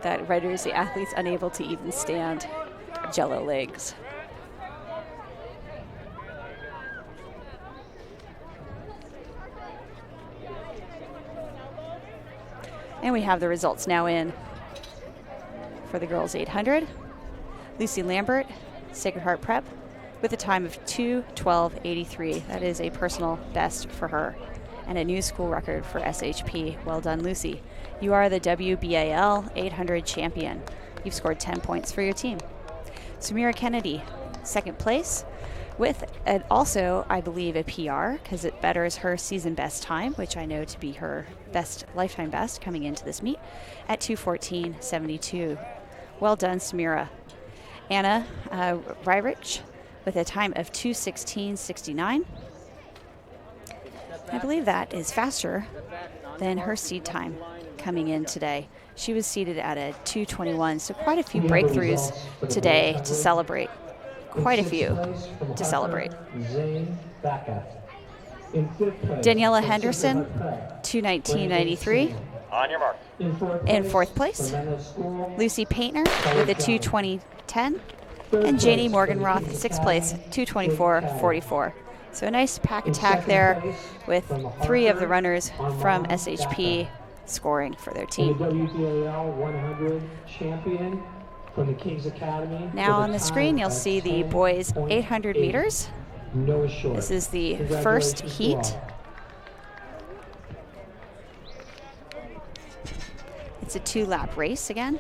Speaker 11: that renders the athletes unable to even stand. Jello legs. And we have the results now in for the girls 800. Lucy Lambert, Sacred Heart Prep, with a time of 2:12.83. That is a personal best for her and a new school record for SHP. Well done, Lucy. You are the WBAL 800 champion. You've scored 10 points for your team. Samira Kennedy, second place, with also, I believe, a PR, because it betters her season best time, which I know to be her best lifetime best coming into this meet, at 2:14.72. Well done, Samira. Anna Ryrich, with a time of 2:16.69. I believe that is faster than her seed time coming in today. She was seated at a 2:21, so quite a few breakthroughs today to celebrate. Quite a few to celebrate. Daniela Henderson, 2:19.93.
Speaker 16: On your mark.
Speaker 11: In fourth place. Lucy Paintner with a 2:20.10. And Janie Morganroth, sixth place, 2:24.44. So a nice pack attack there with 3 of the runners from SHP scoring for their team.
Speaker 5: WBAL 100 champion from the Kings Academy.
Speaker 11: Now on the screen, you'll see the boys 800 meters. This is the first heat. It's a 2-lap race again.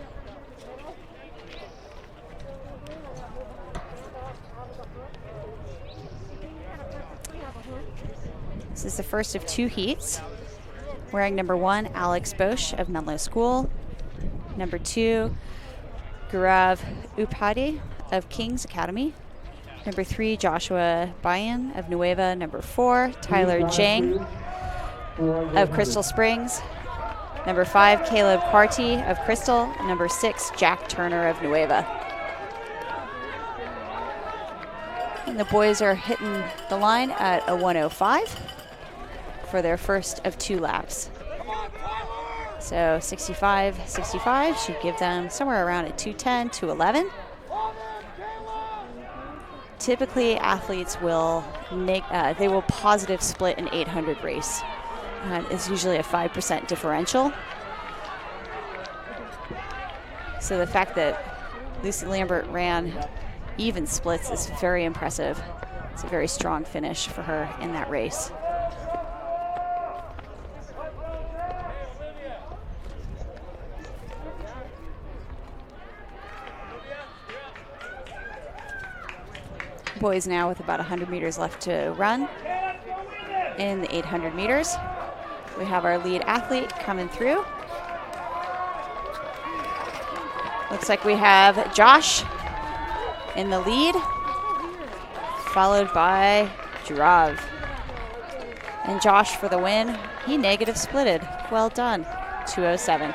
Speaker 11: This is the first of 2 heats. Wearing number 1, Alex Bosch of Menlo School. Number 2, Gaurav Upadhyay of King's Academy. Number 3, Joshua Bayan of Nueva. Number 4, Tyler Jang of Crystal Springs. Number 5, Caleb Quarty of Crystal. Number 6, Jack Turner of Nueva. And the boys are hitting the line at a 1:05 for their first of 2 laps. So 65 should give them somewhere around a 2:10, 2:11. Typically, athletes will they will positive split an 800 race. It's usually a 5% differential. So the fact that Lucy Lambert ran even splits is very impressive. It's a very strong finish for her in that race. Boys now with about 100 meters left to run in the 800 meters. We have our lead athlete coming through. Looks like we have Josh in the lead, followed by Jurav. And Josh for the win. He negative splitted. Well done. 2:07.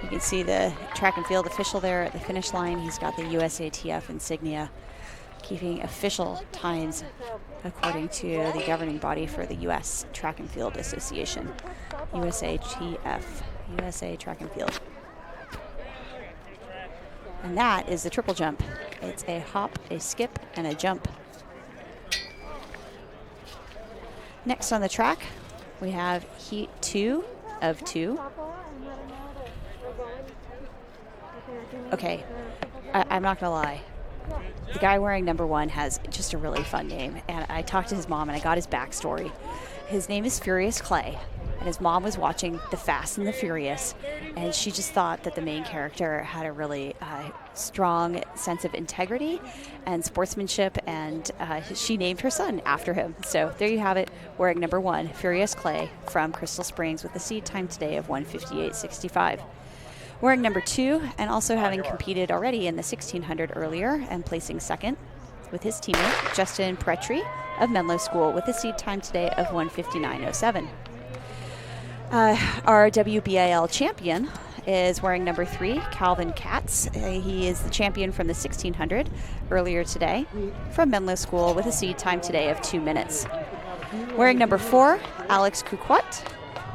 Speaker 11: You can see the track and field official there at the finish line. He's got the USATF insignia, keeping official times according to the governing body for the U.S. Track and Field Association, USATF, USA Track and Field. And that is the triple jump. It's a hop, a skip, and a jump. Next on the track, we have heat 2 of 2. Okay, I'm not gonna lie. The guy wearing number 1 has just a really fun name, and I talked to his mom and I got his backstory. His name is Furious Clay, and his mom was watching The Fast and the Furious, and she just thought that the main character had a really strong sense of integrity and sportsmanship, and she named her son after him. So there you have it, wearing number 1, Furious Clay from Crystal Springs with a seed time today of 1:58.65. Wearing number 2, and also having competed already in the 1600 earlier and placing second with his teammate, Justin Pretry of Menlo School with a seed time today of 1:59.07. Our WBAL champion is wearing number 3, Calvin Katz. He is the champion from the 1600 earlier today from Menlo School with a seed time today of 2 minutes. Wearing number 4, Alex Kukwat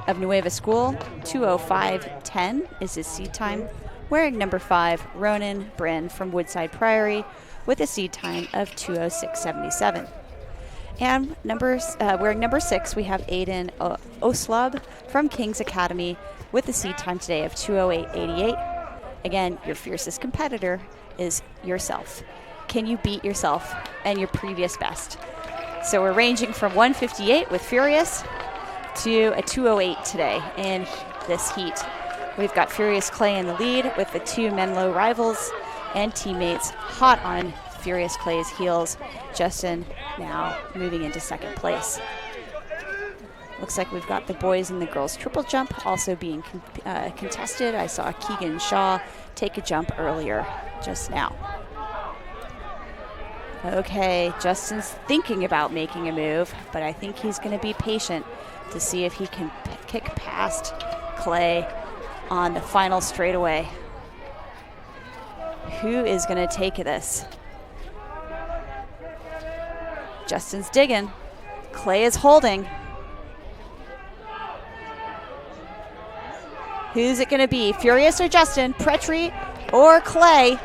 Speaker 11: of Nueva School, 2:05.10 is his seed time. Wearing number 5, Ronan Bryn from Woodside Priory with a seed time of 2:06.77. And wearing number 6, we have Aiden Oslab from King's Academy with a seed time today of 2:08.88. Again, your fiercest competitor is yourself. Can you beat yourself and your previous best? So we're ranging from 1:58 with Furious to a 2:08 today in this heat. We've got Furious Clay in the lead with the 2 Menlo rivals and teammates hot on Furious Clay's heels. Justin now moving into second place. Looks like we've got the boys and the girls triple jump also being contested. I saw Keegan Shaw take a jump earlier just now. Okay, Justin's thinking about making a move, but I think he's going to be patient to see if he can kick past Clay on the final straightaway. Who is going to take this? Justin's digging. Clay is holding. Who's it going to be? Furious or Justin? Pretry or Clay?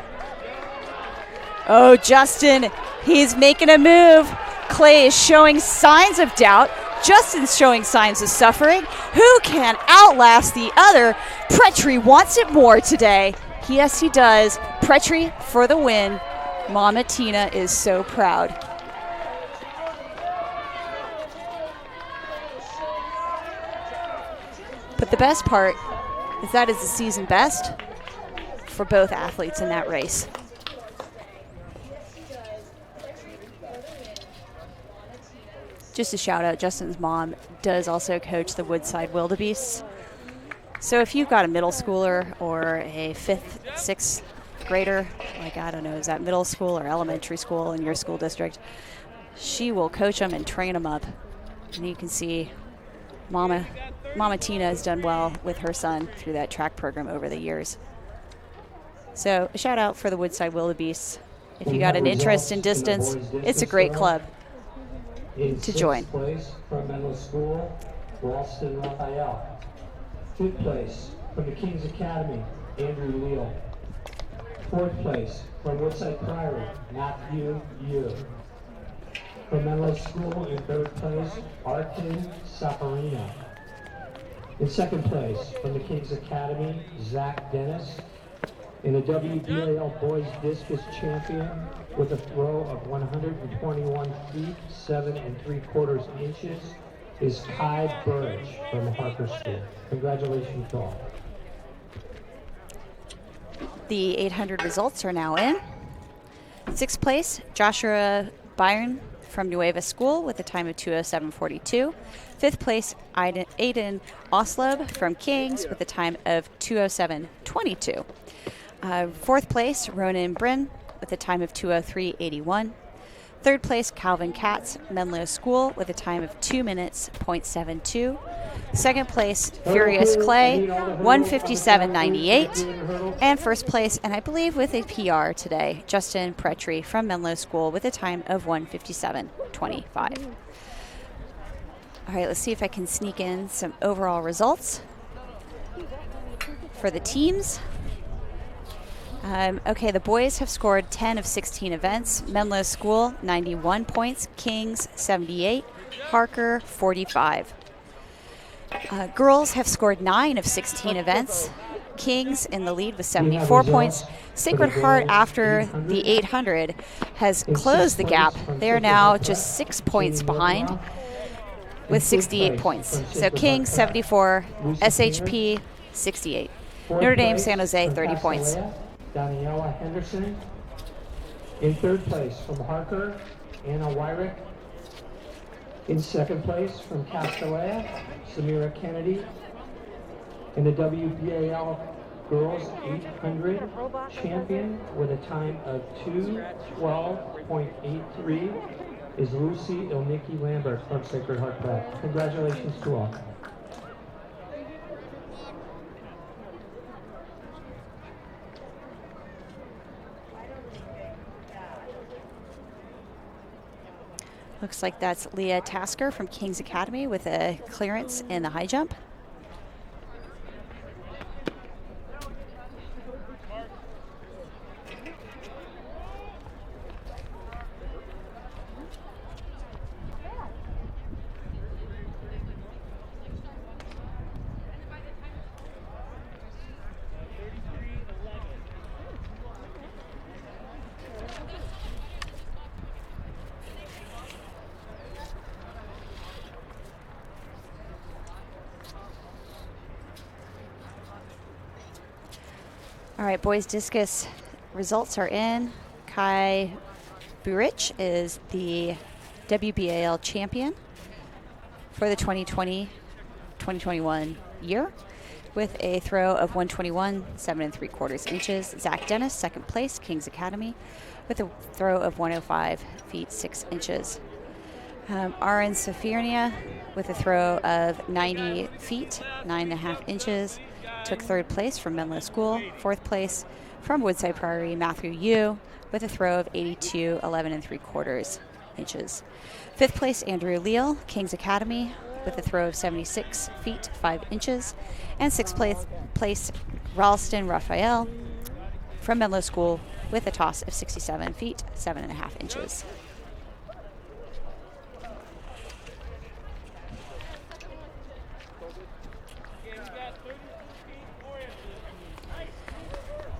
Speaker 11: Oh, Justin, he's making a move. Clay is showing signs of doubt. Justin's showing signs of suffering. Who can outlast the other? Pretry wants it more today. Yes, he does. Pretry for the win. Mama Tina is so proud. But the best part is that is the season best for both athletes in that race. Just a shout out, Justin's mom does also coach the Woodside Wildebeests. So if you've got a middle schooler or a 5th, 6th grader, like I don't know, is that middle school or elementary school in your school district, she will coach them and train them up. And you can see Mama Tina has done well with her son through that track program over the years. So a shout out for the Woodside Wildebeests. If you got an interest in distance, it's a great club to join.
Speaker 5: Place from Menlo School, Ralston Raphael. 5th place from the King's Academy, Andrew Leal. 4th place from Woodside Priory, Matthew Yu. From Menlo School in 3rd place, Arkin Safarina. In 2nd place from the King's Academy, Zach Dennis. In the WBAL Boys Discus Champion with a throw of 121 feet, 7 3/4 inches is Kai Burridge from Harper School. Congratulations to all.
Speaker 11: The 800 results are now in. 6th place, Joshua Byron from Nueva School with a time of 2:07.42. 5th place, Aiden Oslob from Kings with a time of 2:07.22. 4th place, Ronan Bryn with a time of 2:03.81. 3rd place, Calvin Katz, Menlo School with a time of 2 minutes, 0.72. 2nd place, Furious Clay, 1:57.98. And 1st place, and I believe with a PR today, Justin Pretry from Menlo School with a time of 1:57.25. All right, let's see if I can sneak in some overall results for the teams. Okay, the boys have scored 10 of 16 events. Menlo School, 91 points. Kings, 78. Harker, 45. Girls have scored 9 of 16 events. Kings in the lead with 74 points. Sacred Heart, after the 800, has closed the gap. They are now just 6 points behind with 68 points. So Kings, 74. SHP, 68. Notre Dame, San Jose, 30 points.
Speaker 5: Daniela Henderson. In 3rd place from Harker, Anna Wyrick. In 2nd place from Castalia, Samira Kennedy. In the WBAL Girls 800 champion with a time of 2:12.83 is Lucy Ilnicki Lambert from Sacred Heart Prep. Congratulations to all.
Speaker 11: Looks like that's Leah Tasker from Kings Academy with a clearance in the high jump. All right, boys discus results are in. Kai Burich is the WBAL champion for the 2020-2021 year with a throw of 121, 7 3/4 inches. Zach Dennis, 2nd place, Kings Academy, with a throw of 105 feet, 6 inches. Aaron Safirnia with a throw of 90 feet, 9.5 inches. Took 3rd place from Menlo School. 4th place from Woodside Prairie, Matthew Yu, with a throw of 82, 11 3/4 inches. 5th place, Andrew Leal, Kings Academy, with a throw of 76 feet, 5 inches. And 6th place Ralston Raphael from Menlo School, with a toss of 67 feet, 7.5 inches.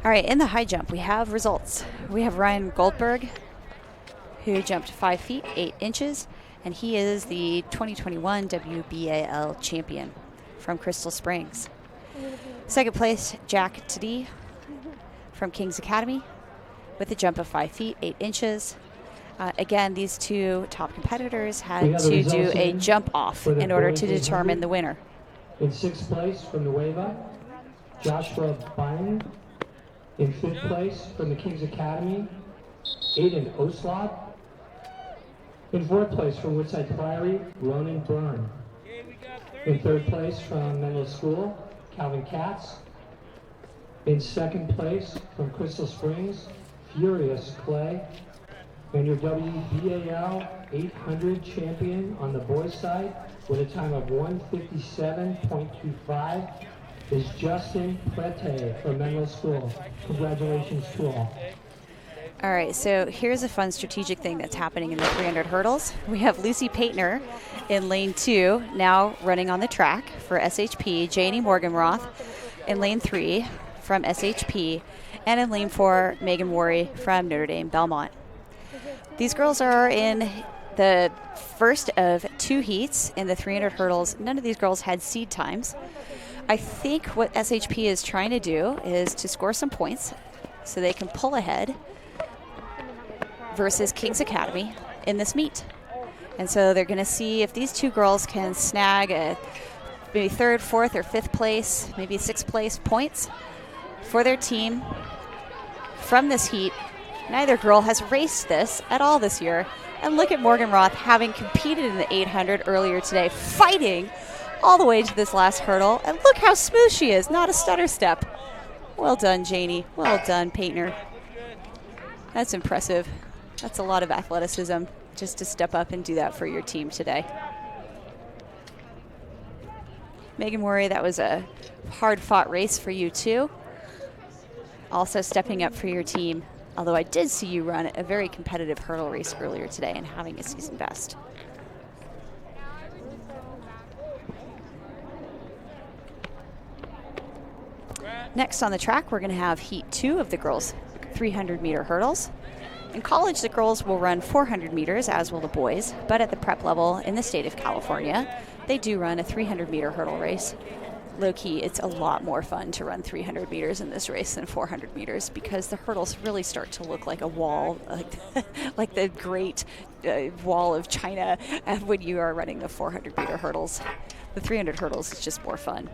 Speaker 11: All right, in the high jump, we have results. We have Ryan Goldberg, who jumped 5 feet, 8 inches, and he is the 2021 WBAL champion from Crystal Springs. 2nd place, Jack Tadee from Kings Academy, with a jump of 5 feet, 8 inches. Again, these two top competitors had to do a jump off in order to determine the winner.
Speaker 5: In 6th place from Nueva, Joshua Byron. In 5th place from the Kings Academy, Aiden Oslab. In 4th place from Woodside Prairie, Ronan Byrne. In 3rd place from Menlo School, Calvin Katz. In 2nd place from Crystal Springs, Furious Clay. And your WBAL 800 champion on the boys' side with a time of 1:57.25 is Justin Prete from Menlo School. Congratulations to all.
Speaker 11: All right, so here's a fun strategic thing that's happening in the 300 hurdles. We have Lucy Paintner in lane 2, now running on the track for SHP, Janie Morganroth in lane 3 from SHP, and in lane 4, Megan Worry from Notre Dame Belmont. These girls are in the first of 2 heats in the 300 hurdles. None of these girls had seed times. I think what SHP is trying to do is to score some points so they can pull ahead versus King's Academy in this meet. And so they're going to see if these two girls can snag a maybe third, fourth, or fifth place, maybe sixth place points for their team from this heat. Neither girl has raced this at all this year. And look at Morgan Roth having competed in the 800 earlier today, fighting all the way to this last hurdle. And look how smooth she is, not a stutter step. Well done, Janie. Well done, Paintner. That's impressive. That's a lot of athleticism just to step up and do that for your team today. Megan Worry, that was a hard-fought race for you too. Also stepping up for your team, although I did see you run a very competitive hurdle race earlier today and having a season best. Next on the track, we're going to have Heat 2 of the girls' 300-meter hurdles. In college, the girls will run 400 meters, as will the boys, but at the prep level in the state of California, they do run a 300-meter hurdle race. Low-key, it's a lot more fun to run 300 meters in this race than 400 meters because the hurdles really start to look like a wall, like the great wall of China when you are running the 400-meter hurdles. The 300 hurdles is just more fun.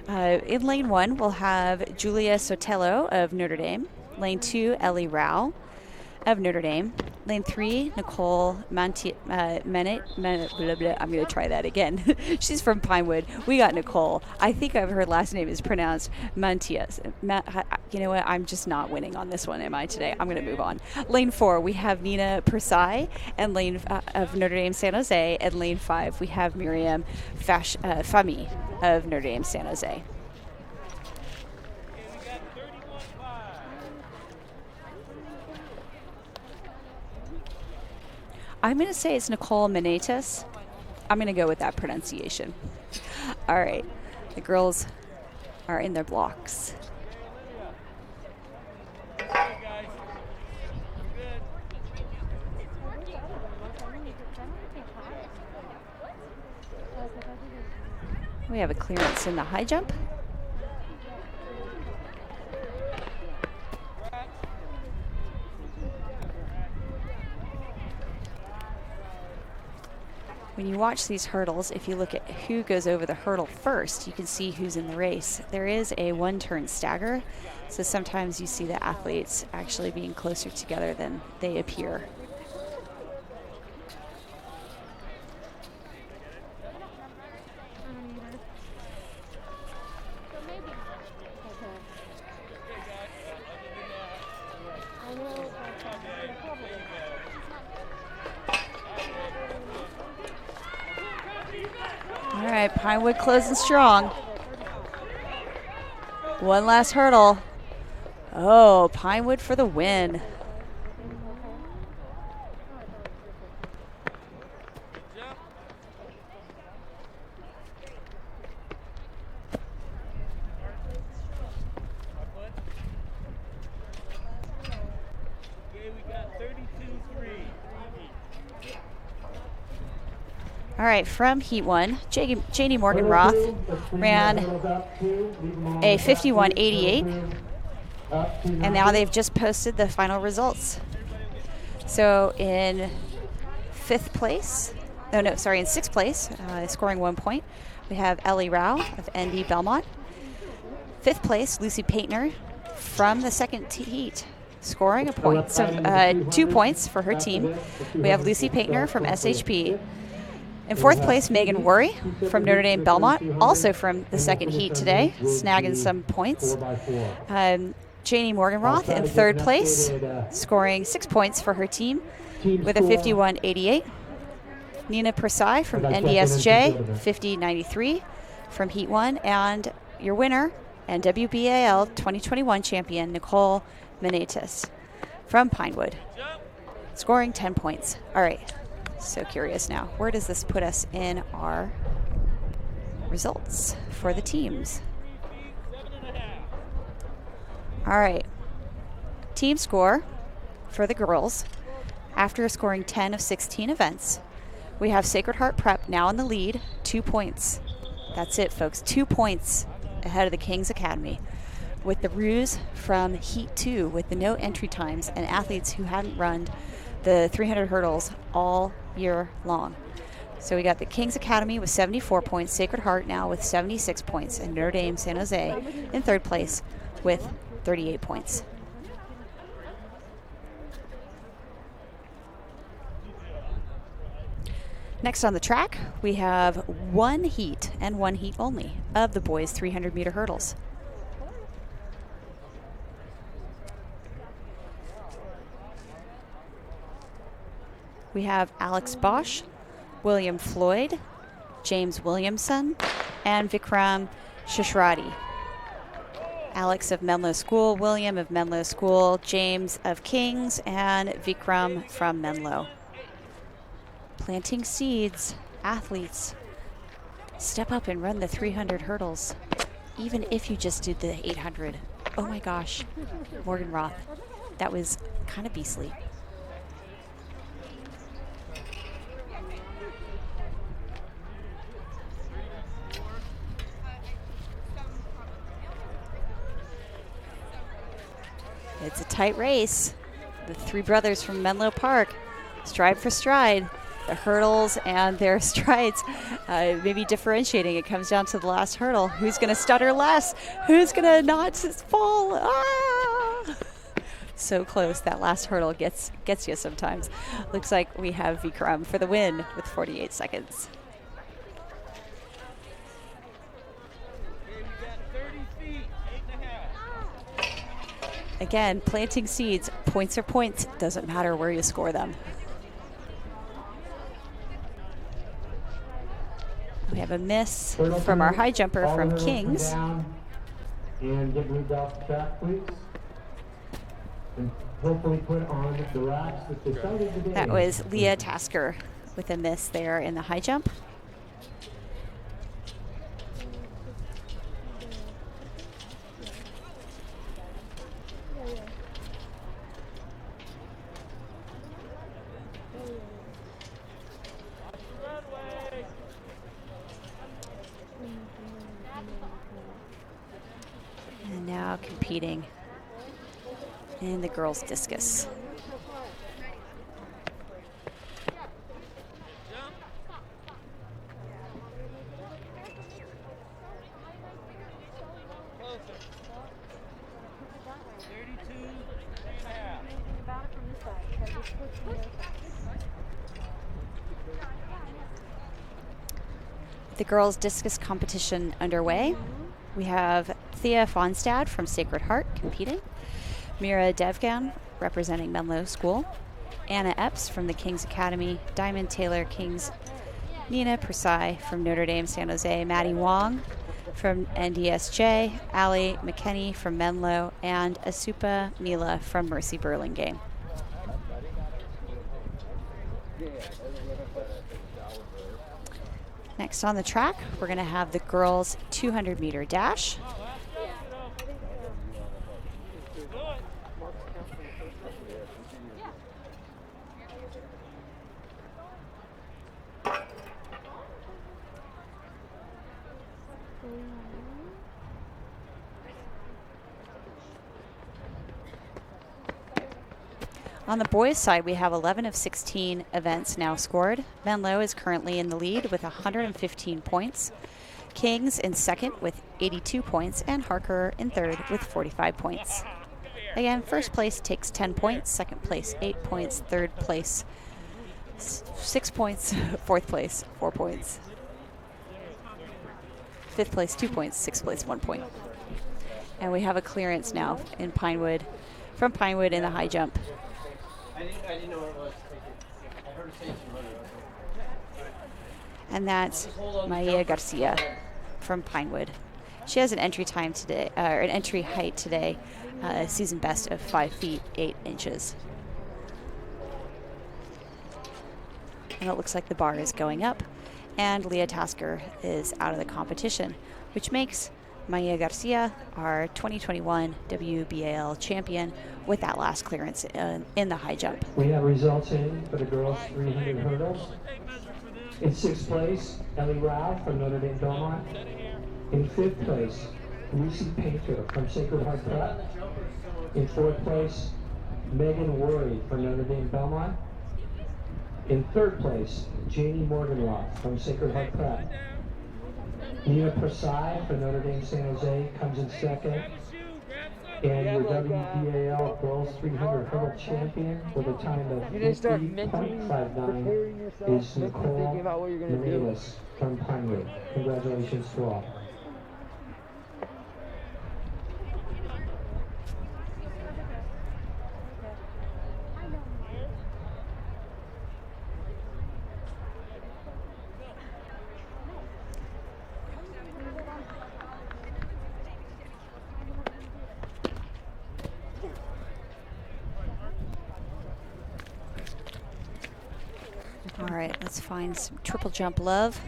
Speaker 11: In lane 1, we'll have Julia Sotelo of Notre Dame. Lane 2, Ellie Rao of Notre Dame. Lane 3, Nicole Menet. I'm going to try that again. She's from Pinewood. We got Nicole. I think her last name is pronounced Mantias. You know what? I'm just not winning on this one, am I, today? I'm going to move on. Lane 4, we have Nina Persai and lane of Notre Dame San Jose. And lane 5, we have Miriam Fami of Notre Dame San Jose. I'm going to say it's Nicole Menetas. I'm going to go with that pronunciation. All right. The girls are in their blocks. We have a clearance in the high jump. When you watch these hurdles, if you look at who goes over the hurdle first, you can see who's in the race. There is a one-turn stagger, so sometimes you see the athletes actually being closer together than they appear. All right, Pinewood closing strong. One last hurdle. Oh, Pinewood for the win. All right, from Heat 1, Janie Morgan Roth ran a 51.88, and now they've just posted the final results. So in in 6th place, scoring 1 point, we have Ellie Rao of ND Belmont. 5th place, Lucy Paintner from the second heat, scoring a point, so 2 points for her team. We have Lucy Paintner from SHP. In 4th place, Megan Worry from Notre Dame Belmont, also from the second heat today, snagging some points. Janie Morgan Roth in 3rd place, scoring 6 points for her team with a 51.88. Nina Persai from NDSJ, 50.93 from Heat 1. And your winner and WBAL 2021 champion, Nicole Menetas from Pinewood, scoring 10 points. All right. So curious now. Where does this put us in our results for the teams? All right. Team score for the girls after scoring 10 of 16 events. We have Sacred Heart Prep now in the lead, 2 points. That's it, folks. 2 points ahead of the King's Academy. with the ruse from Heat 2 with the no entry times and athletes who hadn't run the 300 hurdles all year long. So we got the Kings Academy with 74 points, Sacred Heart now with 76 points, and Notre Dame San Jose in third place with 38 points. Next on the track, we have one heat and one heat only of the boys 300-meter hurdles. We have Alex Bosch, William Floyd, James Williamson, and Vikram Shishrati. Alex of Menlo School, William of Menlo School, James of Kings, and Vikram from Menlo. Planting seeds, athletes, step up and run the 300 hurdles, even if you just did the 800. Oh my gosh, Morgan Roth, that was kind of beastly. It's a tight race. The three brothers from Menlo Park, stride for stride. The hurdles and their strides maybe differentiating. It comes down to the last hurdle. Who's going to stutter less? Who's going to not fall? Ah! So close. That last hurdle gets you sometimes. Looks like we have Vikram for the win with 48 seconds. Again, planting seeds, points are points, doesn't matter where you score them. We have a miss from our high jumper from Kings.
Speaker 1: And get moved off the track, please. And hopefully put on the racks that they started today.
Speaker 11: That was Leah Tasker with a miss there in the high jump. And now competing in the girls' discus. The girls' discus competition underway. We have Thea Fonstad from Sacred Heart competing, Mira Devgan representing Menlo School, Anna Epps from the Kings Academy, Diamond Taylor Kings, Nina Persai from Notre Dame San Jose, Maddie Wong from NDSJ, Allie McKenney from Menlo, and Asupa Mila from Mercy Burlingame. Next on the track, we're going to have the girls' 200-meter dash. On the boys' side, we have 11 of 16 events now scored. Menlo is currently in the lead with 115 points. Kings in second with 82 points, and Harker in third with 45 points. Again, first place takes 10 points, second place 8 points, third place 6 points, fourth place 4 points, fifth place 2 points, sixth place 1 point. And we have a clearance now in Pinewood, from Pinewood in the high jump.
Speaker 15: I didn't know what it was. I heard her say she wanted
Speaker 11: And that's Maya Garcia from Pinewood. She has an entry time today, or an entry height today, a season best of 5 feet 8 inches. And it looks like the bar is going up, and Leah Tasker is out of the competition, which makes Maya Garcia our 2021 WBAL champion with that last clearance in the high jump.
Speaker 5: We have results in for the girls 300 hurdles. In 6th place, Ellie Rao from Notre Dame Belmont. In 5th place, Lucy Painter from Sacred Heart Prep. In fourth place, Megan Worry from Notre Dame Belmont. In third place, Janie Morganroth from Sacred Heart Prep. Nina Prasai from Notre Dame San Jose comes in second. And your WBAL Girls 300 Hurdle Champion with a time of 50.59 is Nicole Menelis from Pinewood. Congratulations to all.
Speaker 11: All right, let's find some triple jump love.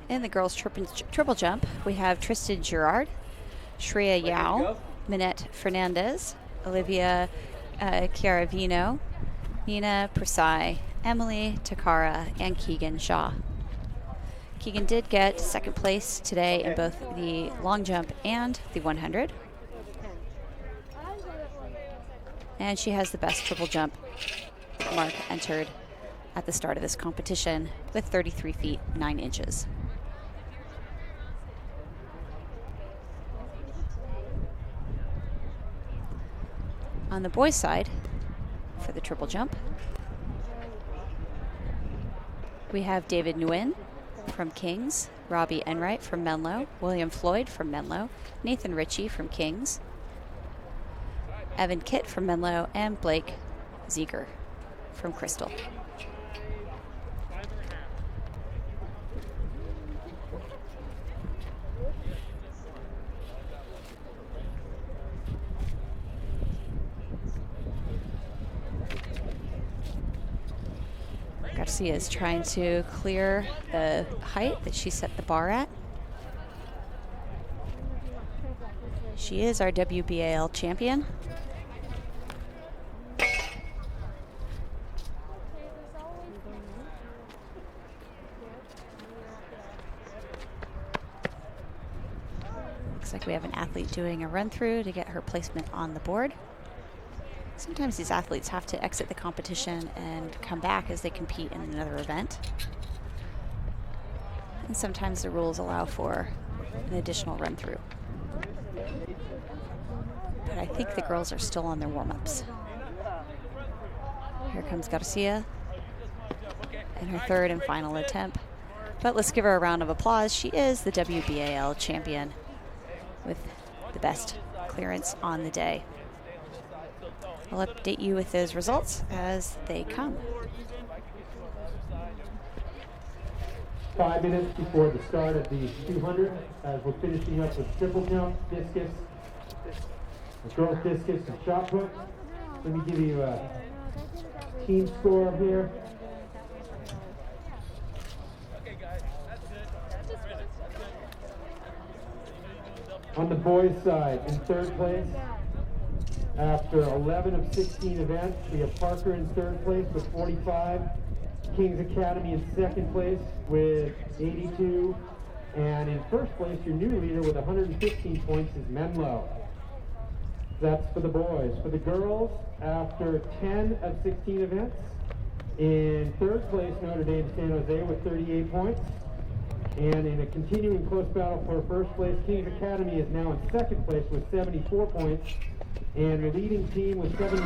Speaker 11: In the girls' triple jump, we have Tristan Girard, Shreya Yao, Minette Fernandez, Olivia Chiaravino, Nina Prasai, Emily Takara, and Keegan Shaw. Keegan did get second place today in both the long jump and the 100. And she has the best triple jump mark entered at the start of this competition with 33 feet 9 inches. On the boys' side, for the triple jump, we have David Nguyen from Kings, Robbie Enright from Menlo, William Floyd from Menlo, Nathan Ritchie from Kings, Evan Kitt from Menlo, and Blake Ziegler from Crystal. Garcia is trying to clear the height that she set the bar at. She is our WBAL champion. Looks like we have an athlete doing a run through to get her placement on the board. Sometimes these athletes have to exit the competition and come back as they compete in another event. And sometimes the rules allow for an additional run through. But I think the girls are still on their warm-ups. Here comes Garcia in her third and final attempt. But let's give her a round of applause. She is the WBAL champion with the best clearance on the day. I'll update you with those results as they come.
Speaker 1: 5 minutes before the start of the 200, as we're finishing up with triple jump, discus, the girls discus and shot put. Let me give you a team score here. On the boys' side, in third place, after 11 of 16 events, we have Parker in third place with 45, Kings Academy in second place with 82, and in first place, your new leader with 115 points is Menlo. That's for the boys. For the girls, after 10 of 16 events, in third place, Notre Dame San Jose with 38 points. And in a continuing close battle for first place, Kings Academy is now in second place with 74 points. And the leading team with 76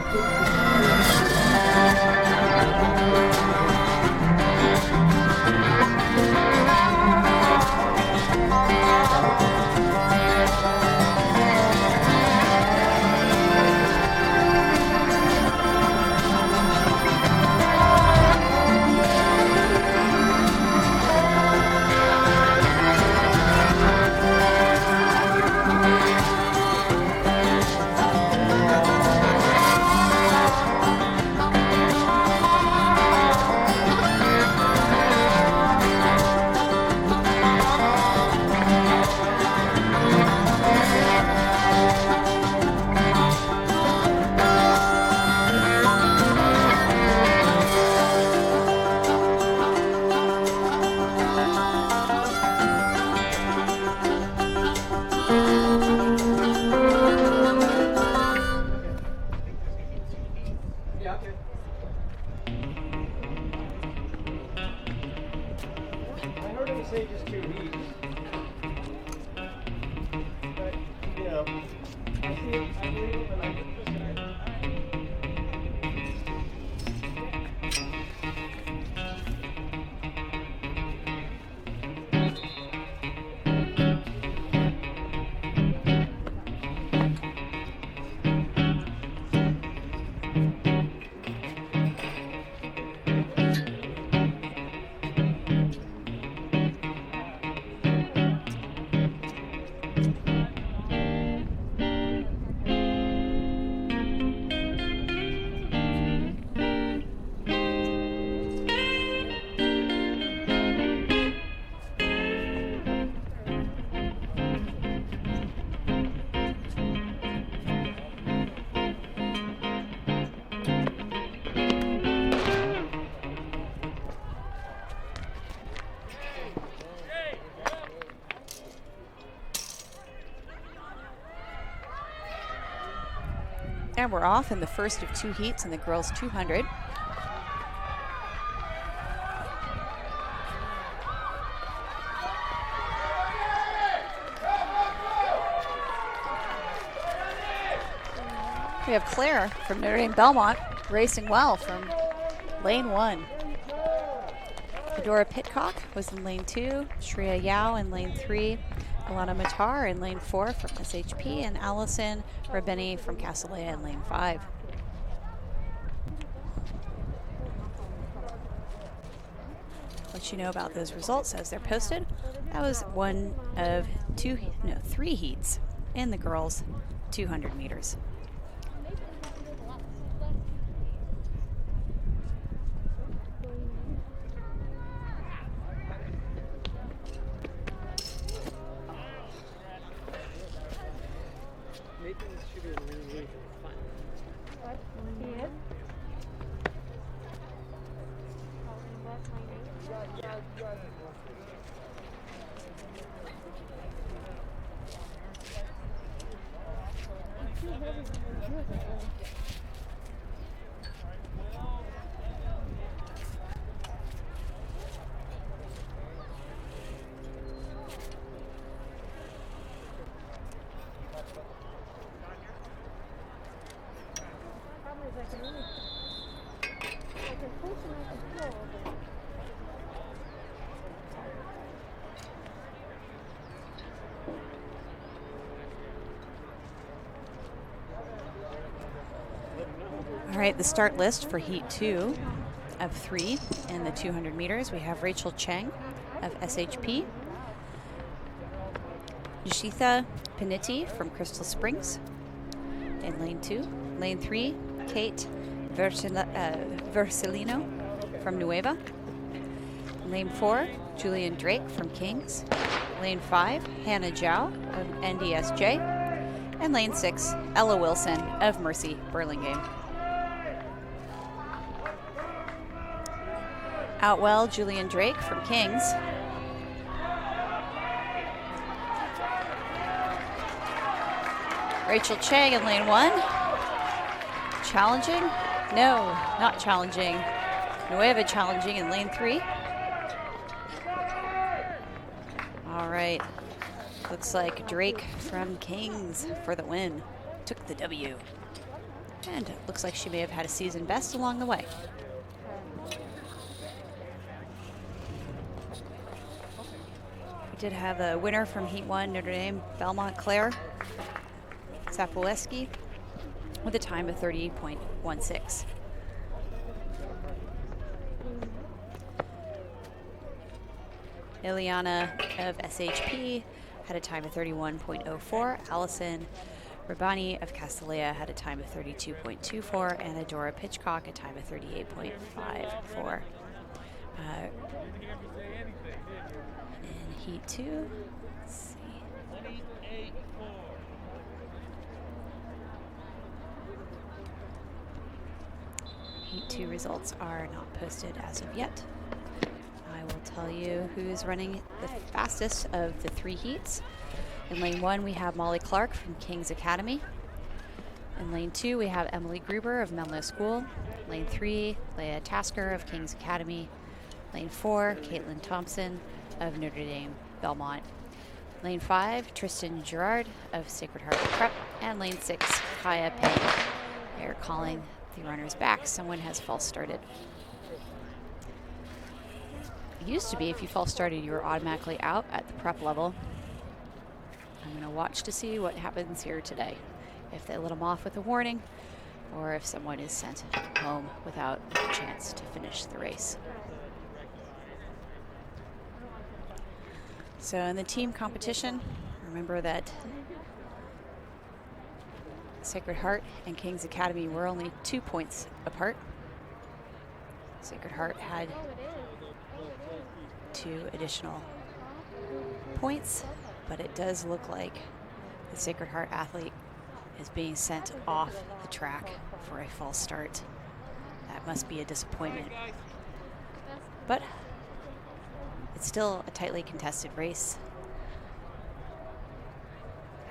Speaker 11: And we're off in the first of 2 heats in the girls 200. We have Claire from Notre Dame Belmont racing well from lane 1. Fedora Pitcock was in lane 2, Shreya Yao in lane 3, Alana Matar in lane 4 from SHP, and Allison Rabeni from Castellea in lane 5. Let you know about those results as they're posted. That was one of 3 heats in the girls 200 meters. All right, the start list for heat 2 of 3 in the 200 meters. We have Rachel Cheng of SHP, Yashitha Panitti from Crystal Springs in lane 2. Lane 3, Kate Versilino from Nueva. Lane 4, Julian Drake from Kings. Lane 5, Hannah Zhao of NDSJ. And lane 6, Ella Wilson of Mercy Burlingame. Out well, Julian Drake from Kings. Rachel Chang in lane 1. Challenging? No, not challenging. Nueva challenging in lane 3. All right. Looks like Drake from Kings for the win. Took the W. And it looks like she may have had a season best along the way. We did have a winner from Heat 1, Notre Dame Belmont Claire Sapoweski with a time of 30.16. Ileana of SHP had a time of 31.04. Allison Rabani of Castellea had a time of 32.24, and Adora Pitchcock a time of 38.54. In Heat 2, let's see. Heat 2 results are not posted as of yet. I will tell you who's running the fastest of the 3 heats. In lane 1, we have Molly Clark from King's Academy. In lane 2, we have Emily Gruber of Menlo School. Lane 3, Leah Tasker of King's Academy. Lane 4, Caitlin Thompson of Notre Dame Belmont. Lane 5, Tristan Gerard of Sacred Heart Prep. And lane 6, Kaya Payne. They're calling the runners back. Someone has false started. It used to be if you false started, you were automatically out at the prep level. I'm going to watch to see what happens here today. If they let them off with a warning, or if someone is sent home without a chance to finish the race. So in the team competition, remember that Sacred Heart and King's Academy were only 2 points apart. Sacred Heart had 2 additional points, but it does look like the Sacred Heart athlete is being sent off the track for a false start. That must be a disappointment. But it's still a tightly contested race.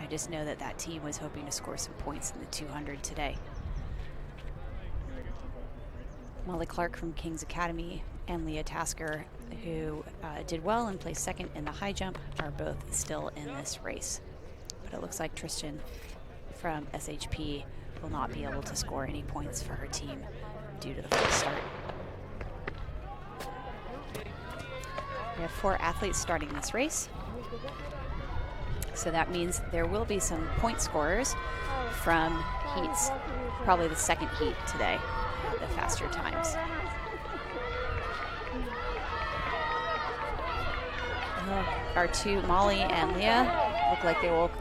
Speaker 11: I just know that that team was hoping to score some points in the 200 today. Molly Clark from King's Academy and Leah Tasker, who did well and placed second in the high jump, are both still in this race. But it looks like Tristan from SHP will not be able to score any points for her team due to the false start. We have 4 athletes starting this race. So that means there will be some point scorers from heats, probably the second heat today, the faster times. Our two, Molly and Leah, look like they will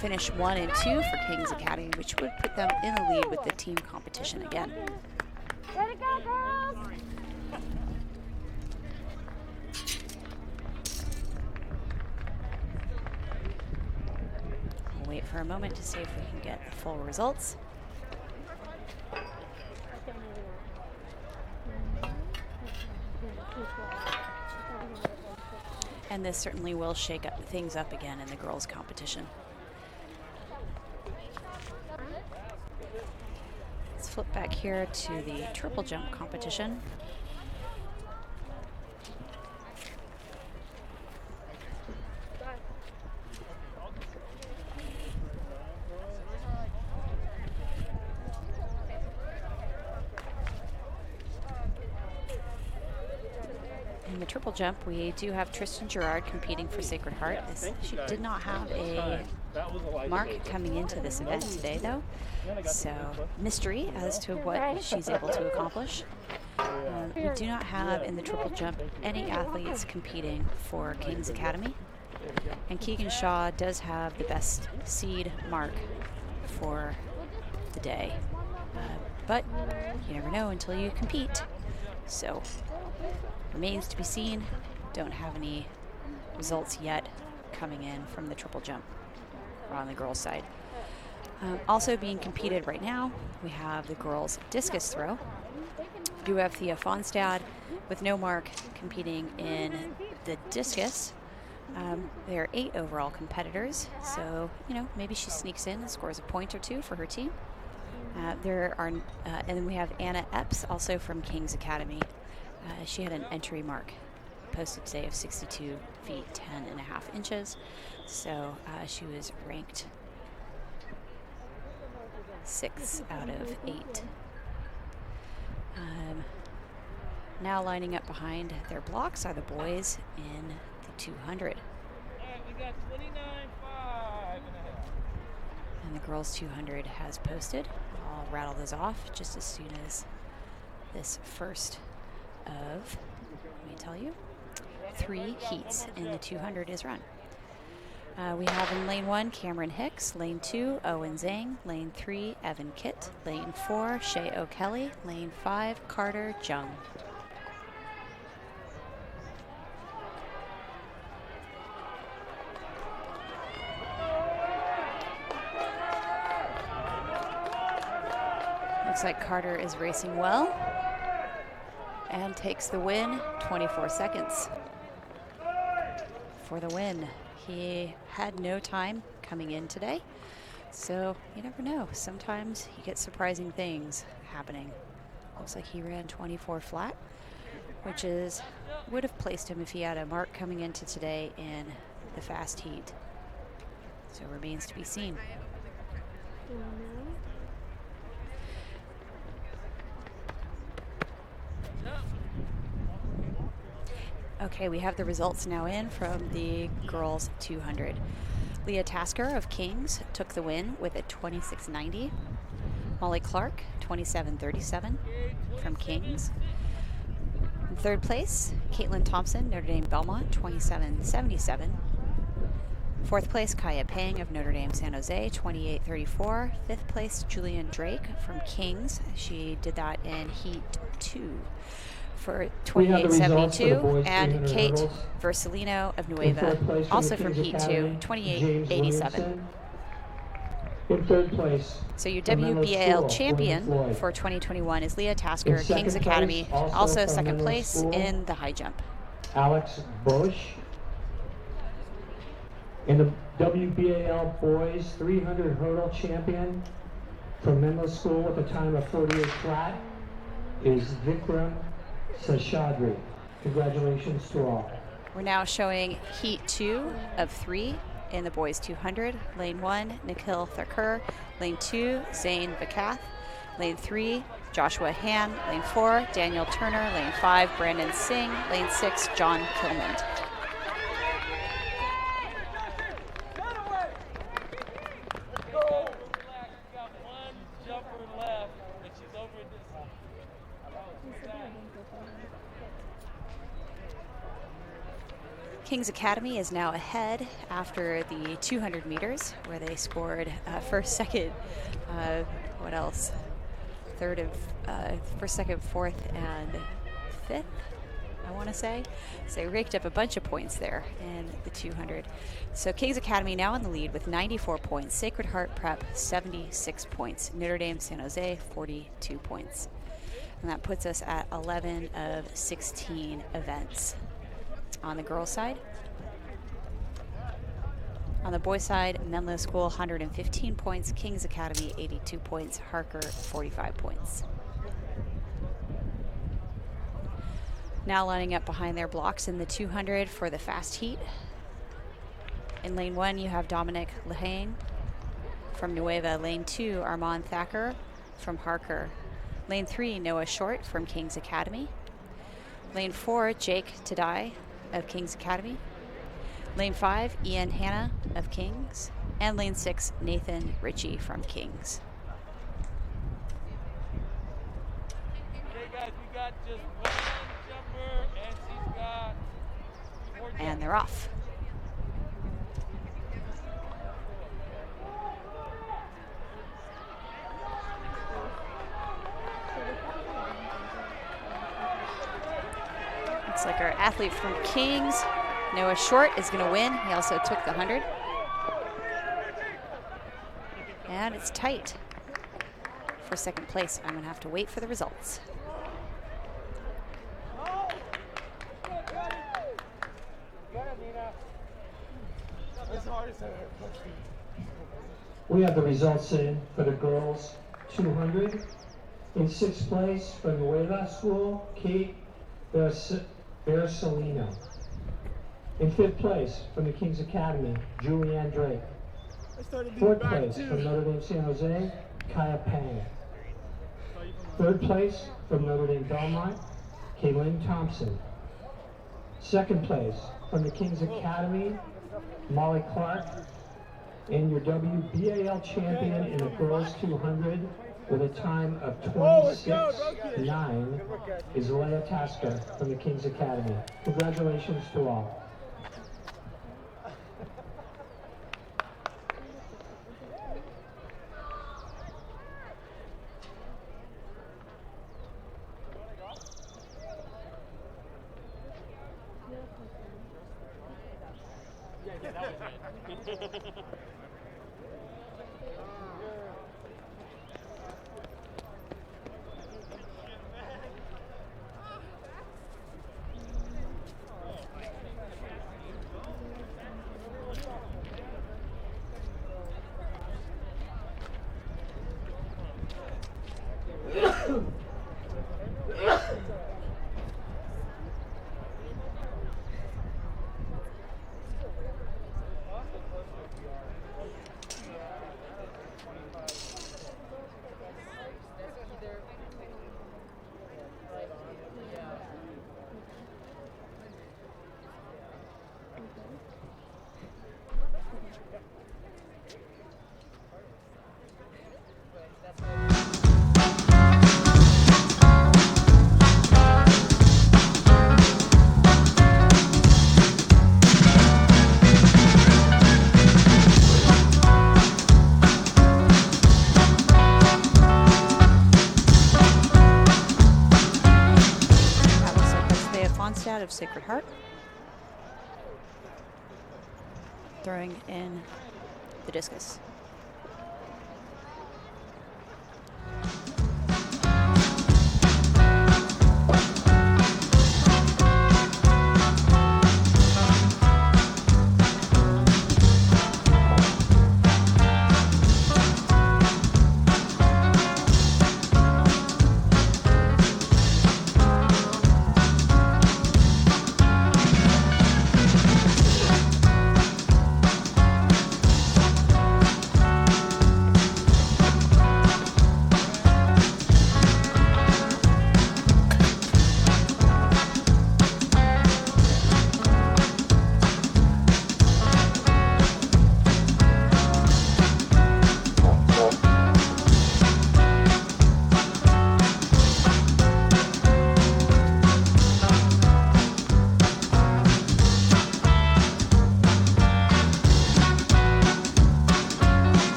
Speaker 11: finish 1 and 2 for King's Academy, which would put them in the lead with the team competition again.
Speaker 9: Let it go, girls!
Speaker 11: We'll wait for a moment to see if we can get the full results. And this certainly will shake things up again in the girls' competition. Let's flip back here to the triple jump competition. In the triple jump, we do have Tristan Gerard competing for Sacred Heart. She did not have a mark coming into this event today, though, so mystery as to what she's able to accomplish. We do not have in the triple jump any athletes competing for King's Academy, and Keegan Shaw does have the best seed mark for the day, but you never know until you compete, so remains to be seen. Don't have any results yet coming in from the triple jump on the girls' side. Also being competed right now, we have the girls' discus throw. We do have Thea Fonstad with no mark competing in the discus. There are 8 overall competitors, so maybe she sneaks in and scores a point or 2 for her team. And then we have Anna Epps, also from King's Academy. She had an entry mark posted today of 62 feet 10.5 inches, so she was ranked 6 out of 8. Now lining up behind their blocks are the boys in the 200.
Speaker 12: We got 29.5
Speaker 11: and the girls 200 has posted. I'll rattle those off just as soon as this first of, let me tell you, 3 heats in the 200 is run. We have in lane 1, Cameron Hicks, lane 2, Owen Zhang, lane 3, Evan Kitt, lane 4, Shay O'Kelly, lane 5, Carter Jung. Looks like Carter is racing well and takes the win, 24 seconds for the win. He had no time coming in today, so you never know. Sometimes you get surprising things happening. Looks like he ran 24 flat, which would have placed him if he had a mark coming into today in the fast heat. So remains to be seen. Okay, we have the results now in from the girls 200. Leah Tasker of Kings took the win with a 26.90. Molly Clark, 27.37 from Kings. In third place, Caitlin Thompson, Notre Dame Belmont, 27.77. Fourth place, Kaya Pang of Notre Dame San Jose, 28.34. Fifth place, Julian Drake from Kings. She did that in Heat 2. For 28.72, and Kate Versalino of Nueva, also from Heat 2, 28.87.
Speaker 5: In third place,
Speaker 11: so your WBAL champion for 2021 is Leah Tasker, King's Academy, also second place in the high jump.
Speaker 5: Alex Bush. In the WBAL boys 300 hurdle champion from Menlo School with a time of 48 flat is Vikram Seshadri. Congratulations to all.
Speaker 11: We're now showing heat 2 of 3 in the boys 200. Lane 1, Nikhil Thakur. Lane 2, Zain Vakath. Lane 3, Joshua Han. Lane 4, Daniel Turner. Lane 5, Brandon Singh. Lane 6, John Kilman. Kings Academy is now ahead after the 200 meters, where they scored first, second, what else? First, second, fourth, and fifth, I want to say. So they raked up a bunch of points there in the 200. So Kings Academy now in the lead with 94 points. Sacred Heart Prep, 76 points. Notre Dame San Jose, 42 points. And that puts us at 11 of 16 events. On the girls' side. On the boys' side, Menlo School 115 points, Kings Academy 82 points, Harker 45 points. Now lining up behind their blocks in the 200 for the fast heat. In lane 1, you have Dominic Lehane from Nueva. Lane 2, Armand Thacker from Harker. Lane 3, Noah Short from Kings Academy. Lane 4, Jake Tadai of Kings Academy. Lane 5, Ian Hanna of Kings. And lane 6, Nathan Ritchie from Kings.
Speaker 12: Okay guys, we got just one jumper and she's got 4 jumpers.
Speaker 11: And they're off. Looks like our athlete from Kings, Noah Short, is going to win. He also took the 100. And it's tight for second place. I'm going to have to wait for the results.
Speaker 5: We have the results in for the girls 200. In 6th place from Nueva School, Kate Bersolino. In 5th place from the Kings Academy, Julianne Drake. 4th place from Notre Dame San Jose, Kaya Pang. 3rd place from Notre Dame Belmont, Kaylin Thompson. 2nd place from the Kings Academy, Molly Clark. And your WBAL champion in the girls 200 with a time of 26.9 is Leia Tasker from the Kings Academy. Congratulations to all.
Speaker 12: Yeah, that was it.
Speaker 11: Of Sacred Heart, throwing in the discus.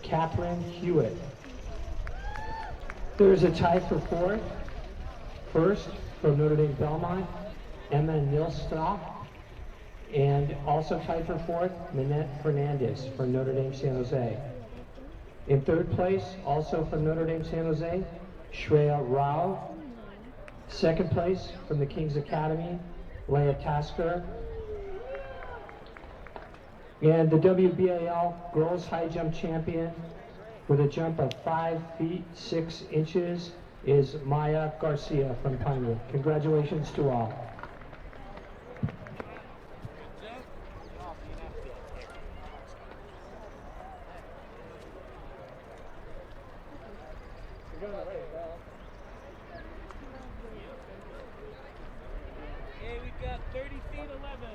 Speaker 5: Catherine Hewitt. There's a tie for fourth. First, from Notre Dame Belmont, Emma Nilstock. And also tied for fourth, Minette Fernandez from Notre Dame San Jose. In third place, also from Notre Dame San Jose, Shreya Rao. Second place from the King's Academy, Leah Tasker. And the WBAL Girls High Jump Champion with a jump of 5 feet 6 inches is Maya Garcia from Pinewood. Congratulations to all.
Speaker 12: Okay, we've got 30 feet 11.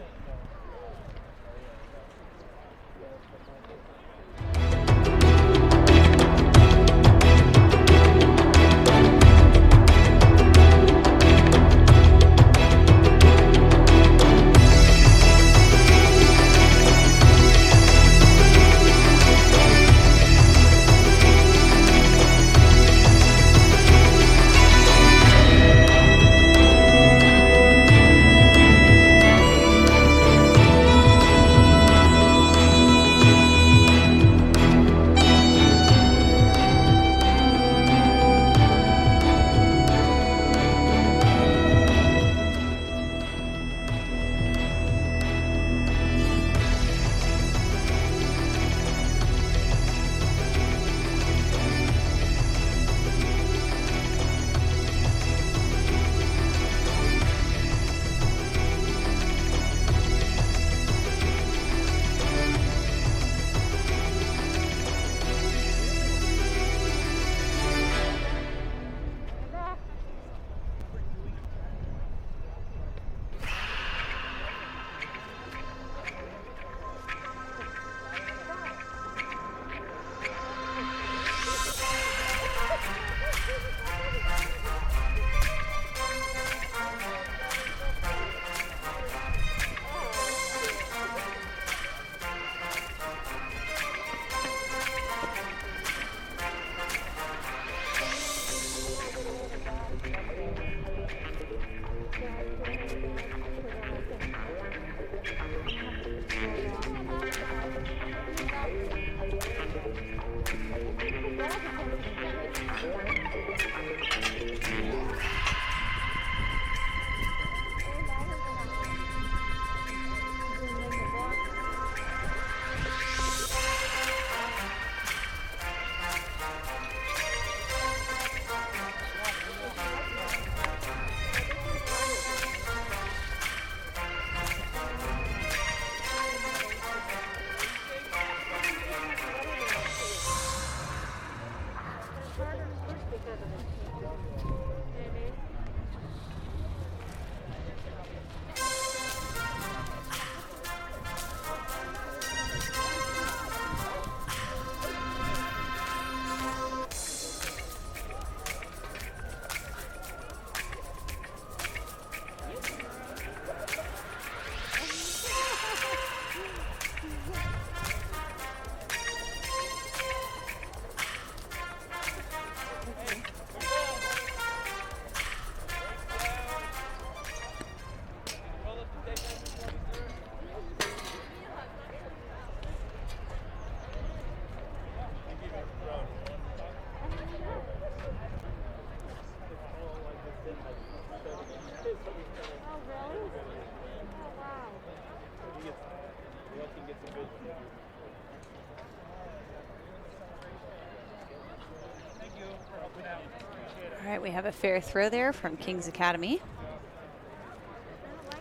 Speaker 11: All right, we have a fair throw there from King's Academy.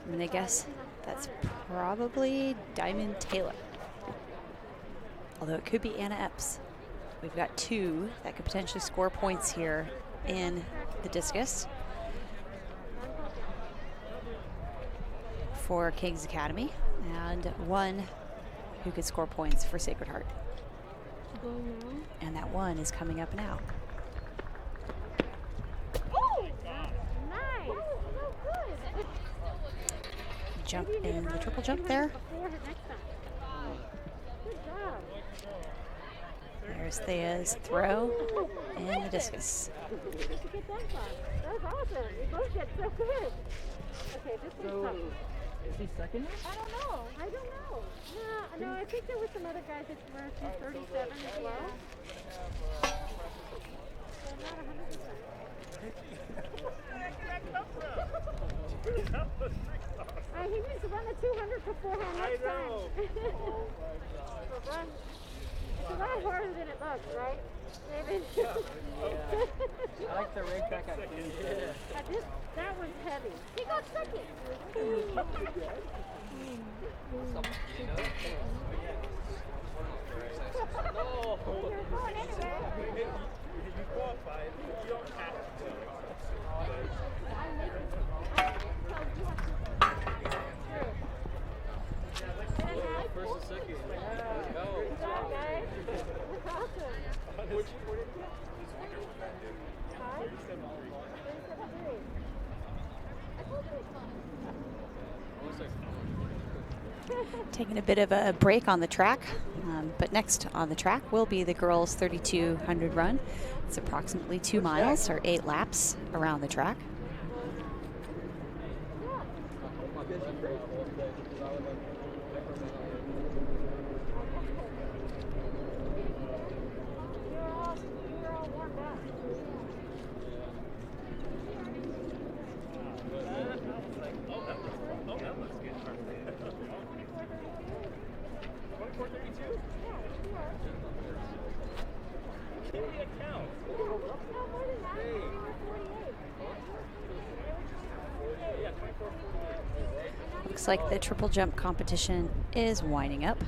Speaker 11: I'm gonna guess that's probably Diamond Taylor. Although it could be Anna Epps. We've got two that could potentially score points here in the discus for King's Academy, and one who could score points for Sacred Heart. And that one is coming up now. Jump in the triple jump there. There's Thea's throw and the discus.
Speaker 17: Where'd you get that from? That was awesome. You both did so good. Okay, this one's tough.
Speaker 13: Is he second?
Speaker 17: I don't know. No, I think there were some other guys that were 37 as well. So not 100%. He needs to run the 200 beforehand next time. It's a lot harder than it looks, right, David?
Speaker 13: I like the racetrack at Kings.
Speaker 17: That one's heavy. He got second.
Speaker 12: No. You're going anyway. You qualified. You don't have to.
Speaker 13: First and second. Go.
Speaker 17: Good job, guys. That's awesome.
Speaker 11: Taking a bit of a break on the track, but next on the track will be the girls' 3,200 run. It's approximately 2 miles or 8 laps around the track. Looks like the triple jump competition is winding up.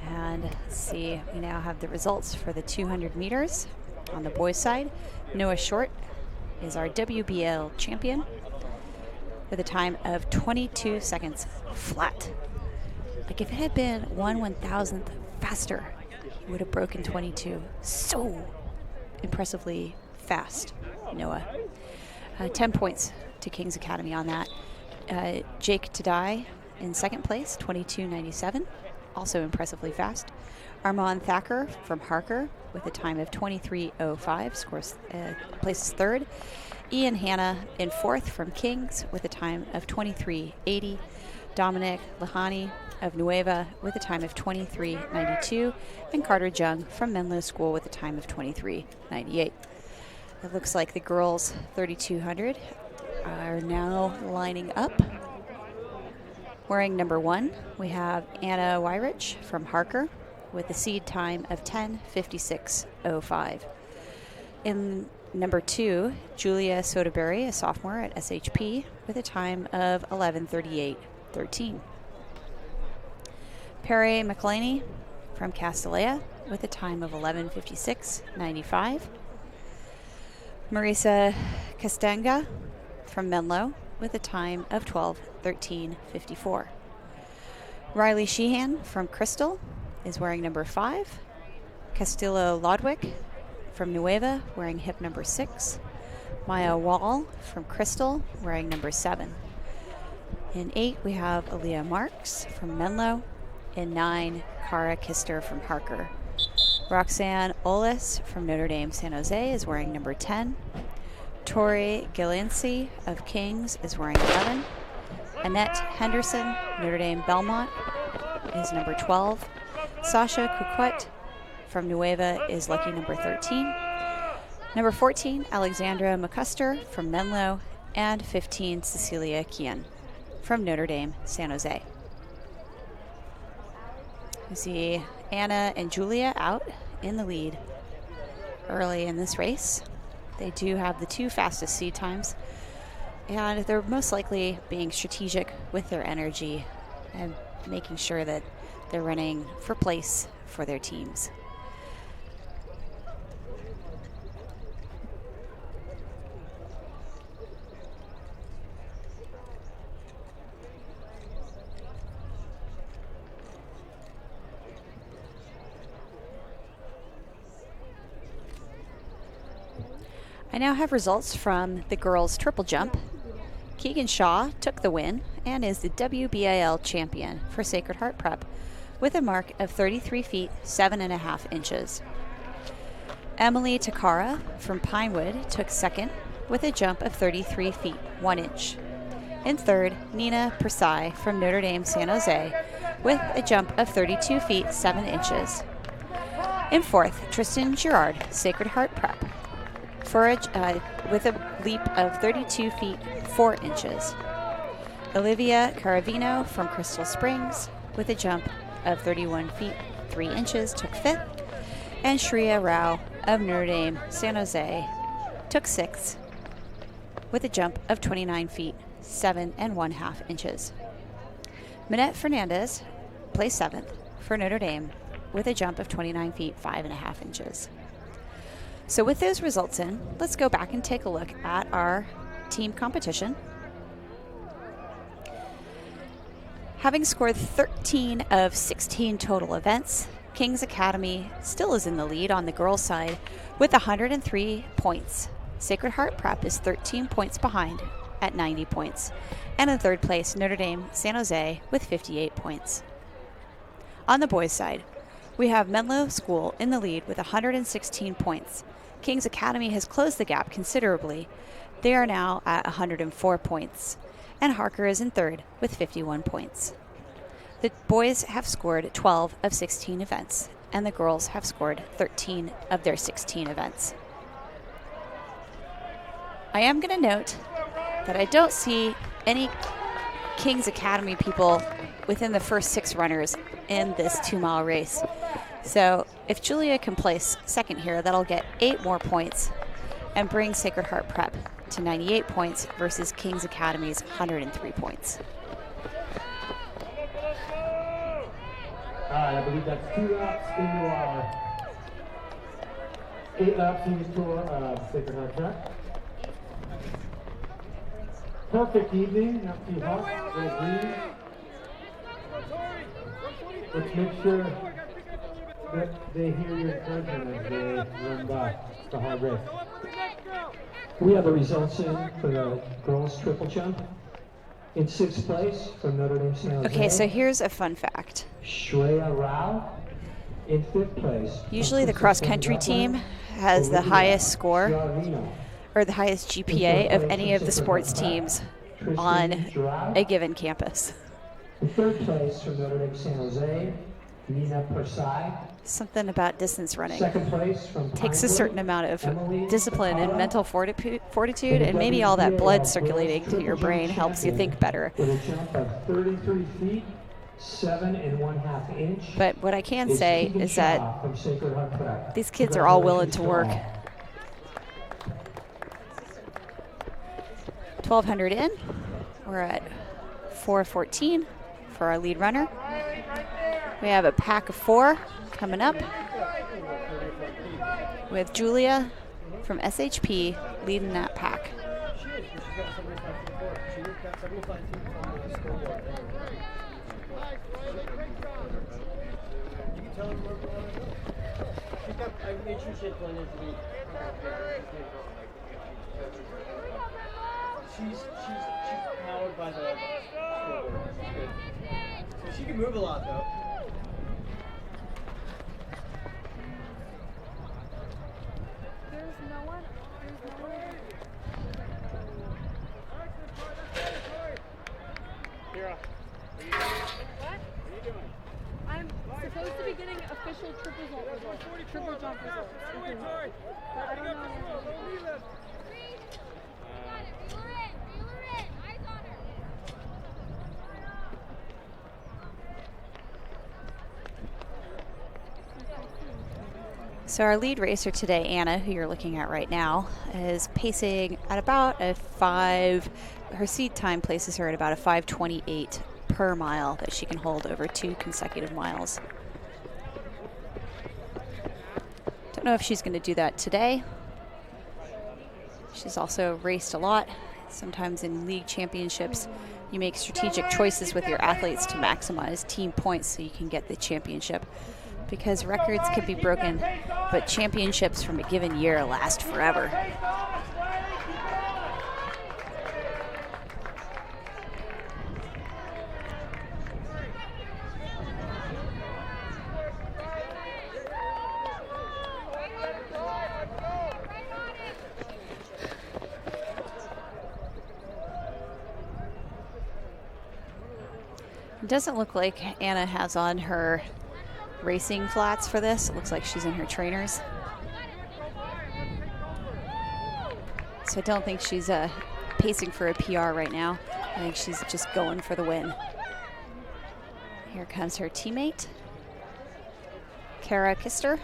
Speaker 11: And let's see, we now have the results for the 200 meters. On the boys' side, Noah Short is our WBAL champion with a time of 22 seconds flat. Like if it had been 1/1000th faster, he would have broken 22. So impressively fast, Noah. 10 points to King's Academy on that. Jake Tadai in second place, 22.97, also impressively fast. Armand Thacker from Harker with a time of 23.05, scores places third. Ian Hanna in fourth from Kings with a time of 23.80. Dominic Lahani of Nueva with a time of 23.92, and Carter Jung from Menlo School with a time of 23.98. It looks like the girls 3,200 are now lining up. Wearing number 1, we have Anna Wyrich from Harker with a seed time of 10:56.05. In number 2, Julia Soderberry, a sophomore at SHP, with a time of 11:38.13. Perry McElhaney from Castellea with a time of 11:56.95. Marisa Castanga from Menlo with a time of 12:13.54. Riley Sheehan from Crystal is wearing number 5. Castillo Lodwick from Nueva wearing hip number 6. Maya Wall from Crystal wearing number 7. In 8, we have Aaliyah Marks from Menlo. In 9, Cara Kister from Harker. Roxanne Olis from Notre Dame San Jose is wearing number 10. Tori Gilinci of Kings is wearing 11. Annette Henderson, Notre Dame Belmont, is number 12. Sasha Kukwet from Nueva is lucky number 13. Number 14, Alexandra McCuster from Menlo. And 15, Cecilia Kian from Notre Dame San Jose. You see Anna and Julia out in the lead early in this race. They do have the 2 fastest seed times, and they're most likely being strategic with their energy and making sure that they're running for place for their teams. I now have results from the girls' triple jump. Keegan Shaw took the win and is the WBAL champion for Sacred Heart Prep with a mark of 33 feet 7.5 inches. Emily Takara from Pinewood took second with a jump of 33 feet 1 inch. In third, Nina Persai from Notre Dame San Jose with a jump of 32 feet 7 inches. In fourth, Tristan Girard, Sacred Heart Prep, with a leap of 32 feet 4 inches. Olivia Caravino from Crystal Springs with a jump of 31 feet 3 inches took fifth. And Shreya Rao of Notre Dame San Jose took sixth with a jump of 29 feet 7.5 inches. Minette Fernandez placed seventh for Notre Dame with a jump of 29 feet 5.5 inches. So with those results in, let's go back and take a look at our team competition. Having scored 13 of 16 total events, King's Academy still is in the lead on the girls' side with 103 points. Sacred Heart Prep is 13 points behind at 90 points. And in third place, Notre Dame San Jose with 58 points. On the boys' side, we have Menlo School in the lead with 116 points. King's Academy has closed the gap considerably. They are now at 104 points. And Harker is in third with 51 points. The boys have scored 12 of 16 events, and the girls have scored 13 of their 16 events. I am going to note that I don't see any King's Academy people within the first 6 runners in this 2-mile race. So if Julia can place second here, that'll get 8 more points and bring Sacred Heart Prep to 98 points versus King's Academy's 103 points.
Speaker 1: All right, I believe that's 2 laps into our 8-lap series tour of Sacred Heart Prep. Perfect evening, not too hot, little breeze. Let's make sure that they hear your encouragement as they run by. It's a hard race.
Speaker 5: We have the results in for the girls triple jump. In 6th place from Notre Dame San Jose.
Speaker 11: Okay, so here's a fun fact.
Speaker 5: Shreya Rao in 5th place.
Speaker 11: Usually the cross-country team has the highest score or the highest GPA of any of the sports teams on a given campus.
Speaker 5: In 3rd place from Notre Dame San Jose, Nina Persai.
Speaker 11: Something about distance running
Speaker 5: 2nd place from
Speaker 11: takes a certain amount of discipline and mental fortitude, and maybe all that blood circulating to your brain helps you think better.
Speaker 5: With a jump of 33 feet, 7.5 inch.
Speaker 11: But what I can say is that these kids are all willing to work. 1,200 in. We're at 4:14 for our lead runner. We have a pack of 4 coming up with Julia from SHP leading that pack.
Speaker 13: She's powered by the scoreboard. So she can move a lot though.
Speaker 17: There's no one.
Speaker 12: Kira,
Speaker 17: What?
Speaker 12: what are you doing?
Speaker 17: I'm supposed to be getting official triple jump results. Triple jump results. But I don't know.
Speaker 11: So our lead racer today, Anna, who you're looking at right now, is pacing at about a 5. Her seed time places her at about a 5:28 per mile that she can hold over 2 consecutive miles. Don't know if she's going to do that today. She's also raced a lot. Sometimes in league championships, you make strategic choices with your athletes to maximize team points so you can get the championship. Because records can be broken, but championships from a given year last forever. Doesn't look like Anna has on her racing flats for this. It looks like she's in her trainers. So I don't think she's pacing for a PR right now. I think she's just going for the win. Here comes her teammate, Kara Kister.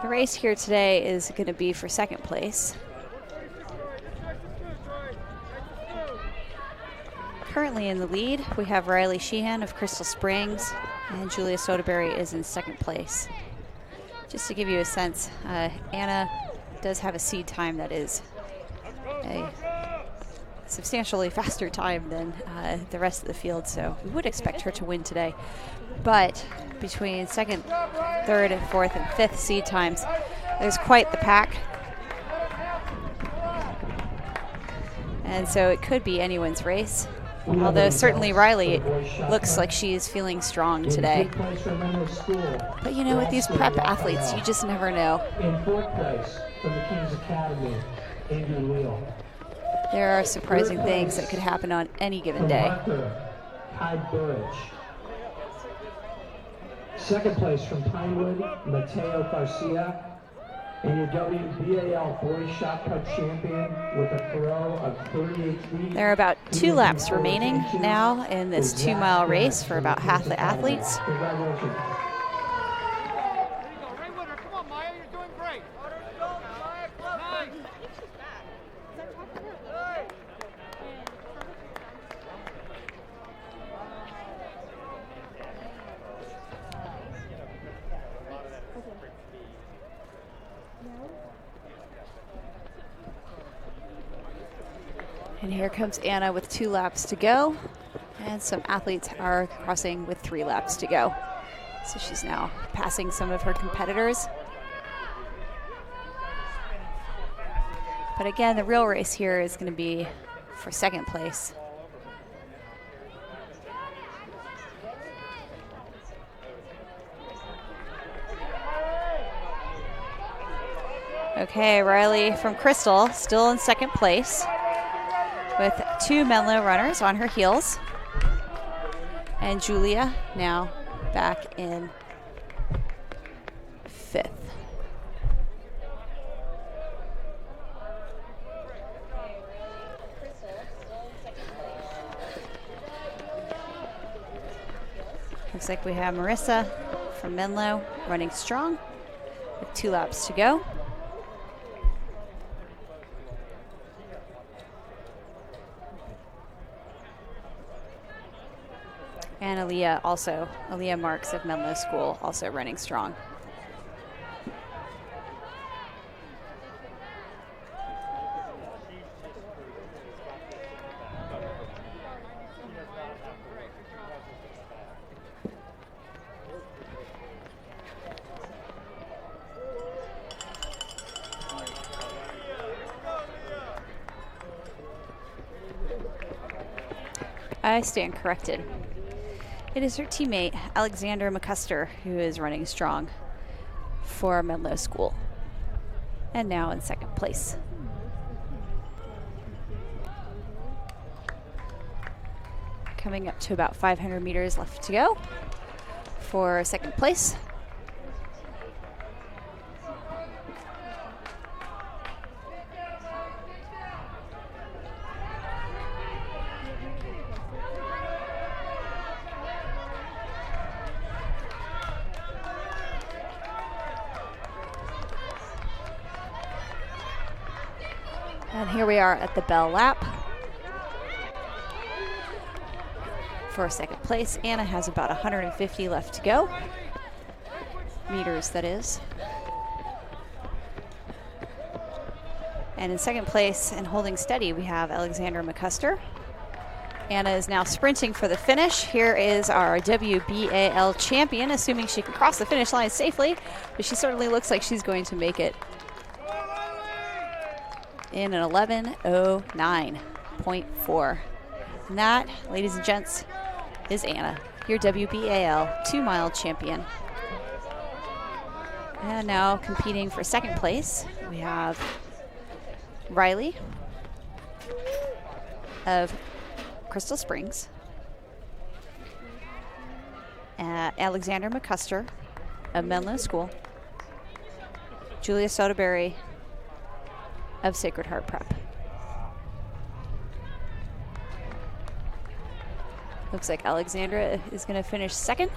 Speaker 11: The race here today is going to be for second place. Currently in the lead, we have Riley Sheehan of Crystal Springs, and Julia Soderberry is in second place. Just to give you a sense, Anna does have a seed time that is a substantially faster time than the rest of the field, so we would expect her to win today. But between second, third, and fourth, and fifth seed times, there's quite the pack. And so it could be anyone's race. Although certainly Riley looks like she's feeling strong today. But you know, with these prep athletes, you just never know.
Speaker 5: In fourth place from the Kings Academy, Andrew Leal.
Speaker 11: There are surprising things that could happen on any given day.
Speaker 5: Kai Burridge. Second place from Pinewood, Mateo Garcia. And your WBAL boys shot put champion with a throw of 38 feet.
Speaker 11: There are about 2 laps remaining now in this 2-mile race for about half the athletes.
Speaker 5: Congratulations.
Speaker 11: And here comes Anna with 2 laps to go. And some athletes are crossing with 3 laps to go. So she's now passing some of her competitors. But again, the real race here is going to be for second place. Okay, Riley from Crystal still in second place, with 2 Menlo runners on her heels. And Julia now back in 5th. Looks like we have Marissa from Menlo running strong with 2 laps to go. And Aaliyah Marks of Menlo School also running strong. I stand corrected. It is her teammate, Alexandra McCuster, who is running strong for Menlo School, and now in second place. Coming up to about 500 meters left to go for second place. And here we are at the bell lap. For second place, Anna has about 150 left to go. Meters, that is. And in second place and holding steady, we have Alexandra McCuster. Anna is now sprinting for the finish. Here is our WBAL champion, assuming she can cross the finish line safely, but she certainly looks like she's going to make it in an 11:09.4. And that, ladies and gents, is Anna. your WBAL 2-mile champion. And now competing for second place, we have Riley of Crystal Springs, Alexander McCuster of Menlo School, Julia Soderberry of Sacred Heart Prep. Looks like Alexandra is going to finish second,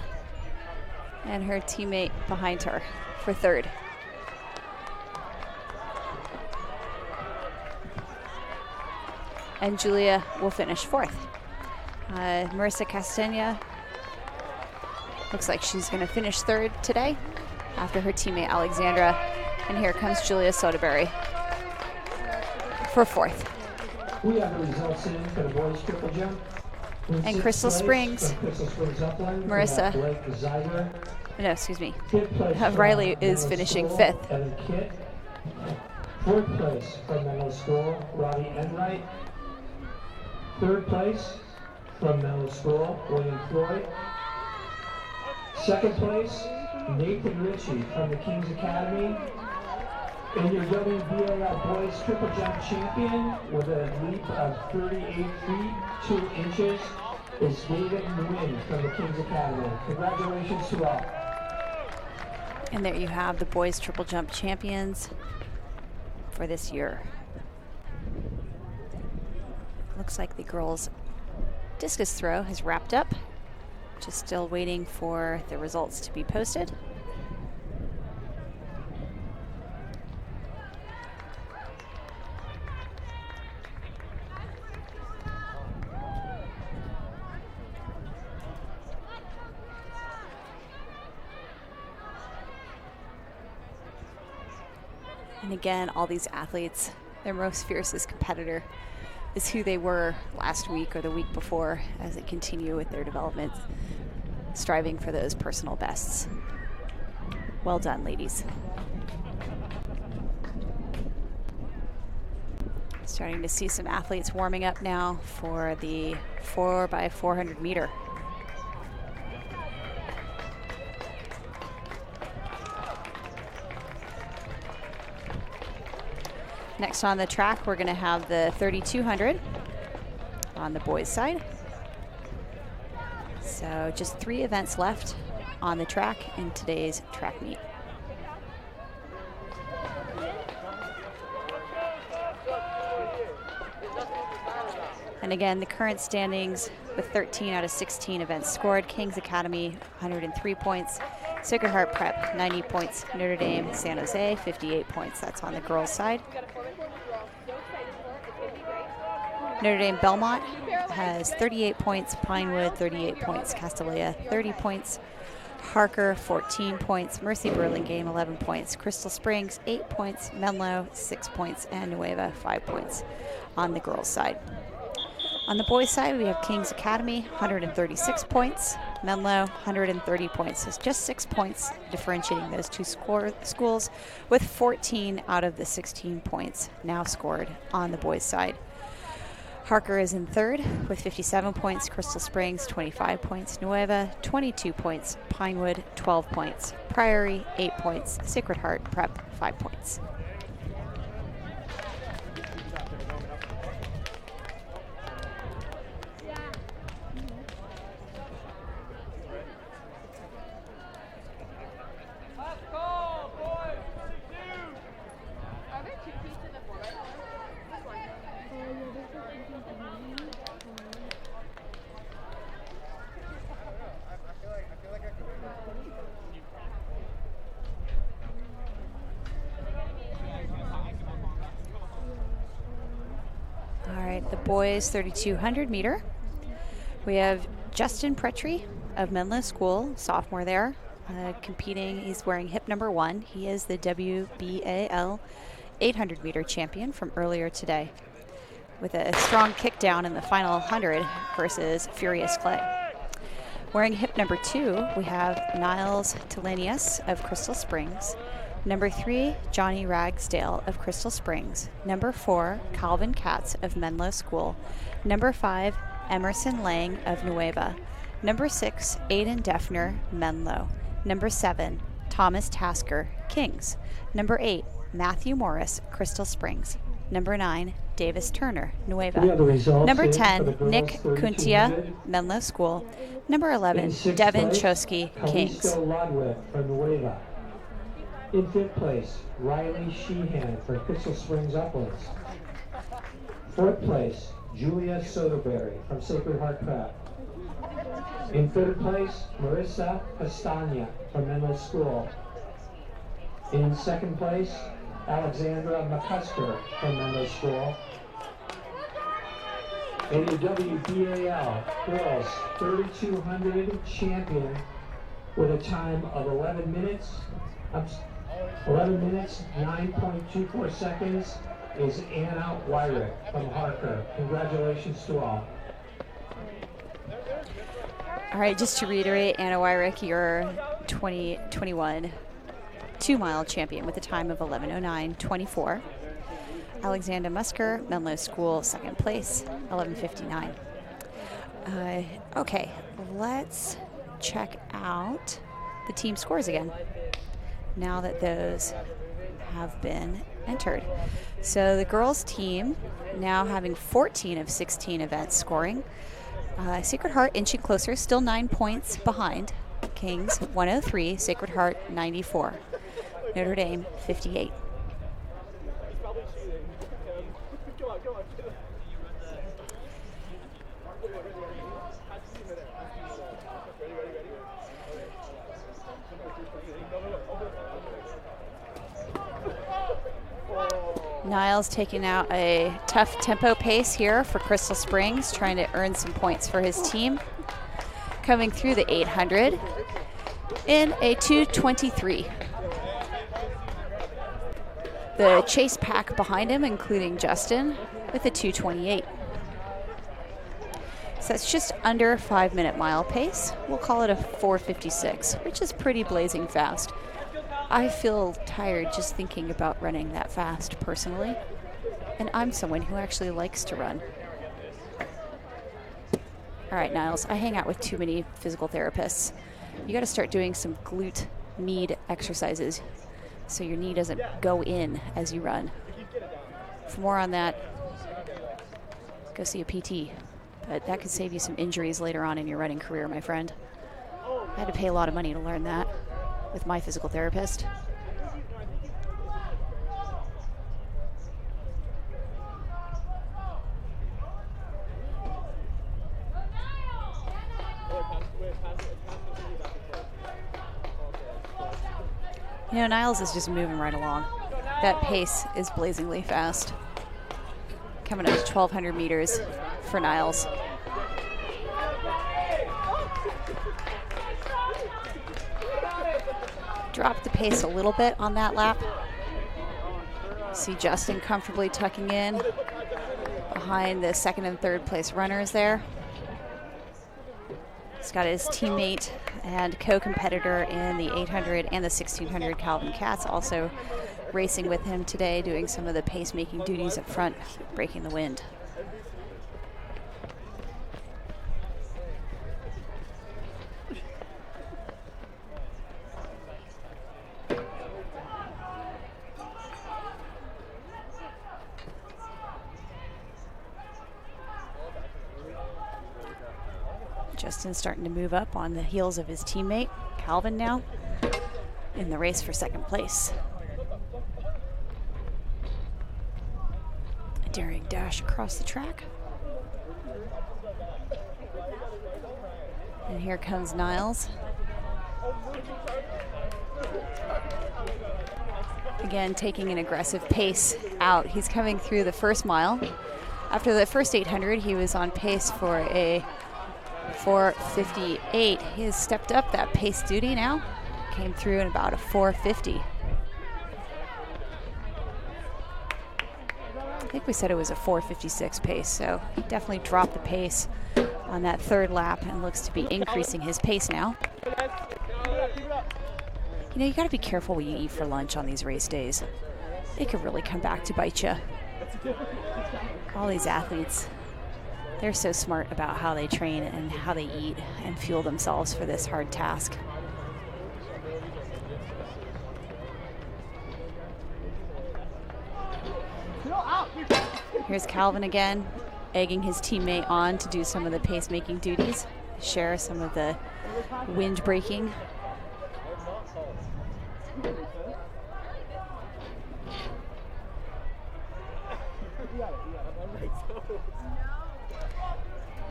Speaker 11: and her teammate behind her for third. And Julia will finish fourth. Marissa Castagna looks like she's going to finish third today after her teammate Alexandra. And here comes Julia Soderberry for fourth.
Speaker 5: We have the results in for the boys triple jump.
Speaker 11: And Crystal Springs, Marissa, no, excuse me, Riley is finishing fifth.
Speaker 5: Fourth place from Menlo School, Robbie Enright. Third place from Menlo School, William Floyd. Second place, Nathan Ritchie from the King's Academy. And your WBAL boys triple jump champion with a leap of 38 feet, 2 inches is David Nguyen from the King's Academy. Congratulations to all.
Speaker 11: And there you have the boys triple jump champions for this year. Looks like the girls discus throw has wrapped up. Just still waiting for the results to be posted. And again, all these athletes, their most fiercest competitor is who they were last week or the week before as they continue with their development, striving for those personal bests. Well done, ladies. Starting to see some athletes warming up now for the 4x400 meter. Next on the track, we're going to have the 3200 on the boys' side. So just 3 events left on the track in today's track meet. And again, the current standings with 13 out of 16 events scored. King's Academy, 103 points. Sacred Heart Prep, 90 points. Notre Dame, San Jose, 58 points. That's on the girls' side. Notre Dame Belmont has 38 points. Pinewood, 38 points. Castalia, 30 points. Harker, 14 points. Mercy Burlingame, 11 points. Crystal Springs, 8 points. Menlo, 6 points. And Nueva, 5 points on the girls' side. On the boys' side, we have King's Academy, 136 points. Menlo, 130 points. So it's just 6 points differentiating those two schools, with 14 out of the 16 points now scored on the boys' side. Harker is in third with 57 points. Crystal Springs, 25 points. Nueva, 22 points. Pinewood, 12 points. Priory, 8 points. Sacred Heart Prep, 5 points. The boys 3200 meter. We have Justin Pretry of Menlo School, sophomore there, competing. He's wearing hip number 1. He is the WBAL 800 meter champion from earlier today, with a strong kick down in the final 100 versus Furious Clay. Wearing hip number 2, we have Niles Telenius of Crystal Springs. Number 3, Johnny Ragsdale of Crystal Springs. Number 4, Calvin Katz of Menlo School. Number 5, Emerson Lang of Nueva. Number 6, Aiden Defner, Menlo. Number 7, Thomas Tasker, Kings. Number 8, Matthew Morris, Crystal Springs. Number 9, Davis Turner, Nueva.
Speaker 5: We have the results
Speaker 11: Number
Speaker 5: in for
Speaker 11: 10,
Speaker 5: the girls,
Speaker 11: Nick
Speaker 5: 3200.
Speaker 11: Kuntia, Menlo School. Number
Speaker 5: In
Speaker 11: 11,
Speaker 5: 6th
Speaker 11: Devin
Speaker 5: place,
Speaker 11: Chosky, Kings.
Speaker 5: Callisto Ludwig from Nueva. In 5th place, Riley Sheehan from Crystal Springs Uplands. 4th place, Julia Soderberry from Sacred Heart Prep. In 3rd place, Marissa Castagna from Menlo School. In 2nd place, Alexandra McCusker from Menlo School. And the WBAL Girls 3200 champion with a time of 11 minutes 9.24 seconds is Anna Wyrick from Harker. Congratulations to all.
Speaker 11: All right, just to reiterate, Anna Wyrick, your 2021 2-mile champion with a time of 11:09:24. Alexander Musker, Menlo School, 2nd place, 11:59. Okay, let's check out the team scores again, now that those have been entered. So the girls team now having 14 of 16 events scoring. Sacred Heart inching closer, still 9 points behind. Kings 103, Sacred Heart 94. Notre Dame 58. Niles taking out a tough tempo pace here for Crystal Springs, trying to earn some points for his team. Coming through the 800 in a 2:23. The chase pack behind him, including Justin, with a 2:28. So that's just under 5-minute mile pace. We'll call it a 4:56, which is pretty blazing fast. I feel tired just thinking about running that fast personally, and I'm someone who actually likes to run. All right, Niles, I hang out with too many physical therapists. You got to start doing some glute med exercises so your knee doesn't go in as you run. For more on that, go see a PT. But that could save you some injuries later on in your running career, my friend. I had to pay a lot of money to learn that with my physical therapist. You know, Niles is just moving right along. That pace is blazingly fast. Coming up to 1,200 meters for Niles. Dropped the pace a little bit on that lap. See Justin comfortably tucking in behind the 2nd and 3rd place runners there. He's got his teammate and co-competitor in the 800 and the 1600, Calvin Katz, also racing with him today, doing some of the pace-making duties up front, breaking the wind. Justin's starting to move up on the heels of his teammate, Calvin, now in the race for 2nd place. A daring dash across the track. And here comes Niles. Again, taking an aggressive pace out. He's coming through the 1st mile. After the first 800, he was on pace for a 4:58. He has stepped up that pace duty now. Came through in about a 4:50. I think we said it was a 4:56 pace, so he definitely dropped the pace on that 3rd lap and looks to be increasing his pace now. You know, you got to be careful what you eat for lunch on these race days. It could really come back to bite you. All these athletes They're so smart about how they train and how they eat and fuel themselves for this hard task. Here's Calvin again, egging his teammate on to do some of the pace-making duties, share some of the wind breaking.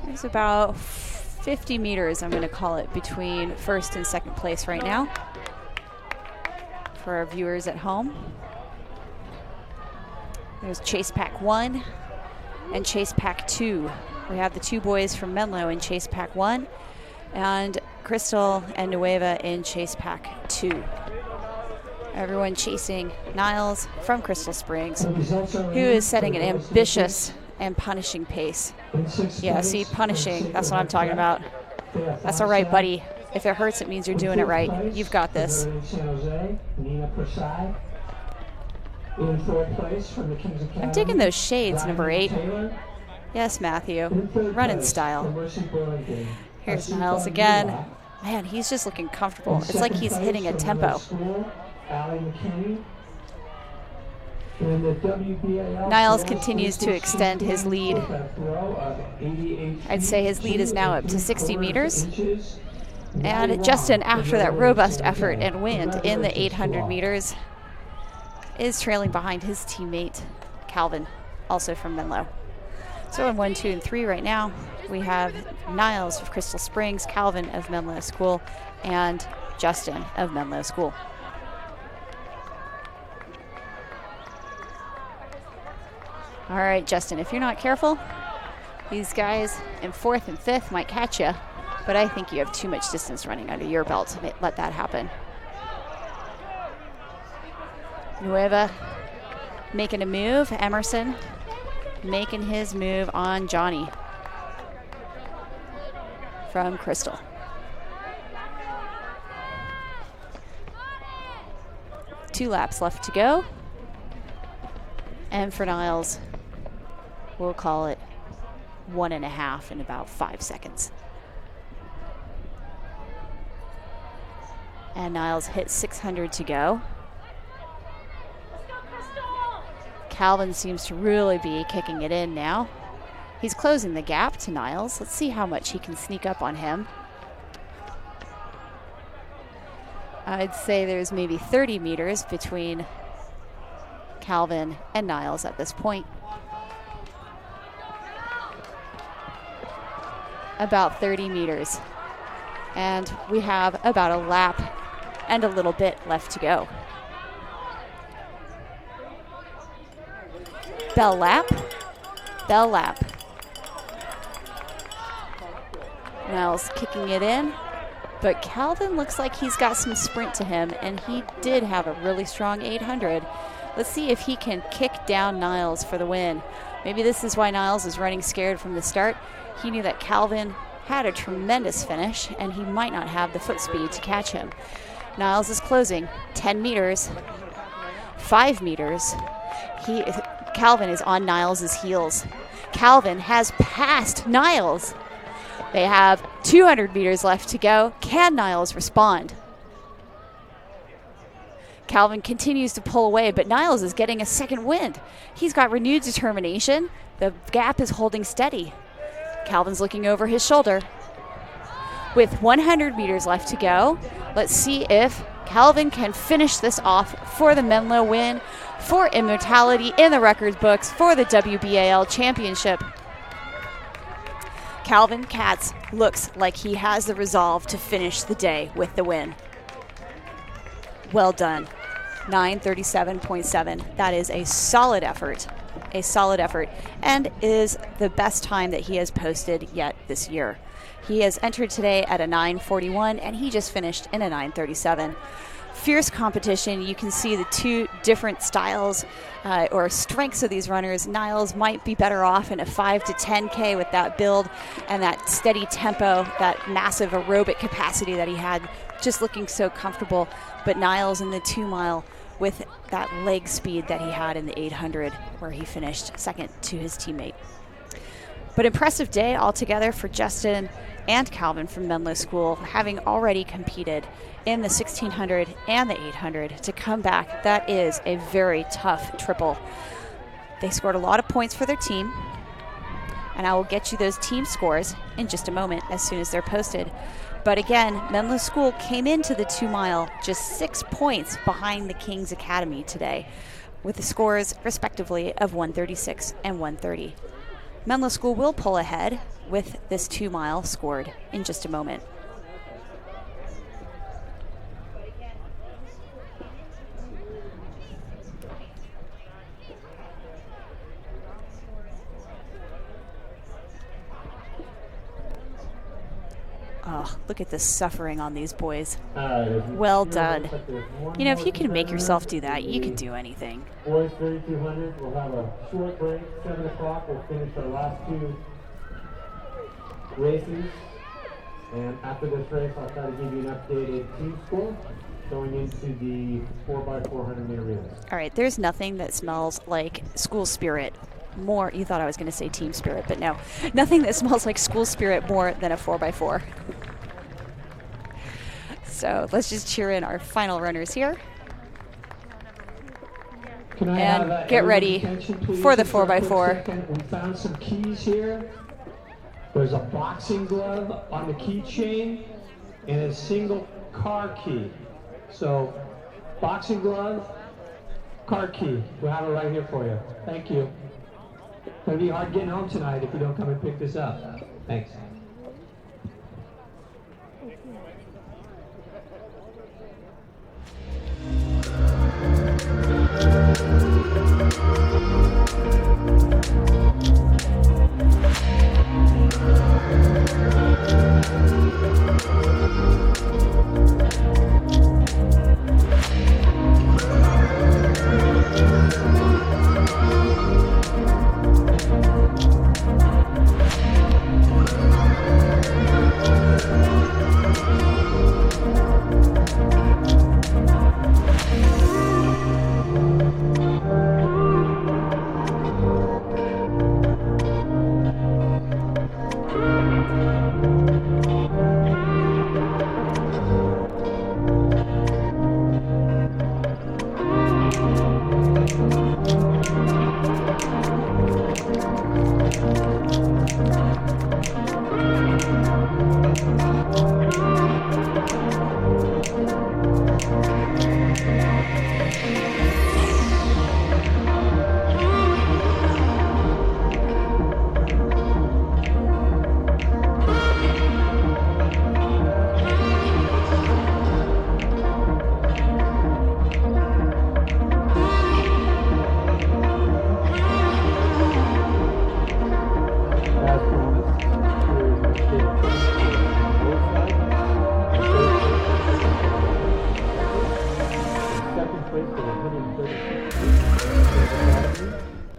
Speaker 11: There's about 50 meters, I'm going to call it, between first and second place right now for our viewers at home. There's Chase Pack 1 and Chase Pack 2. We have the two boys from Menlo in Chase Pack 1 and Crystal and Nueva in Chase Pack 2. Everyone chasing Niles from Crystal Springs, who is setting an ambitious and punishing pace. Yeah, see, punishing, that's what I'm talking about. That's all right, buddy. If it hurts, it means you're doing it right. You've got this. I'm digging those shades, number 8. Yes, Matthew. Run in style. Here's Niles again. Man, he's just looking comfortable. It's like he's hitting a tempo. Niles continues to extend his lead. I'd say his lead is now up to 60 meters. And Justin, after that robust effort and wind in the 800 meters, is trailing behind his teammate, Calvin, also from Menlo. So in 1, 2, and 3 right now, we have Niles of Crystal Springs, Calvin of Menlo School, and Justin of Menlo School. All right, Justin, if you're not careful, these guys in 4th and 5th might catch you, but I think you have too much distance running under your belt to let that happen. Nueva making a move. Emerson making his move on Johnny from Crystal. Two laps left to go. And for Niles, we'll call it 1.5 in about 5 seconds. And Niles hit 600 to go. Calvin seems to really be kicking it in now. He's closing the gap to Niles. Let's see how much he can sneak up on him. I'd say there's maybe 30 meters between Calvin and Niles at this point. About 30 meters. And we have about a lap and a little bit left to go. Bell lap, bell lap. Niles kicking it in, but Calvin looks like he's got some sprint to him, and he did have a really strong 800. Let's see if he can kick down Niles for the win. Maybe this is why Niles is running scared from the start. He knew that Calvin had a tremendous finish, and he might not have the foot speed to catch him. Niles is closing 10 meters, 5 meters. Calvin is on Niles' heels. Calvin has passed Niles. They have 200 meters left to go. Can Niles respond? Calvin continues to pull away, but Niles is getting a second wind. He's got renewed determination. The gap is holding steady. Calvin's looking over his shoulder. With 100 meters left to go, let's see if Calvin can finish this off for the Menlo win, for immortality in the records books, for the WBAL championship. Calvin Katz looks like he has the resolve to finish the day with the win. Well done. 9:37.7. That is a solid effort, and is the best time that he has posted yet this year. He has entered today at a 9:41, and he just finished in a 9:37. Fierce competition. You can see the two different styles or strengths of these runners. Niles might be better off in a 5 to 10K with that build and that steady tempo, that massive aerobic capacity that he had, just looking so comfortable. But Niles in the 2 mile with that leg speed that he had in the 800, where he finished second to his teammate. But impressive day altogether for Justin and Calvin from Menlo School, having already competed in the 1600 and the 800. To come back, that is a very tough triple. They scored a lot of points for their team, and I will get you those team scores in just a moment as soon as they're posted. But again, Menlo School came into the 2 mile just 6 points behind the Kings Academy today, with the scores respectively of 136 and 130. Menlo School will pull ahead with this 2 mile scored in just a moment. Oh, look at the suffering on these boys. Well done. You know, if you can make yourself do that, you can do anything.
Speaker 1: Boys 3200, we'll have a short break, 7 o'clock, we'll finish our last 2 races. And after this race, I'll try to give you an updated team score going into the 4x400 meter relay.
Speaker 11: All right, there's nothing that smells like school spirit more. You thought I was going to say team spirit, but no. Nothing that smells like school spirit more than a 4x4. So let's just cheer in our final runners here.
Speaker 5: Can I
Speaker 11: and
Speaker 5: have,
Speaker 11: get ready
Speaker 5: attention,
Speaker 11: for the
Speaker 5: just for a quick
Speaker 11: 4x4.
Speaker 5: second? We found some keys here. There's a boxing glove on the keychain and a single car key. So, boxing glove, car key. We'll have it right here for you. Thank you. It's going to be hard getting home tonight if you don't come and pick this up. Thanks.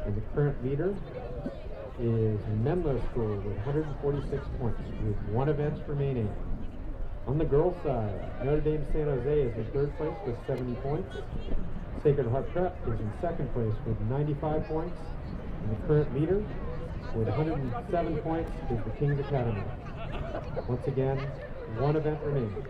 Speaker 1: And the current leader is Menlo School with 146 points with 1 event remaining. On the girls' side, Notre Dame San Jose is in 3rd place with 70 points. Sacred Heart Prep is in 2nd place with 95 points. And the current leader with 107 points is the Kings Academy. Once again, 1 event remaining.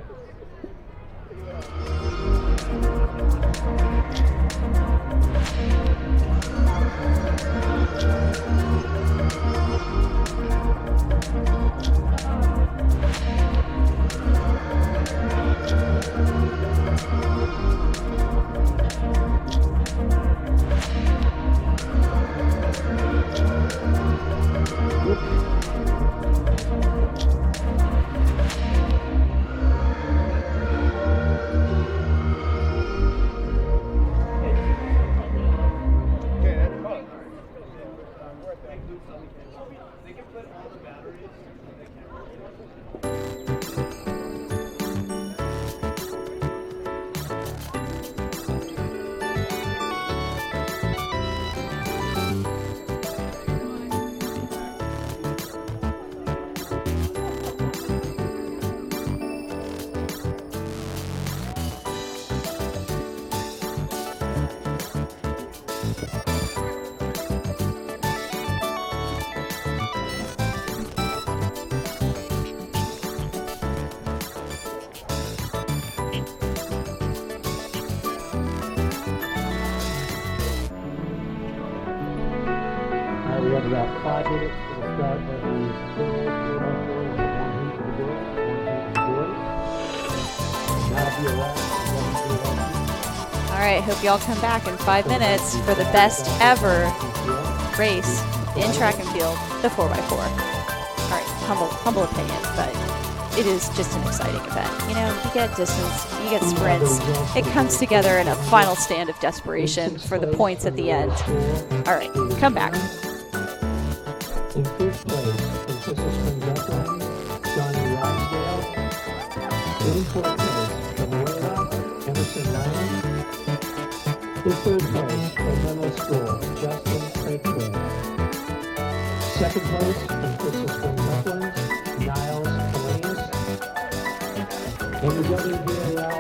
Speaker 1: we have about 5 minutes for the start of the girls rehearsal with one heat for the girls, one heat for the boys. And that'll be a wrap for WBAL.
Speaker 11: All right, hope y'all come back in 5 minutes for the best ever race in track and field, the 4x4. All right, humble opinion, but it is just an exciting event. You know, you get distance, you get sprints. It comes together in a final stand of desperation for the points at the end. All right, come back.
Speaker 5: In first place, from Crystal Springs Upland, Johnny Ragsdale. In fourth place, from Nueva, Emerson Lyman. In third place, from Menlo School, Justin Craigfield. Second place, from Crystal Springs Upland, Niles Kalanius. And the WBAL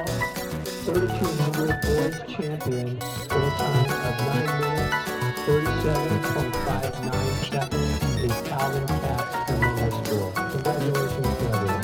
Speaker 5: 3200 boys champion with a time of 9 minutes, 37.59 seconds is Calvin Katz from Menlo School. Congratulations to everyone.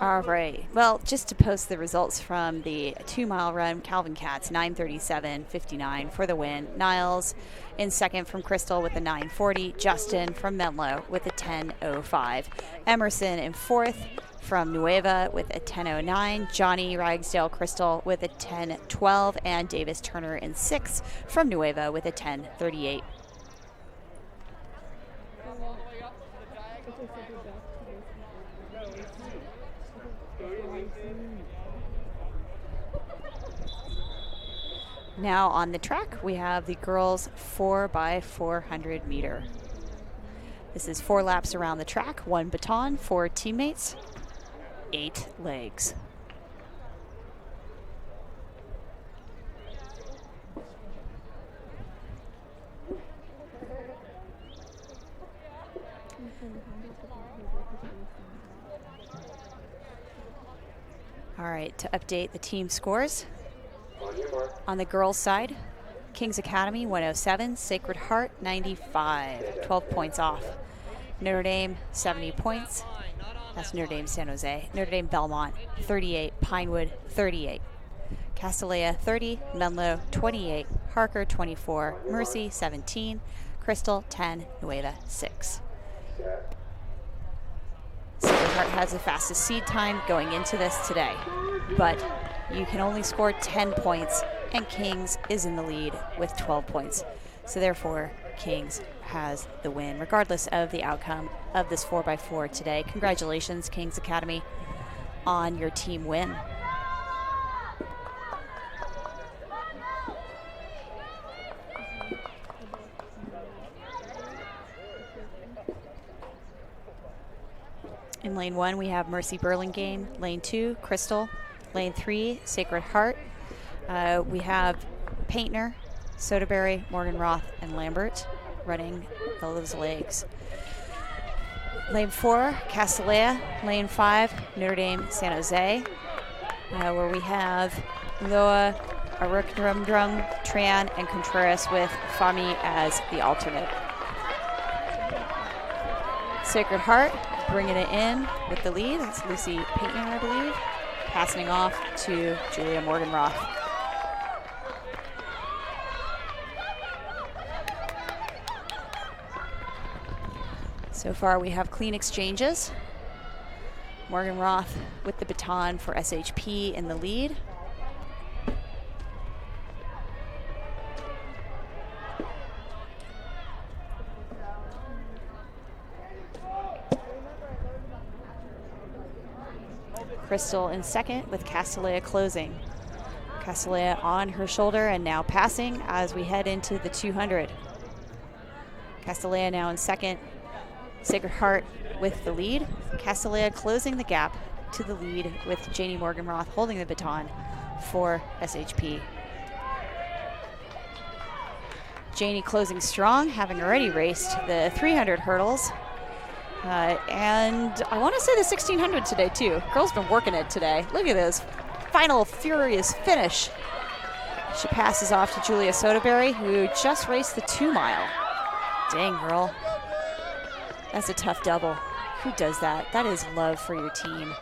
Speaker 11: All right. Well, just to post the results from the 2-mile run, Calvin Katz, 9:37.59 for the win. Niles in second from Crystal with a 9:40. Justin from Menlo with a 10:05. Emerson in fourth from Nueva with a 10:09. Johnny Ragsdale Crystal with a 10:12. And Davis Turner in sixth from Nueva with a 10:38. Now on the track, we have the girls 4x400 meter. This is 4 laps around the track, 1 baton, 4 teammates, 8 legs. All right, to update the team scores. On the girls' side, King's Academy 107, Sacred Heart 95, 12 points off. Notre Dame 70 points. That's Notre Dame San Jose. Notre Dame Belmont 38, Pinewood 38. Castellea 30, Menlo 28, Harker 24, Mercy 17, Crystal 10, Nueva 6. Sacred Heart has the fastest seed time going into this today, but you can only score 10 points, and Kings is in the lead with 12 points. So therefore, Kings has the win, regardless of the outcome of this 4x4 today. Congratulations, Kings Academy, on your team win. In lane 1, we have Mercy Burlingame. Lane 2, Crystal. Lane 3, Sacred Heart. We have Paintner, Soderberry, Morgan Roth, and Lambert running those legs. Lane 4, Castellea. Lane 5, Notre Dame, San Jose, where we have Loa, Arukdrum, Tran, and Contreras with Fami as the alternate. Sacred Heart bringing it in with the lead. That's Lucy Paintner, I believe, passing off to Julia Morgan Roth. So far we have clean exchanges. Morgan Roth with the baton for SHP in the lead. Crystal in second with Castellea closing. Castellea on her shoulder and now passing as we head into the 200. Castellea now in second. Sacred Heart with the lead. Castellea closing the gap to the lead with Janie Morgan Roth holding the baton for SHP. Janie closing strong, having already raced the 300 hurdles. And I want to say the 1600 today too. Girl's been working it today. Look at this final furious finish. She passes off to Julia Soderberry, who just raced the 2 mile. Dang, girl. That's a tough double. Who does that? That is love for your team.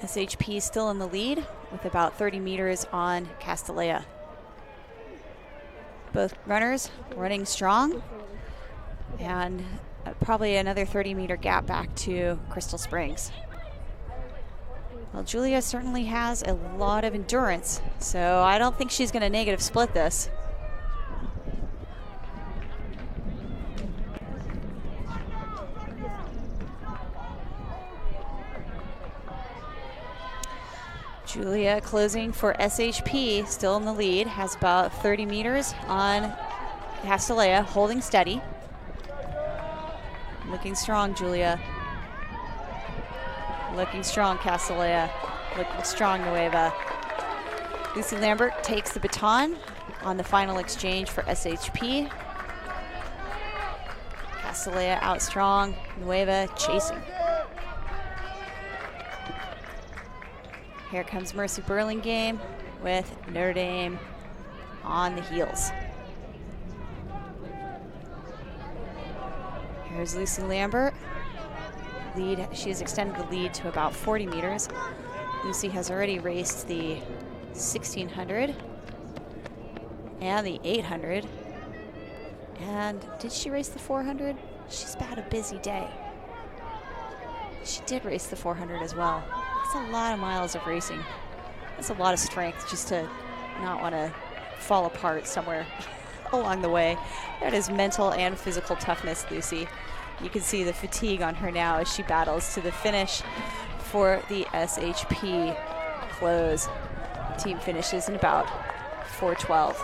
Speaker 11: SHP still in the lead with about 30 meters on Castellea. Both runners running strong, and probably another 30-meter gap back to Crystal Springs. Well, Julia certainly has a lot of endurance, so I don't think she's going to negative split this. Julia closing for SHP, still in the lead, has about 30 meters on Castellea, holding steady. Looking strong, Julia. Looking strong, Castellea. Looking strong, Nueva. Lucy Lambert takes the baton on the final exchange for SHP. Castellea out strong, Nueva chasing. Here comes Mercy Burlingame with Notre Dame on the heels. Here's Lucy Lambert. Lead, she has extended the lead to about 40 meters. Lucy has already raced the 1600 and the 800. And did she race the 400? She's had a busy day. She did race the 400 as well. That's a lot of miles of racing. That's a lot of strength just to not want to fall apart somewhere along the way. That is mental and physical toughness, Lucy. You can see the fatigue on her now as she battles to the finish for the SHP close. Team finishes in about 4:12.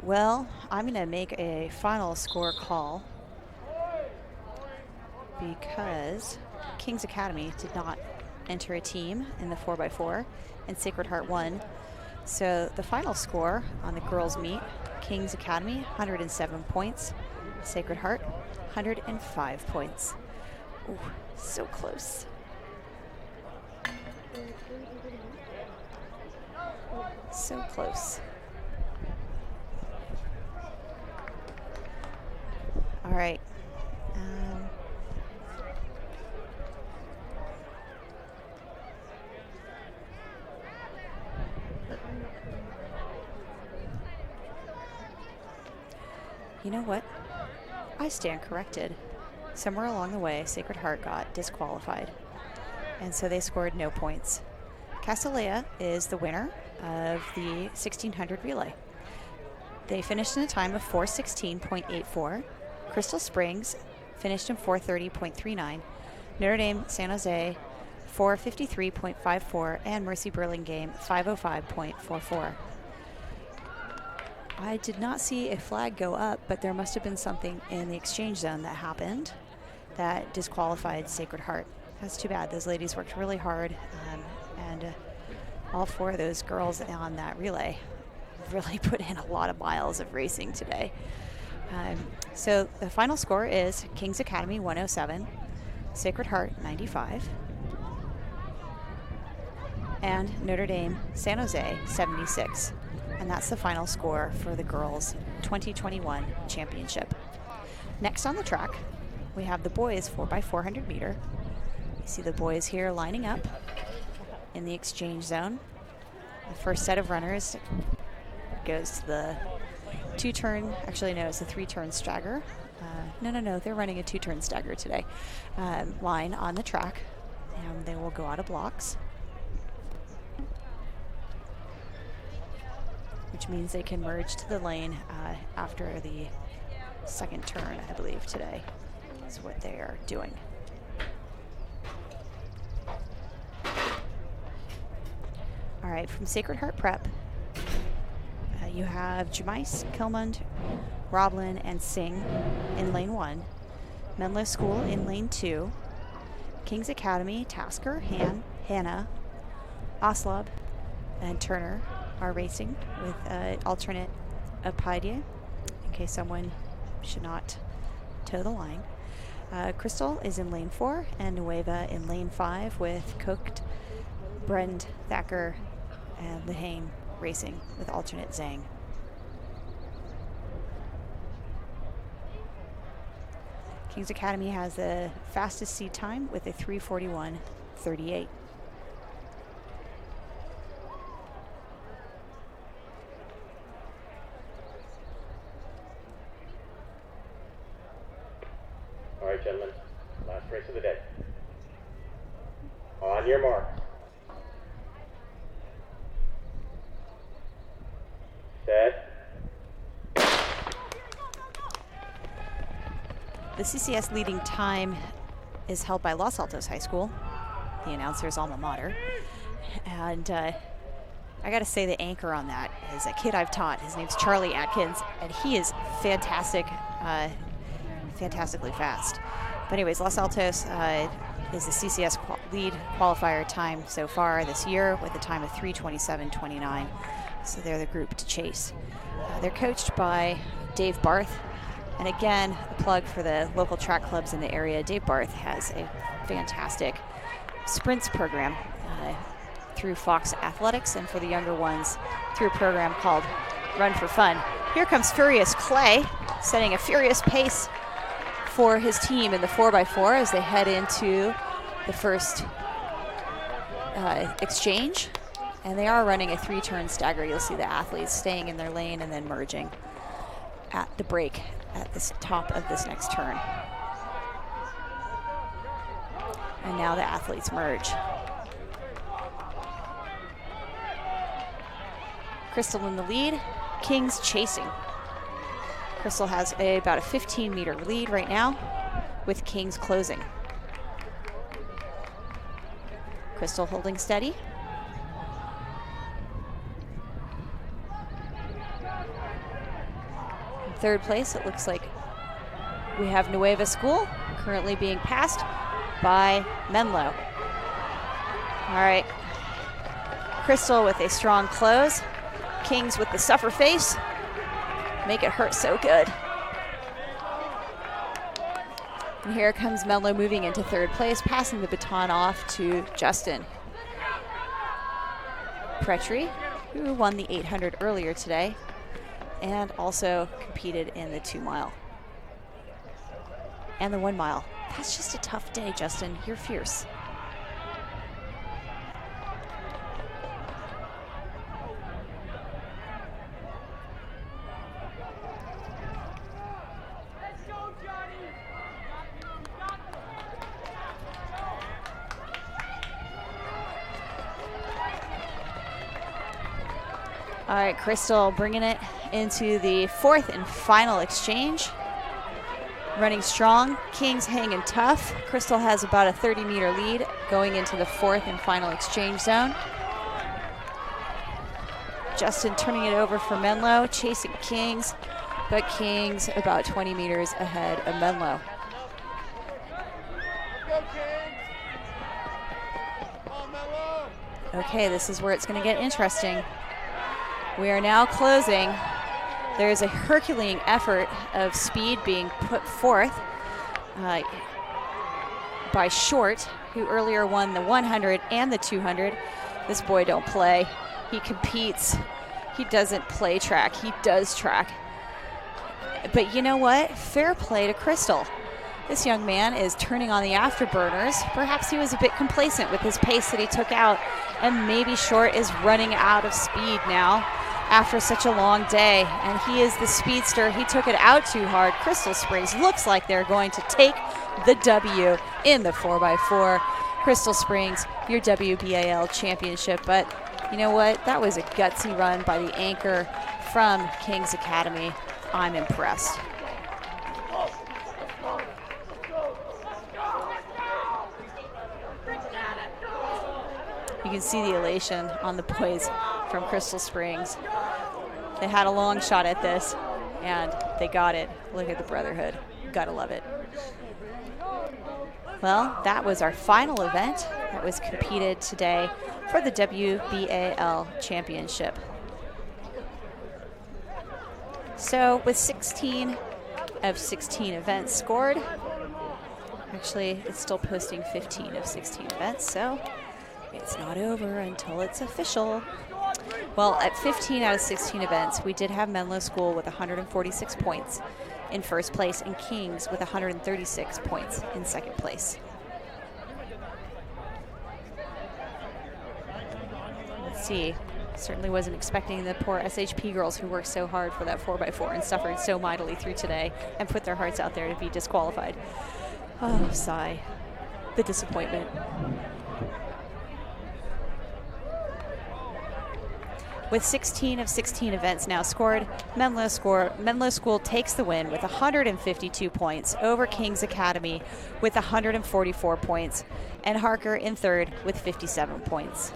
Speaker 11: Well, I'm going to make a final score call because Kings Academy did not enter a team in the 4x4 and Sacred Heart won. So the final score on the girls' meet, Kings Academy 107 points, Sacred Heart 105 points. Ooh, so close. So close. All right. You know what? I stand corrected. Somewhere along the way, Sacred Heart got disqualified, and so they scored no points. Castellea is the winner of the 1600 relay. They finished in a time of 4:16.84. Crystal Springs finished in 4:30.39. Notre Dame San Jose 4:53.54, and Mercy Burlingame 5:05.44. I did not see a flag go up, but there must have been something in the exchange zone that happened that disqualified Sacred Heart. That's too bad. Those ladies worked really hard, and all 4 of those girls on that relay really put in a lot of miles of racing today. So the final score is Kings Academy 107, Sacred Heart 95, and Notre Dame San Jose 76. And that's the final score for the girls' 2021 championship. Next on the track, we have the boys 4x400 meter. You see the boys here lining up in the exchange zone. The first set of runners goes to the 2-turn, actually no, it's a 3-turn stagger. No, they're running a 2-turn stagger today. Line on the track, and they will go out of blocks, which means they can merge to the lane after the second turn, I believe, today is what they are doing. All right, from Sacred Heart Prep, you have Jemais, Kilmund, Roblin, and Singh in lane 1, Menlo School in lane 2, Kings Academy, Tasker, Hannah, Oslab, and Turner are racing with alternate of Paidier in case someone should not toe the line. Crystal is in lane 4 and Nueva in lane 5 with Cooked, Brend, Thacker, and Lehane racing with alternate Zhang. Kings Academy has the fastest seed time with a 3:41.38.
Speaker 16: All right, gentlemen, last race of the day. On your mark. Set.
Speaker 11: The CCS leading time is held by Los Altos High School, the announcer's alma mater. And I got to say the anchor on that is a kid I've taught. His name's Charlie Atkins, and he is fantastic, fantastically fast. But anyways, Los Altos is the CCS lead qualifier time so far this year with a time of 3:27.29. So they're the group to chase. They're coached by Dave Barth. And again, a plug for the local track clubs in the area. Dave Barth has a fantastic sprints program through Fox Athletics, and for the younger ones through a program called Run for Fun. Here comes Furious Clay, setting a furious pace for his team in the 4x4 as they head into the first exchange. And they are running a 3-turn stagger. You'll see the athletes staying in their lane and then merging at the break at the top of this next turn. And now the athletes merge. Crystal in the lead, Kings chasing. Crystal has about a 15-meter lead right now with Kings closing. Crystal holding steady. third place, it looks like we have Nueva School currently being passed by Menlo. All right. Crystal with a strong close. Kings with the suffer face. Make it hurt so good. And here comes Menlo moving into third place, passing the baton off to Justin Pretry, who won the 800 earlier today and also competed in the 2 mile and the 1 mile. That's just a tough day, Justin. You're fierce. All right, Crystal bringing it into the 4th and final exchange. Running strong, Kings hanging tough. Crystal has about a 30-meter lead going into the 4th and final exchange zone. Justin turning it over for Menlo, chasing Kings, but Kings about 20 meters ahead of Menlo. Okay, this is where it's going to get interesting. We are now closing. There's a Herculean effort of speed being put forth by Short, who earlier won the 100 and the 200. This boy don't play. He competes. He doesn't play track. He does track. But you know what? Fair play to Crystal. This young man is turning on the afterburners. Perhaps he was a bit complacent with his pace that he took out, and maybe Short is running out of speed now after such a long day, and he is the speedster. He took it out too hard. Crystal Springs looks like they're going to take the W in the 4x4. Crystal Springs, your WBAL championship. But you know what? That was a gutsy run by the anchor from Kings Academy. I'm impressed. You can see the elation on the boys from Crystal Springs. They had a long shot at this, and they got it. Look at the brotherhood. Gotta love it. Well, that was our final event that was competed today for the WBAL Championship. So with 16 of 16 events scored, actually it's still posting 15 of 16 events, so it's not over until it's official. Well, at 15 out of 16 events, we did have Menlo School with 146 points in first place and Kings with 136 points in second place. Let's see. Certainly wasn't expecting the poor SHP girls who worked so hard for that 4x4 and suffered so mightily through today and put their hearts out there to be disqualified. Oh, sigh. The disappointment. With 16 of 16 events now scored, Menlo School takes the win with 152 points over Kings Academy with 144 points, and Harker in third with 57 points.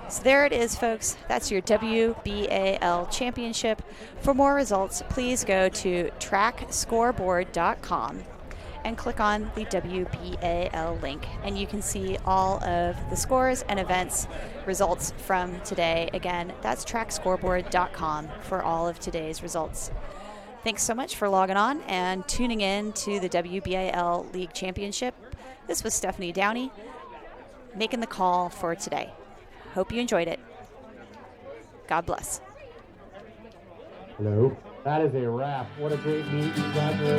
Speaker 11: So there it is, folks. That's your WBAL Championship. For more results, please go to trackscoreboard.com and click on the WBAL link, and you can see all of the scores and events results from today. Again, that's trackscoreboard.com for all of today's results. Thanks so much for logging on and tuning in to the WBAL League Championship. This was Stephanie Downey making the call for today. Hope you enjoyed it. God bless.
Speaker 1: Hello. That is a wrap. What a great meet. Congratulations.